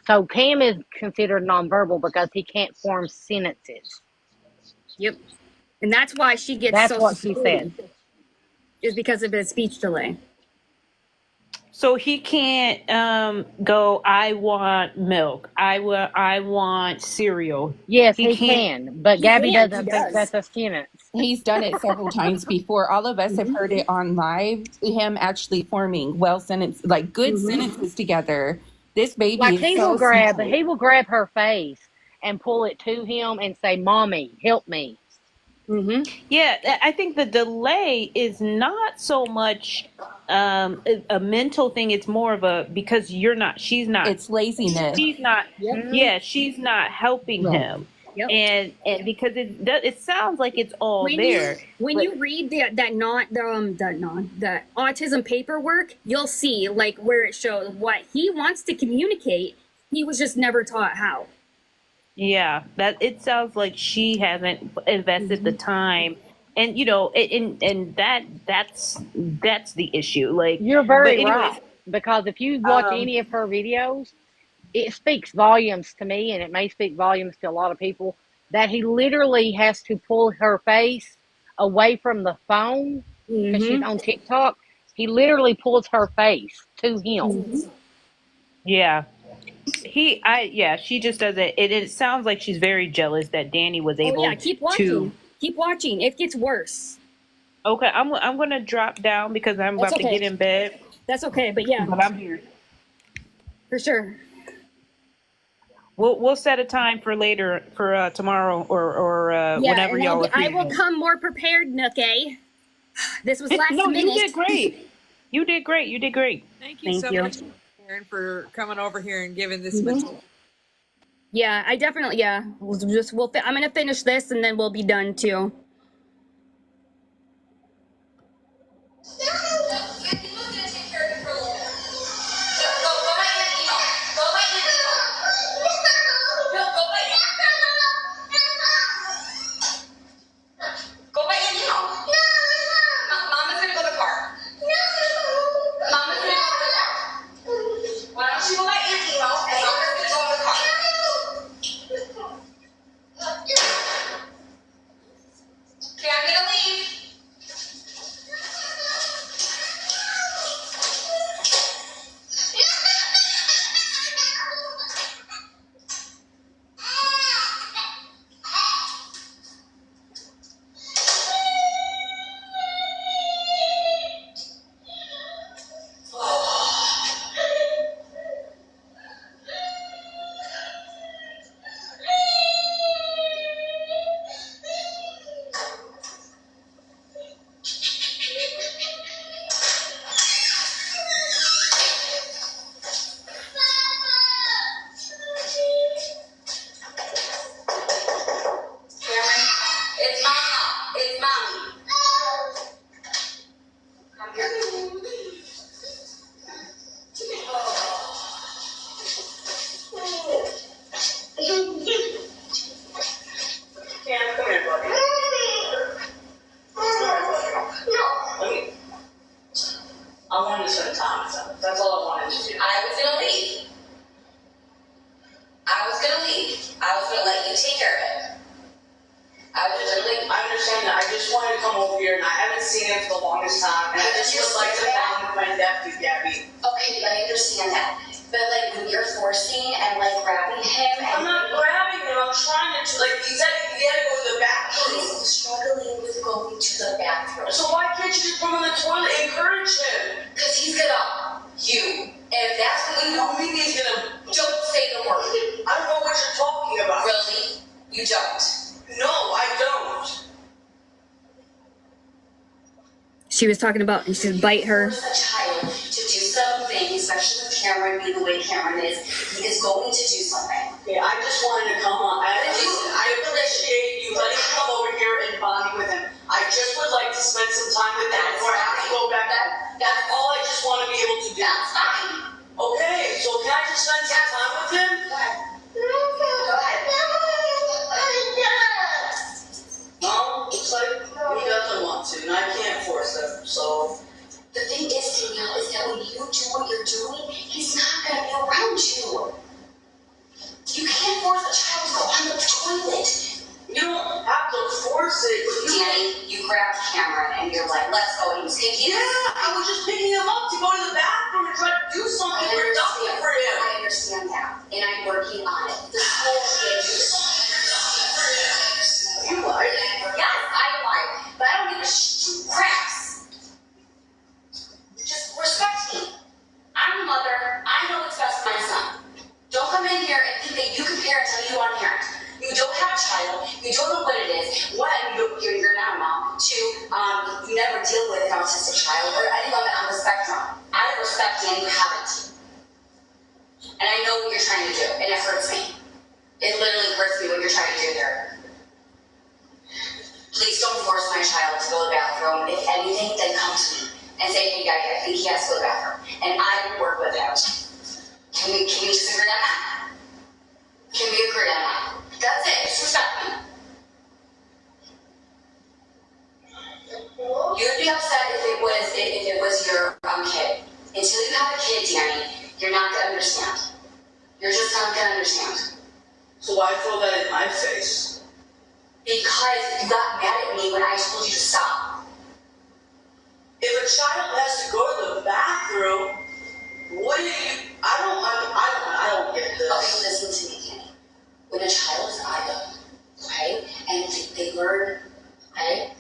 So Cam is considered nonverbal because he can't form sentences. Yep. And that's why she gets That's so what she said. Is because of his speech delay. So he can't go, I want milk. I want cereal. Yes, he can, but Gabi doesn't think that's a sentence. He's done it several times before. All of us have heard it on live. Him actually forming good sentences together. This baby Like is he so will grab her face and pull it to him and say, "Mommy, help me." Yeah, I think the delay is not so much a mental thing. It's more of a because she's not. It's laziness. She's not. Yeah, she's not helping him. Yep. And because it sounds like it's all there. When you read the autism paperwork, you'll see like where it shows what he wants to communicate. He was just never taught how. Yeah, that it sounds like she hasn't invested the time, and that's the issue. Like, You're but very anyways, right, because if you watch any of her videos, it speaks volumes to me, and it may speak volumes to a lot of people, that he literally has to pull her face away from the phone because she's on TikTok. He literally pulls her face to him. yeah, she just doesn't. It sounds like she's very jealous that Danny was able keep to. watching. Keep watching. It gets worse. Okay, I'm gonna drop down because I'm That's about to okay. get in bed. That's okay, but yeah, But I'm here. for sure. We'll set a time for later for tomorrow or whenever and y'all are free. I will come more prepared, Nookie. This was last No, minute. you did great. You did great. You did great. Thank you so much, Karen, for coming over here and giving this much. Yeah, I definitely. Yeah, I'm gonna finish this and then we'll be done too. She was talking about you should bite her. A child to do something, especially with Cameron being the way Cameron is, he is going to do something. Yeah, I just wanted to come on. I appreciate you letting me come over here and bonding with him. I just would like to spend some time with him before I have to go back. That's all I just want to be able to do. That's fine. Okay, so can I just spend some time with him? Go ahead. Go ahead. No, looks like he doesn't want to, and I can't force him, so. The thing is, Danielle, is that when you do what you're doing, he's not going to be around you. You can't force a child to go on the toilet. You don't have to force it. Danny, you grabbed Cameron and you're like, let's go. And he was picking him. Yeah, I was just picking him up to go to the bathroom and try to do something productive for him. I understand that, and I'm working on it. The whole thing. You lied. Yes, I lied, but I don't give a craps. Just respect me. I'm a mother. I know what's best for my son. Don't come in here and think that you can parent until you want to parent. You don't have a child. You don't know what it is. One, you're not a mom. Two, you never deal with an autistic child or anyone on the spectrum. Out of respect, and you haven't. And I know what you're trying to do, and it hurts me. It literally hurts me what you're trying to do here. Please don't force my child to go to the bathroom. If anything, then come to me and say, hey, Daddy, I think he has to go to the bathroom. And I will work with him. Can we just agree on that? Can we agree on that? That's it. Just respect me. You'd be upset if it was your kid. Until you have a kid, Danny, you're not going to understand. You're just not going to understand. So why throw that in my face? Because you got mad at me when I told you to stop. If a child has to go to the bathroom, what do you? I don't get this. Okay, listen to me, Danny. When a child is idle, okay, and they learn, okay.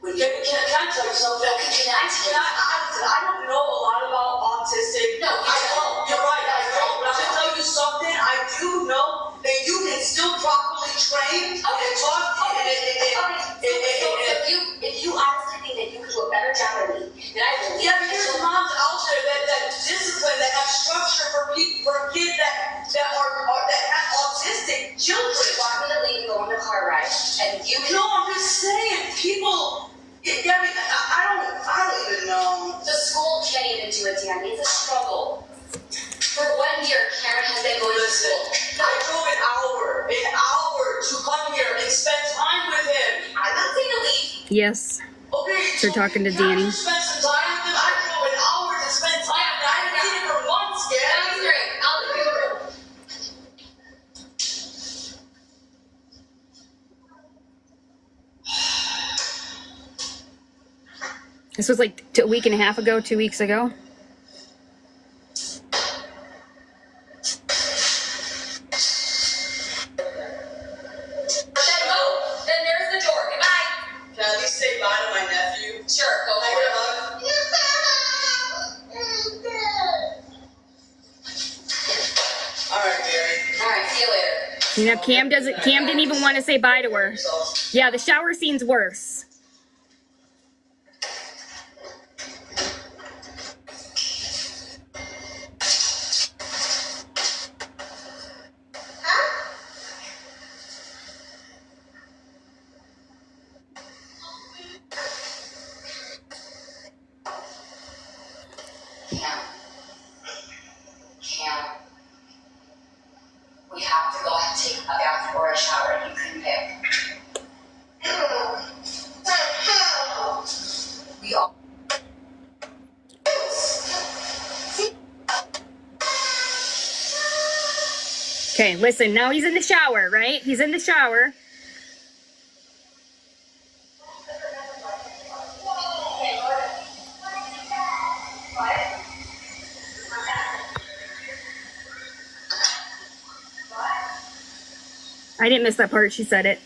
Can I tell you something? I don't know a lot about autistic. No, you're right. I don't. But I'm gonna tell you something. I do know that you can still properly train and talk. If you honestly think that you could do a better job than me, then I will. Yeah, but there's moms out there that discipline, that have structure for kids that have autistic children. You want me to leave and go on the car ride, and you can. No, I'm just saying, people. Gabi, I don't even know. The school can't even do it, Danny. It's a struggle. For 1 year, Karen has been going to school. I drove an hour to come here and spend time with him. I'm not saying to leave. Yes. Okay. They're talking to Danny. Spend some time with him. I drove an hour to spend time with him. I haven't seen him for months, Gabi. That's great. I'll leave you alone. This was like a week and a half ago, 2 weeks ago. Then there's the door. Goodbye. Can I at least say bye to my nephew? Sure, go for it. All right, Gary. All right, see you later. You know, Cam didn't even want to say bye to her. Yeah, the shower scene's worse. Cam, we have to go and take a bath or a shower, and you can pick. We all. Okay, listen, now he's in the shower, right? He's in the shower. I didn't miss that part. She said it.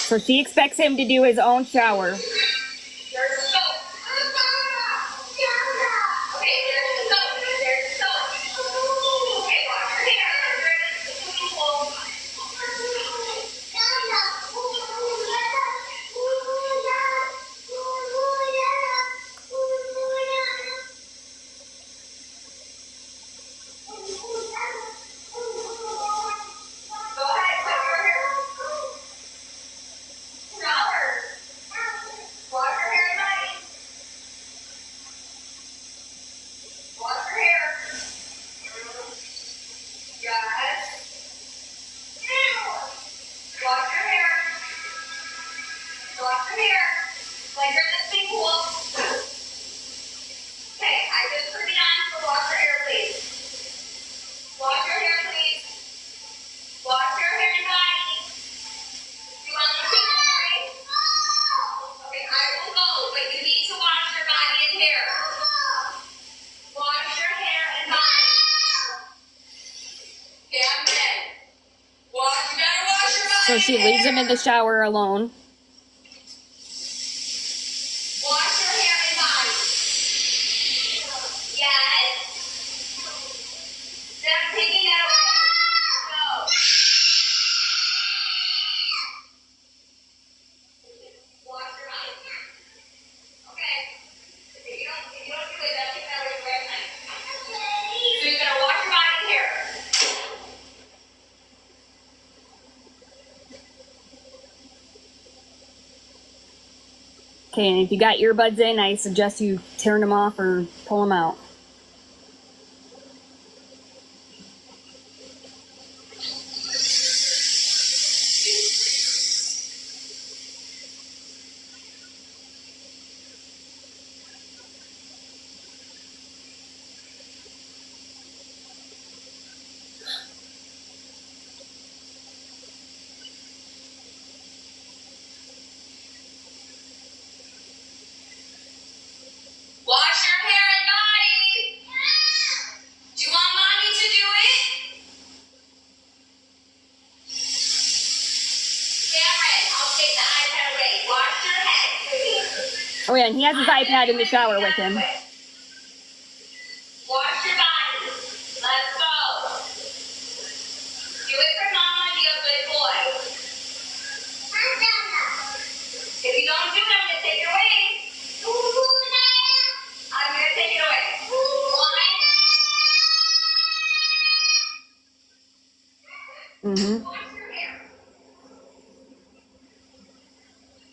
So she expects him to do his own shower. your hair. Like you're in this big pool. Okay, I just put it on, so wash your hair, please. Wash your hair, please. Wash your hair and body. You want me to take it away? Okay, I will go, but you need to wash your body and hair. Wash your hair and body. Okay, I'm dead. Wash, you gotta wash your body. So she leaves him in the shower alone. Wash your hair and body. Yes. Then I'm taking that away. Go. Wash your body. Okay. If you don't do it, then I'll take that away for every night. So you're gonna wash your body and hair. Okay, and if you got earbuds in, I suggest you turn them off or pull them out. Wash your hair and body. Do you want mommy to do it? Cameron, I'll take the iPad away. Wash your head. Oh yeah, and he has his iPad in the shower with him. Wash your body. Let's go. Do it for mama, be a good boy. If you don't do it, I'm gonna take it away. I'm gonna take it away. One. Mm-hmm. Wash your hair.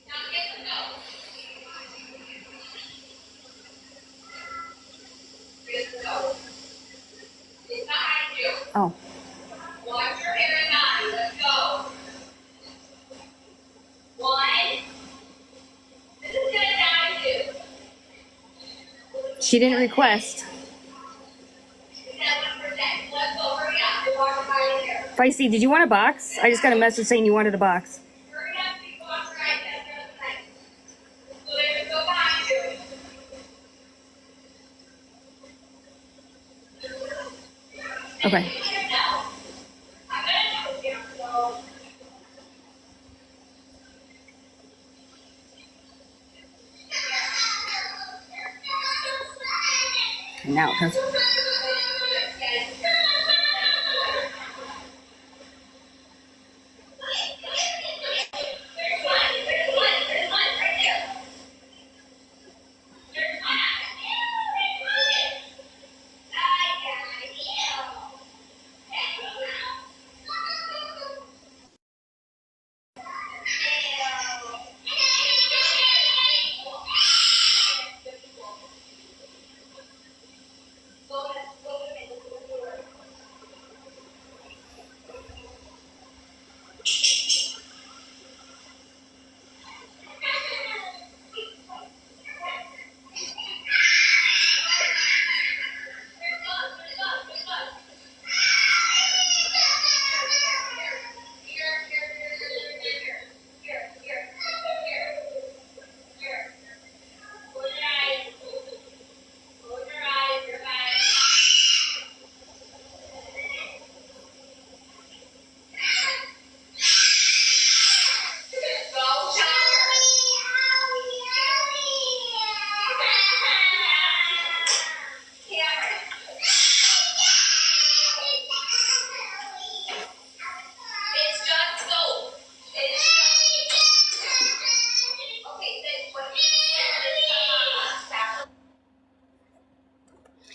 Now get the go. Get the go. It's behind you. Oh. Wash your hair and body. Let's go. One. This is gonna die too. She didn't request. Let's go. Hurry up. Wash your body and hair. Feisty, did you want a box? I just got a message saying you wanted a box. Hurry up. Wash your eyes. That's the other side. So they go behind you. Okay. Now, because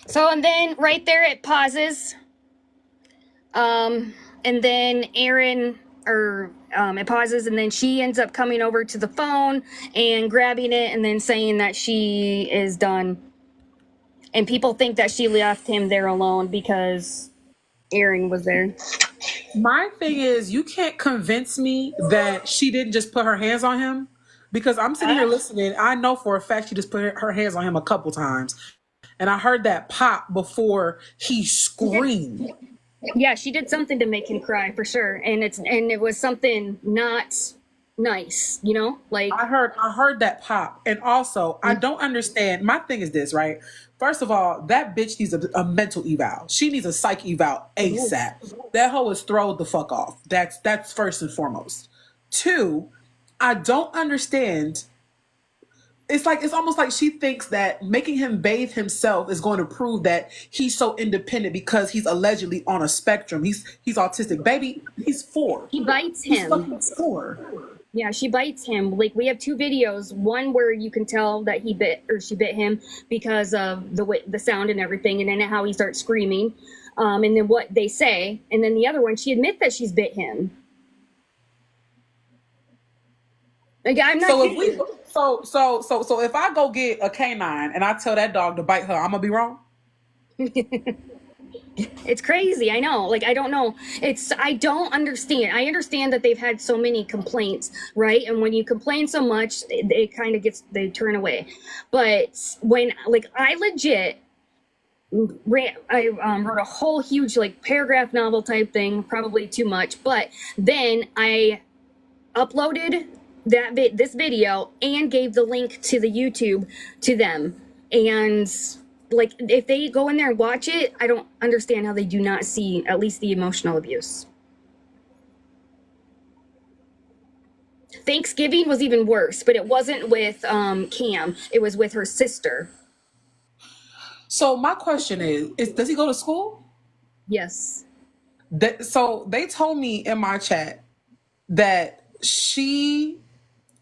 So, and then right there it pauses. And then Erin, it pauses, and then she ends up coming over to the phone and grabbing it and then saying that she is done. And people think that she left him there alone because Erin was there. My thing is, you can't convince me that she didn't just put her hands on him. Because I'm sitting here listening. I know for a fact she just put her hands on him a couple times. And I heard that pop before he screamed. Yeah, she did something to make him cry for sure. And it was something not nice, you know? Like I heard that pop. And also, I don't understand. My thing is this, right? First of all, that bitch needs a mental eval. She needs a psych eval ASAP. That hoe is throwed the fuck off. That's first and foremost. Two, I don't understand. It's almost like she thinks that making him bathe himself is going to prove that he's so independent because he's allegedly on a spectrum. He's autistic. Baby, he's 4. He bites He's him. fucking 4. Yeah, she bites him. Like we have 2 videos. One where you can tell that she bit him because of the sound and everything, and then how he starts screaming, and then what they say, and then the other one she admits that she's bit him. Like I'm not. So if I go get a canine and I tell that dog to bite her, I'm gonna be wrong. It's crazy. I know. Like, I don't know. I don't understand. I understand that they've had so many complaints, right? And when you complain so much, it kind of they turn away. But when, like, I legit wrote a whole huge, like, paragraph novel type thing, probably too much. But then I uploaded this video and gave the link to the YouTube to them. And like, if they go in there and watch it, I don't understand how they do not see at least the emotional abuse. Thanksgiving was even worse, but it wasn't with Cam. It was with her sister. So my question is does he go to school? Yes. So they told me in my chat that she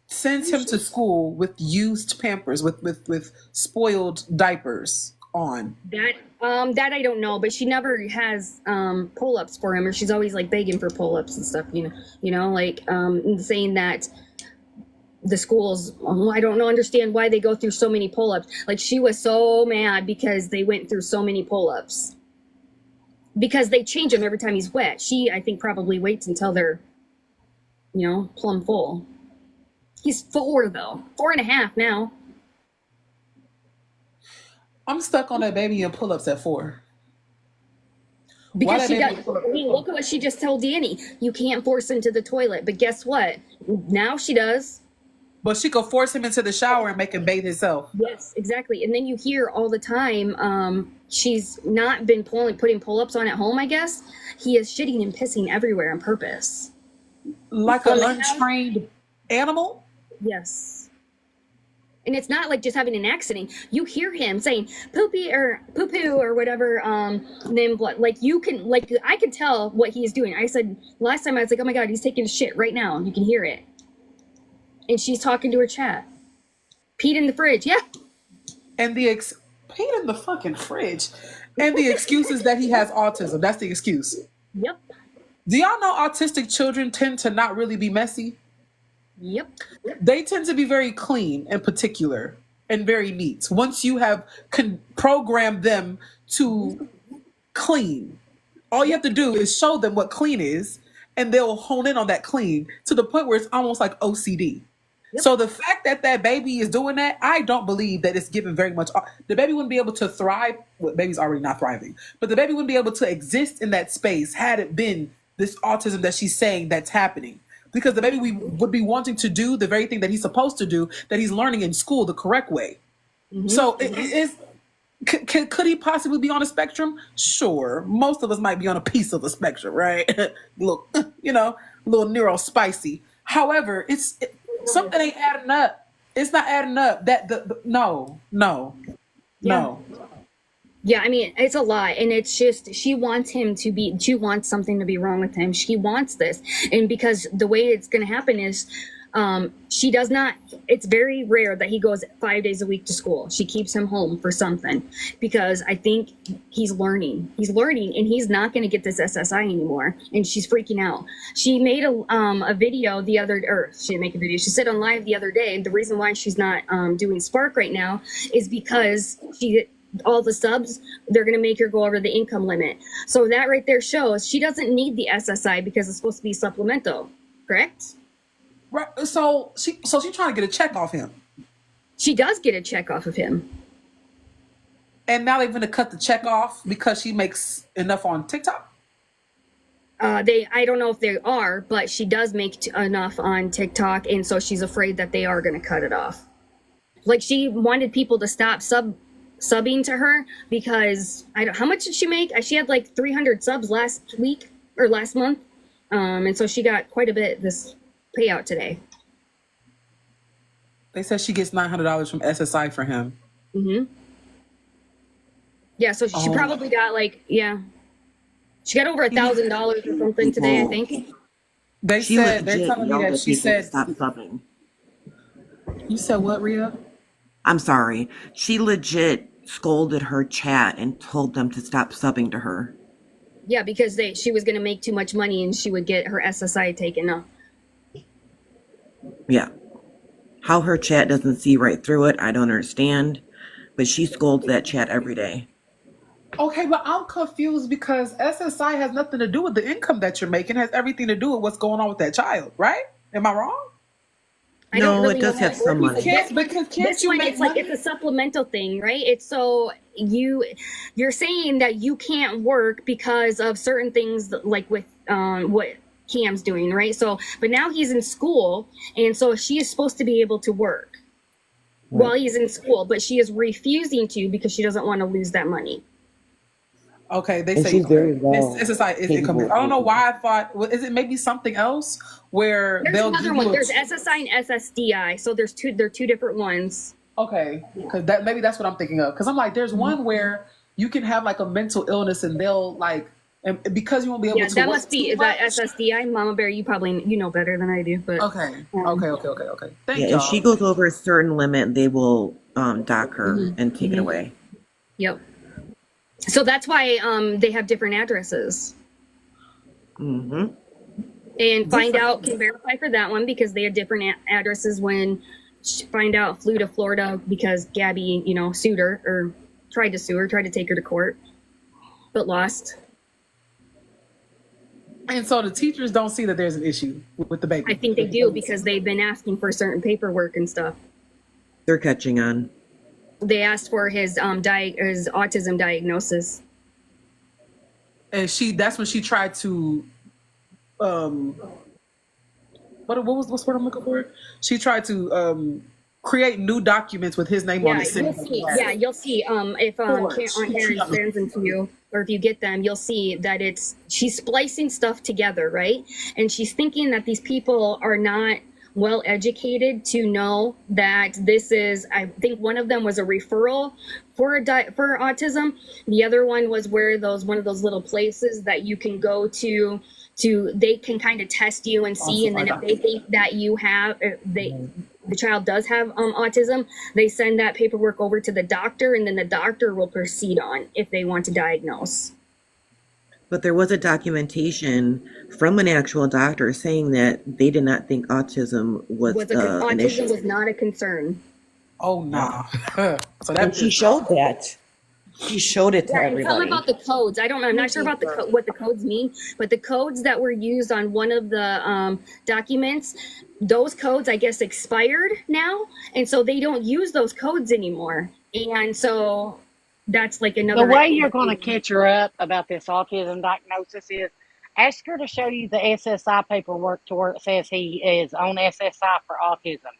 sends him to school with used Pampers, with spoiled diapers on. That I don't know, but she never has pull-ups for him, or she's always like begging for pull-ups and stuff, like saying that the schools, I don't understand why they go through so many pull-ups. Like, she was so mad because they went through so many pull-ups because they change him every time he's wet. She, I think, probably waits until they're plumb full. He's 4 though, 4.5 now. I'm stuck on that baby and pull-ups at 4. Because she does. I mean, look at what she just told Danny. You can't force him to the toilet. But guess what? Now she does. But she could force him into the shower and make him bathe himself. Yes, exactly. And then you hear all the time, she's not been putting pull-ups on at home, I guess. He is shitting and pissing everywhere on purpose. Like an untrained animal? Yes. And it's not like just having an accident. You hear him saying poopy or poo-poo or whatever, then blood. Like, I can tell what he's doing. I said last time, I was like, oh my God, he's taking a shit right now. You can hear it. And she's talking to her chat. Peed in the fridge, yeah. And peed in the fucking fridge. And the excuse is that he has autism. That's the excuse. Yep. Do y'all know autistic children tend to not really be messy? Yep. They tend to be very clean and particular and very neat. Once you have programmed them to clean, all you have to do is show them what clean is, and they'll hone in on that clean to the point where it's almost like OCD. Yep. So the fact that baby is doing that, I don't believe that it's given very much. The baby wouldn't be able to thrive. Well, baby's already not thriving, but the baby wouldn't be able to exist in that space had it been this autism that she's saying that's happening. Because the baby would be wanting to do the very thing that he's supposed to do, that he's learning in school the correct way. Mm-hmm. So could he possibly be on a spectrum? Sure. Most of us might be on a piece of a spectrum, right? Look, a little neurospicy. However, something ain't adding up. It's not adding up. No. Yeah, I mean, it's a lot, and it's just, she wants something to be wrong with him. She wants this, and because the way it's going to happen is, she does not, it's very rare that he goes 5 days a week to school. She keeps him home for something, because I think he's learning, and he's not going to get this SSI anymore, and she's freaking out. She made a video she didn't make a video, she said on live the other day, the reason why she's not doing Spark right now is because all the subs, they're going to make her go over the income limit. So that right there shows she doesn't need the SSI because it's supposed to be supplemental, correct? Right. So she's trying to get a check off him. She does get a check off of him. And now they're going to cut the check off because she makes enough on TikTok? I don't know if they are, but she does make enough on TikTok, and so she's afraid that they are going to cut it off. Like, she wanted people to stop subbing to her because how much did she make? She had like 300 subs last week or last month, and so she got quite a bit this payout today. They said she gets $900 from SSI for him. Mm-hmm. Yeah, so she probably got she got over $1,000 or something today, I think. They're telling me that she said stop subbing. You said what, Rhea? I'm sorry. She legit scolded her chat and told them to stop subbing to her. Yeah, because she was going to make too much money and she would get her SSI taken off. Yeah. How her chat doesn't see right through it, I don't understand. But she scolds that chat every day. Okay, but I'm confused because SSI has nothing to do with the income that you're making. It has everything to do with what's going on with that child, right? Am I wrong? I don't really it does have some money. It's a supplemental thing, right? It's so you're saying that you can't work because of certain things, like with what Cam's doing, right? So, but now he's in school, and so she is supposed to be able to work while he's in school, but she is refusing to because she doesn't want to lose that money. Okay, they And say she's very well this SSI is income. I don't know why I thought. Is it maybe something else where there's another one? There's SSI and SSDI. So there's two. They're two different ones. Okay, because maybe that's what I'm thinking of. Because I'm like, there's one where you can have like a mental illness and they'll like, and because you won't be able to. That must be. Is that SSDI? Mama Bear, you probably know better than I do. But okay. Thank you. If she goes over a certain limit, they will dock her and take it away. Yep. So that's why they have different addresses. Mm-hmm. And Find Out can verify for that one because they have different addresses when Find Out flew to Florida because Gabi, sued her or tried to take her to court, but lost. And so the teachers don't see that there's an issue with the baby. I think they do because they've been asking for certain paperwork and stuff. They're catching on. They asked for his autism diagnosis. And that's when she tried to what's the word I'm looking for? She tried to create new documents with his name on it. You'll see. If Aunt Harry sends them to you, or if you get them, you'll see that she's splicing stuff together, right? And she's thinking that these people are not well educated to know that this is. I think one of them was a referral for autism. The other one was one of those little places that you can go to they can kind of test you and see, and then if they think that you have the child does have autism, they send that paperwork over to the doctor, and then the doctor will proceed on if they want to diagnose. But there was a documentation from an actual doctor saying that they did not think autism was an issue. Autism was not a concern. Oh no! So she showed that. She showed it to everybody. Tell them about the codes. I'm not sure about what the codes mean, but the codes that were used on one of the documents, those codes, I guess, expired now, and so they don't use those codes anymore. And so that's like another. The way you're going to catch her up about this autism diagnosis is ask her to show you the SSI paperwork to where it says he is on SSI for autism.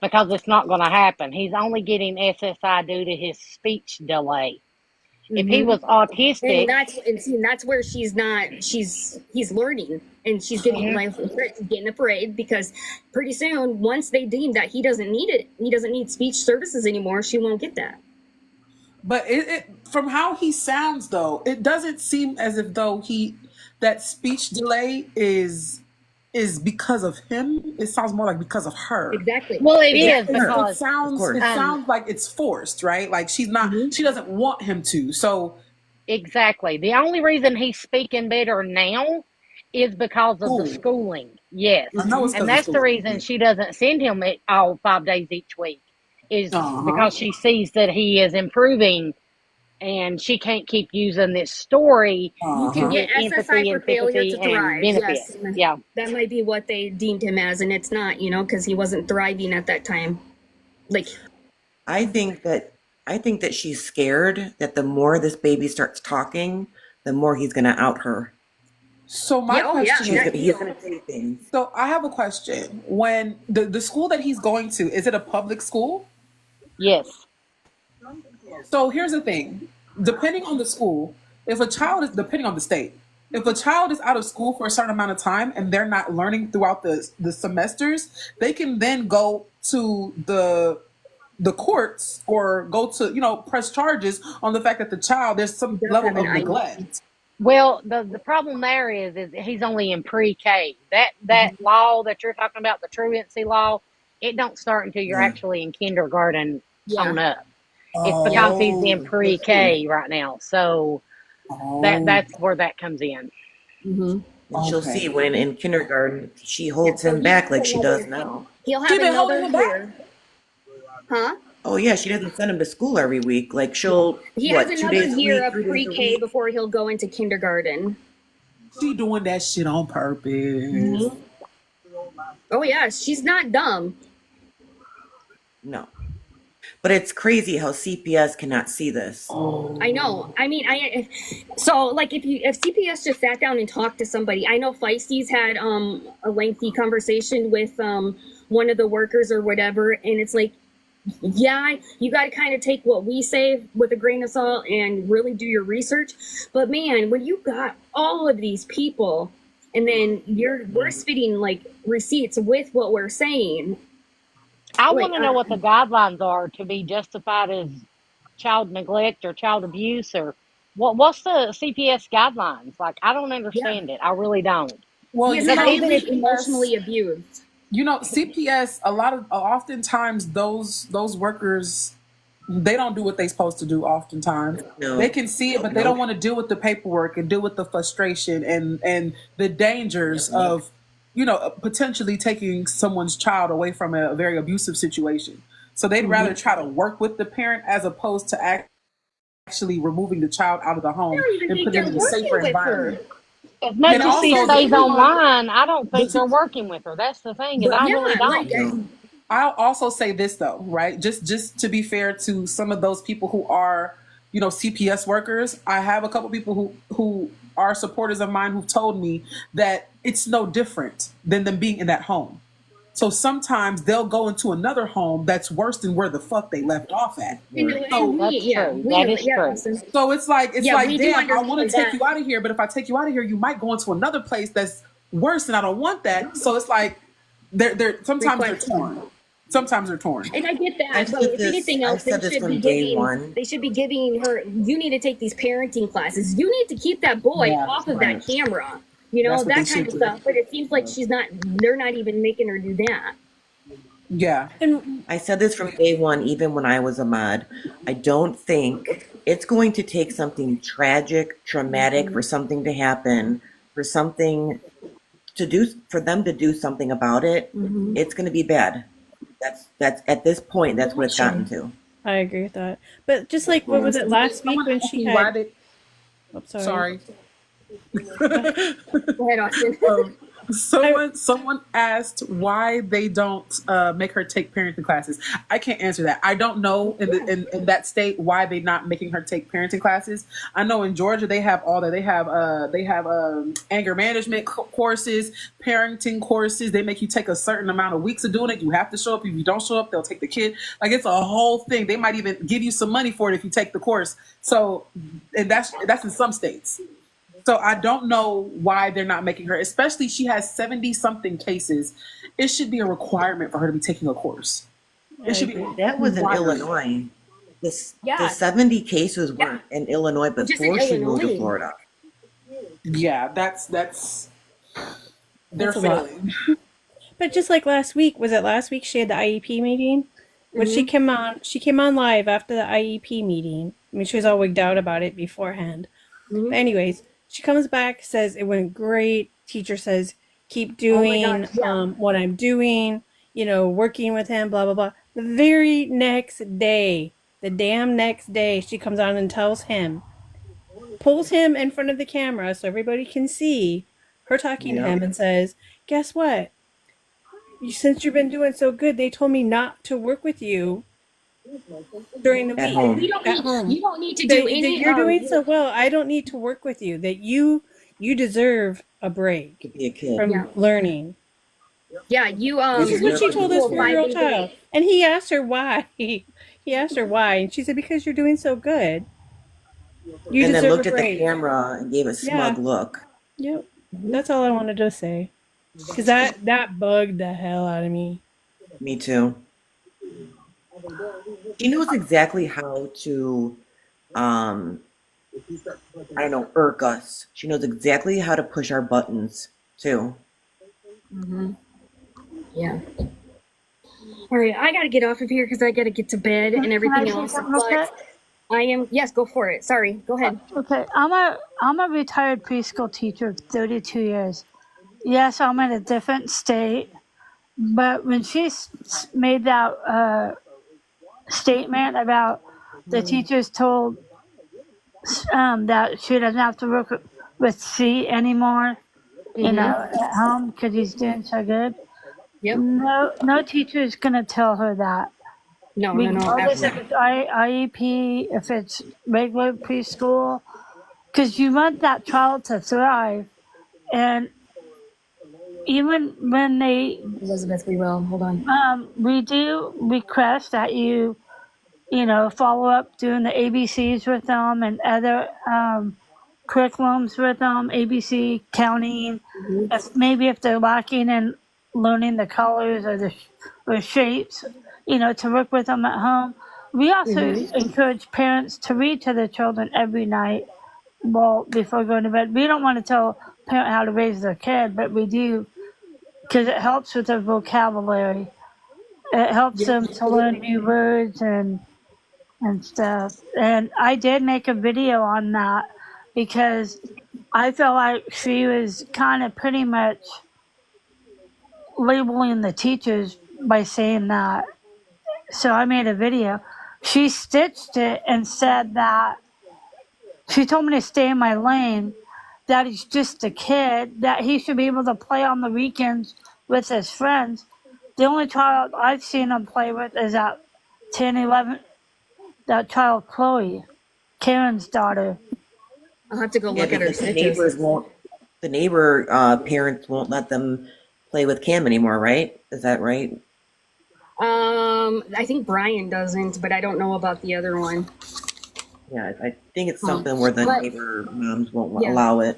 Because it's not going to happen. He's only getting SSI due to his speech delay. Mm-hmm. If he was autistic, and that's where he's learning, and she's getting afraid because pretty soon, once they deem that he doesn't need speech services anymore, she won't get that. But from how he sounds, though, it doesn't seem as if though that speech delay is because of him. It sounds more like because of her. Exactly. Well, it is because it sounds like it's forced, right? Like she's not. Mm-hmm. She doesn't want him to. So exactly. The only reason he's speaking better now is because of the schooling. Yes, and that's the reason she doesn't send him all 5 days each week. Is because she sees that he is improving and she can't keep using this story You can to get get SSI empathy for and failure sympathy to and thrive. benefit. Yes. Yeah. That might be what they deemed him as, and it's not, because he wasn't thriving at that time. Like, I think that she's scared that the more this baby starts talking, the more he's going to out her. So my question is, he's going to say things. so I have a question. When the school that he's going to, is it a public school? Yes. So here's the thing. Depending on the school, if a child is, depending on the state, if a child is out of school for a certain amount of time and they're not learning throughout the semesters, they can then go to the courts or go to, press charges on the fact that the child, there's some level of neglect. Well, the problem there is he's only in pre-K. That law that you're talking about, the truancy law, it don't start until you're actually in kindergarten on up. It's because he's in pre-K right now, so that's where that comes in. And she'll see when in kindergarten she holds him back like she does now. He'll have another year. Huh? Oh yeah, she doesn't send him to school every week. Like she'll He has 2 another days a year week, of 3 days a pre-K week. before he'll go into kindergarten. She doing that shit on purpose. Oh yeah, she's not dumb. No. But it's crazy how CPS cannot see this. I know. I mean, so like if CPS just sat down and talked to somebody, I know Feisty's had a lengthy conversation with one of the workers or whatever, and it's like, yeah, you got to kind of take what we say with a grain of salt and really do your research. But man, when you got all of these people, and then we're spitting like receipts with what we're saying. I want to know what the guidelines are to be justified as child neglect or child abuse, or what's the CPS guidelines? Like, I don't understand it. I really don't. Well, He's even if emotionally abused. CPS, oftentimes those workers, they don't do what they're supposed to do oftentimes. No. They can see it, but they don't want to deal with the paperwork and deal with the frustration and the dangers of, potentially taking someone's child away from a very abusive situation. So they'd rather try to work with the parent as opposed to actually removing the child out of the home and putting them in a safer environment. As much as she stays online, I don't think they're working with her. That's the thing, is I really don't. I'll also say this though, right? Just to be fair to some of those people who are, CPS workers, I have a couple people who are supporters of mine who've told me that it's no different than them being in that home. So sometimes they'll go into another home that's worse than where the fuck they left off at. That's true. That is true. So it's like, damn, I want to take that. you out of here, but if I take you out of here, you might go into another place that's worse, and I don't want that. So it's like, sometimes they're torn. Sometimes they're torn. And I get that, but if anything else, they should be giving her. You need to take these parenting classes. You need to keep that boy off of that camera. That kind of stuff. But it seems like they're not even making her do that. Yeah. And I said this from day one, even when I was a mod. I don't think it's going to take something tragic, traumatic for something to happen, for them to do something about it. It's going to be bad. That's at this point, that's what it's gotten to. I agree with that. But just like, what was it last week when she had... Sorry. Go ahead, Austin. Someone asked why they don't make her take parenting classes. I can't answer that. I don't know in that state why they're not making her take parenting classes. I know in Georgia they have all that. They have anger management courses, parenting courses. They make you take a certain amount of weeks of doing it. You have to show up. If you don't show up, they'll take the kid. Like, it's a whole thing. They might even give you some money for it if you take the course. So, and that's in some states. So I don't know why they're not making her, especially she has 70-something cases. It should be a requirement for her to be taking a course. It should be. That was in Illinois. The 70 cases were in Illinois before she moved to Florida. Yeah, that's they're failing. But just like last week, was it last week she had the IEP meeting? When she came on live after the IEP meeting. I mean, she was all wigged out about it beforehand. But anyways, she comes back, says it went great. Teacher says, keep doing what I'm doing, working with him, blah, blah, blah. The very next day, The damn next day, she comes on and tells him, pulls him in front of the camera so everybody can see her talking to Yep. him and says, guess what? Since you've been doing so good, they told me not to work with you during the At week home. at home. You don't need to That, do that any. you're doing so well. I don't need to work with you. That you deserve a break Could be a kid. from learning. Yeah, you This is what she told this school 5 4-year-old days a child, week. and he asked her why. He asked her why, and she said, "Because you're doing so good. You And then deserve a looked at the break." camera and gave a smug Yeah. look. Yep. That's all I wanted to say. Because that bugged the hell out of me. Me too. She knows exactly how to, I don't know, irk us. She knows exactly how to push our buttons too. Yeah. All right, I got to get off of here because I got to get to bed and everything Can I say else. something real quick? I am. Yes, go for it. Sorry. Go ahead. Okay, I'm a retired preschool teacher of 32 years. Yes, I'm in a different state, but when she made that statement about the teachers told that she doesn't have to work with C anymore, you know, at home because he's doing so good. Yep. No teacher is gonna tell her that. No, Regardless if it's IEP, if it's regular preschool, because you want that child to thrive. And even when they, Elizabeth, we will. Hold on. we do request that you follow up doing the ABCs with them and other curriculums with them, ABC, counting. If they're lacking in learning the colors or shapes, to work with them at home. We also encourage parents to read to their children every night, before going to bed. We don't want to tell a parent how to raise their kid, but we do because it helps with their vocabulary. It helps them to learn new words and stuff. And I did make a video on that because I felt like she was kind of pretty much labeling the teachers by saying that. So I made a video. She stitched it and said that she told me to stay in my lane, that he's just a kid, that he should be able to play on the weekends with his friends. The only child I've seen him play with is that 10, 11, that child Chloe, Karen's daughter. I'll have to go Yeah, look at her because the stitches. neighbor parents won't let them play with Cam anymore, right? Is that right? I think Brian doesn't, but I don't know about the other one. Yeah, I think it's something where the neighbor moms won't Yeah. allow it.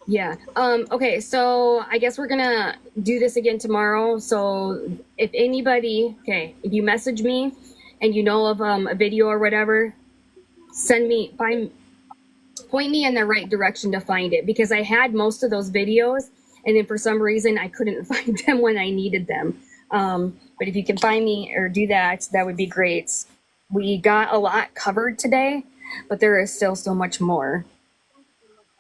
Yeah. Okay, so I guess we're gonna do this again tomorrow. So if anybody, if you message me and you know of a video or whatever, point me in the right direction to find it, because I had most of those videos and then for some reason I couldn't find them when I needed them. But if you can find me or do that, that would be great. We got a lot covered today, but there is still so much more.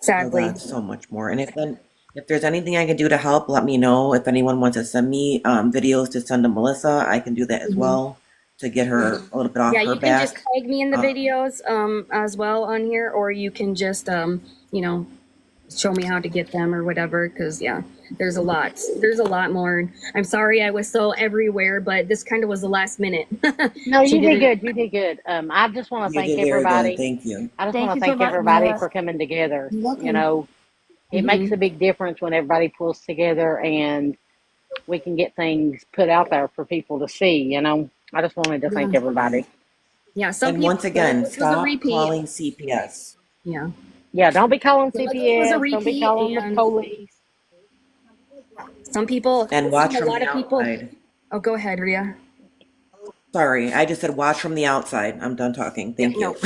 Sadly. Oh, God, so much more. And if there's anything I can do to help, let me know. If anyone wants to send me videos to send to Melissa, I can do that as well to get her a little bit off her you back. can just tag me in the videos as well on here, or you can just show me how to get them or whatever, because there's a lot more. I'm sorry I was so everywhere, but this kind of was the last minute. No, you did good. You did good. I just want to You thank did very everybody. good. Thank you. I just Thank want you to for thank letting me everybody rest. for coming together. You're welcome. You know, it makes a big difference when everybody pulls together and we can get things put out there for people to see. You know, I just wanted to thank everybody. Yeah, And once again, stop calling CPS. Yeah. Yeah, don't be calling It was a CPS. Don't be repeat, calling the and police. some people And watch a from lot the of people. outside. Oh, go ahead, Rhea. Sorry, I just said watch from the outside. I'm done talking. Thank you.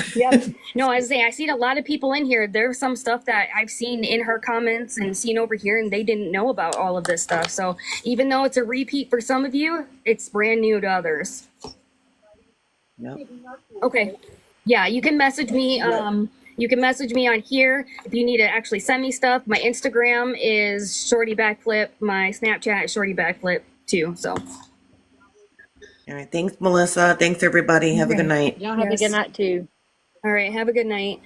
No, I seen a lot of people in here. There's some stuff that I've seen in her comments and seen over here, and they didn't know about all of this stuff. So even though it's a repeat for some of you, it's brand new to others. Yep. Okay. Yeah, you can message me. You can message me on here if you need to actually send me stuff. My Instagram is Shorty Backflip. My Snapchat is Shorty Backflip too. So. All right. Thanks, Melissa. Thanks, everybody. Have a good night. Y'all have a good night too. All right. Have a good night.